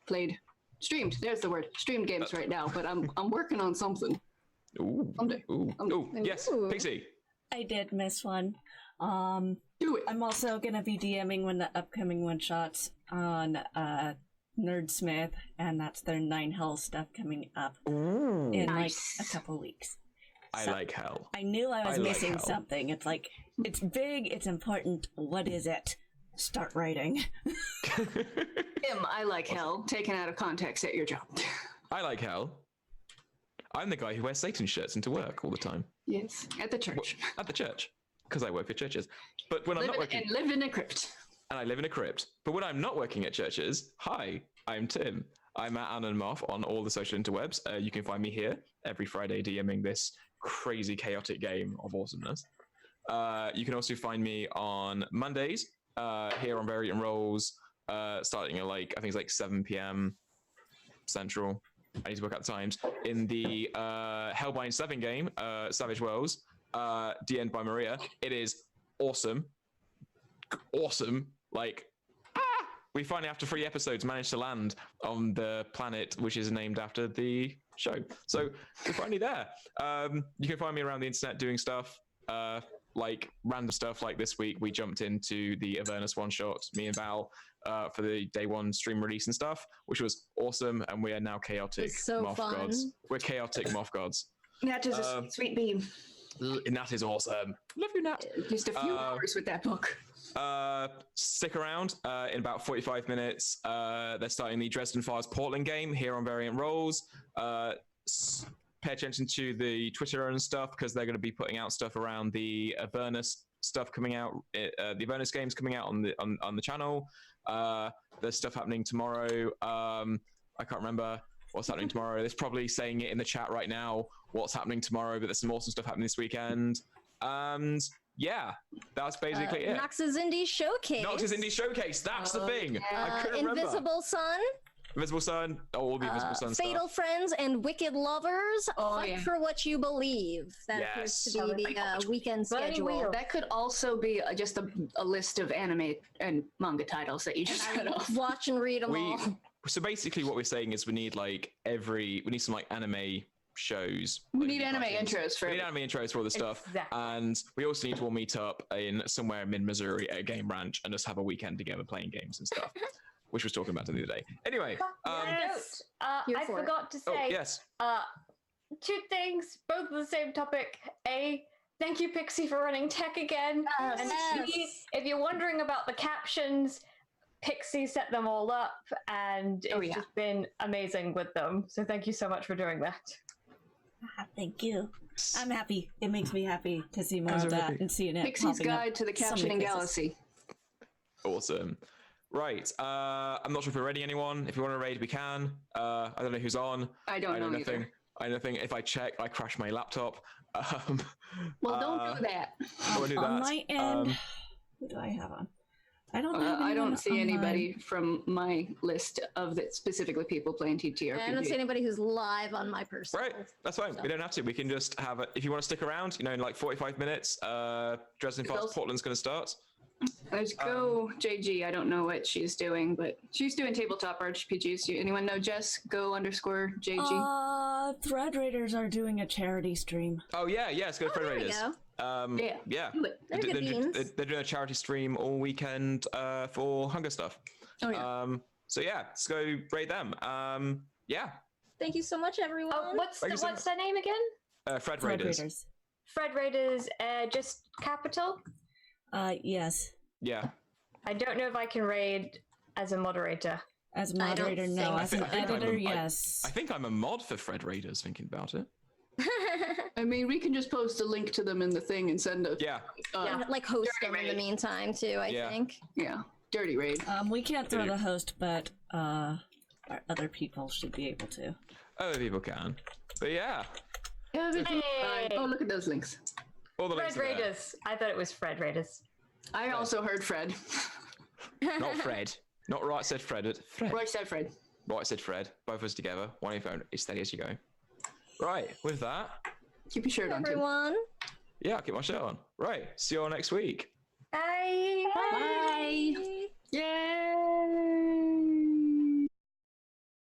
played, streamed. There's the word. Streamed games right now. But I'm working on something. Ooh. Someday. Ooh. Yes. Ooh. Pixie. I did miss one. Do it. I'm also gonna be DMing one of the upcoming one-shots on Nerdsmith, and that's their 9 Hell stuff coming up in Nice. like a couple weeks. I So, like hell. I knew I was I like missing hell. something. It's like, it's big, it's important. What is it? Start writing. Tim, I like hell. Taken out of context at your job. I like hell. I'm the guy who wears Satan shirts into work all the time. Yes, at the church. At the church. Because I work for churches. But when I'm not working... And live in a crypt. And I live in a crypt. But when I'm not working at churches, hi, I'm Tim. I'm at Anonmoth on all the social interwebs. You can find me here every Friday DMing this crazy, chaotic game of awesomeness. You can also find me on Mondays here on Variant Roles, starting at I think it's 7 p.m. Central. I need to work out the times. In the Hellbind 7 game, Savage Worlds, DN'd by Maria. It is awesome. Awesome. Like, we finally, after 3 episodes, managed to land on the planet which is named after the show. So we're finally there. You can find me around the internet doing stuff, like random stuff. Like this week, we jumped into the Avernus one-shot, me and Val, for the day 1 stream release and stuff, which was awesome. And we are now chaotic It's so moth fun. gods. We're chaotic moth gods. Nat is a sweet beam. And that is awesome. Love you, Nat. Just a few hours with that book. Stick around in about 45 minutes. They're starting the Dresden Files Portland game here on Variant Roles. Pay attention to the Twitter and stuff because they're going to be putting out stuff around the Avernus stuff coming out. The Avernus games coming out on the channel. There's stuff happening tomorrow. I can't remember what's happening tomorrow. There's probably saying it in the chat right now what's happening tomorrow, but there's some awesome stuff happening this weekend. And yeah, that's basically it. Nox's Indie Showcase. Nox's Indie Showcase, that's the thing. I couldn't remember. Invisible Sun. Invisible Sun. Oh, all the Invisible Sun Fatal stuff. Friends and Wicked Lovers. Oh, Fight yeah. for what you believe. That appears Yes. to be the weekend Burning schedule. Wheel. That could also be just a list of anime and manga titles that you just cut off. Watch and read them all. So basically what we're saying is we need some like anime shows. We like, need anime cartoons. intros for We need anime intros for all this stuff. Exactly. And we also need to all meet up in somewhere in mid-Missouri at a game ranch and just have a weekend together playing games and stuff. Which we was talking about the other day. Anyway. Yes. Here I for it. forgot to say Oh, yes. 2 things, both of the same topic. A, thank you, Pixie, for running tech again. Yes. And Yes. B, if you're wondering about the captions, Pixie set them all up, and it's just been amazing with them. So thank you so much for doing that. Thank you. I'm happy. It makes me happy to see more I'm of so that happy. and seeing it. Pixie's popping up Guide to the so many Captioning places. Galaxy. Awesome. Right. I'm not sure if we're raiding anyone. If you want to raid, we can. I don't know who's on. I don't know nothing. either. I know nothing. If I check, I crash my laptop. Well, don't do that. I won't do On that. my end, who do I have on? I don't have I anyone don't see on anybody from my list of specifically people playing TTRPG. I don't see anybody who's live on my personal. Right, that's fine. We don't have to. We can just have it. If you want to stick around, in like 45 minutes, Dresden Files Portland's going to start. Let's go, JG. I don't know what she's doing, but she's doing tabletop RPGs. Anyone know Jess? Go_JG. Thread Raiders are doing a charity stream. Oh yeah, it's good. Oh, there we Raiders. go. Yeah. Do it. They're good beans. They're doing a charity stream all weekend for hunger stuff. Oh yeah. So yeah, let's go raid them. Yeah. Thank you so much, everyone. What's Thank you so much. their name again? Fred Thread Raiders. Raiders. Fred Raiders, just capital? Yes. Yeah. I don't know if I can raid as a moderator. As a I don't moderator, no. think As so. an I think I'm editor, a- yes. I think I'm a mod for Fred Raiders. Thinking about it. I mean, we can just post a link to them in the thing and send a Yeah. And, like host Dirty them in the raid. meantime too. I Yeah. think. yeah, dirty raid. We can't throw the host, but our other people should be able to. Other people can. But yeah. Yeah, we can- Hey. oh, look at those links. All the Fred links are there. Raiders. I thought it was Fred Raiders. I also heard Fred. Not Fred. Not right said Fred. Fred. Roy said Fred. Right said Fred. Both of us together. One of your phone as steady as you go. Right. With that. Keep your shirt on, too. Everyone. Yeah, I'll keep my shirt on. Right. See you all next week. Bye. Bye.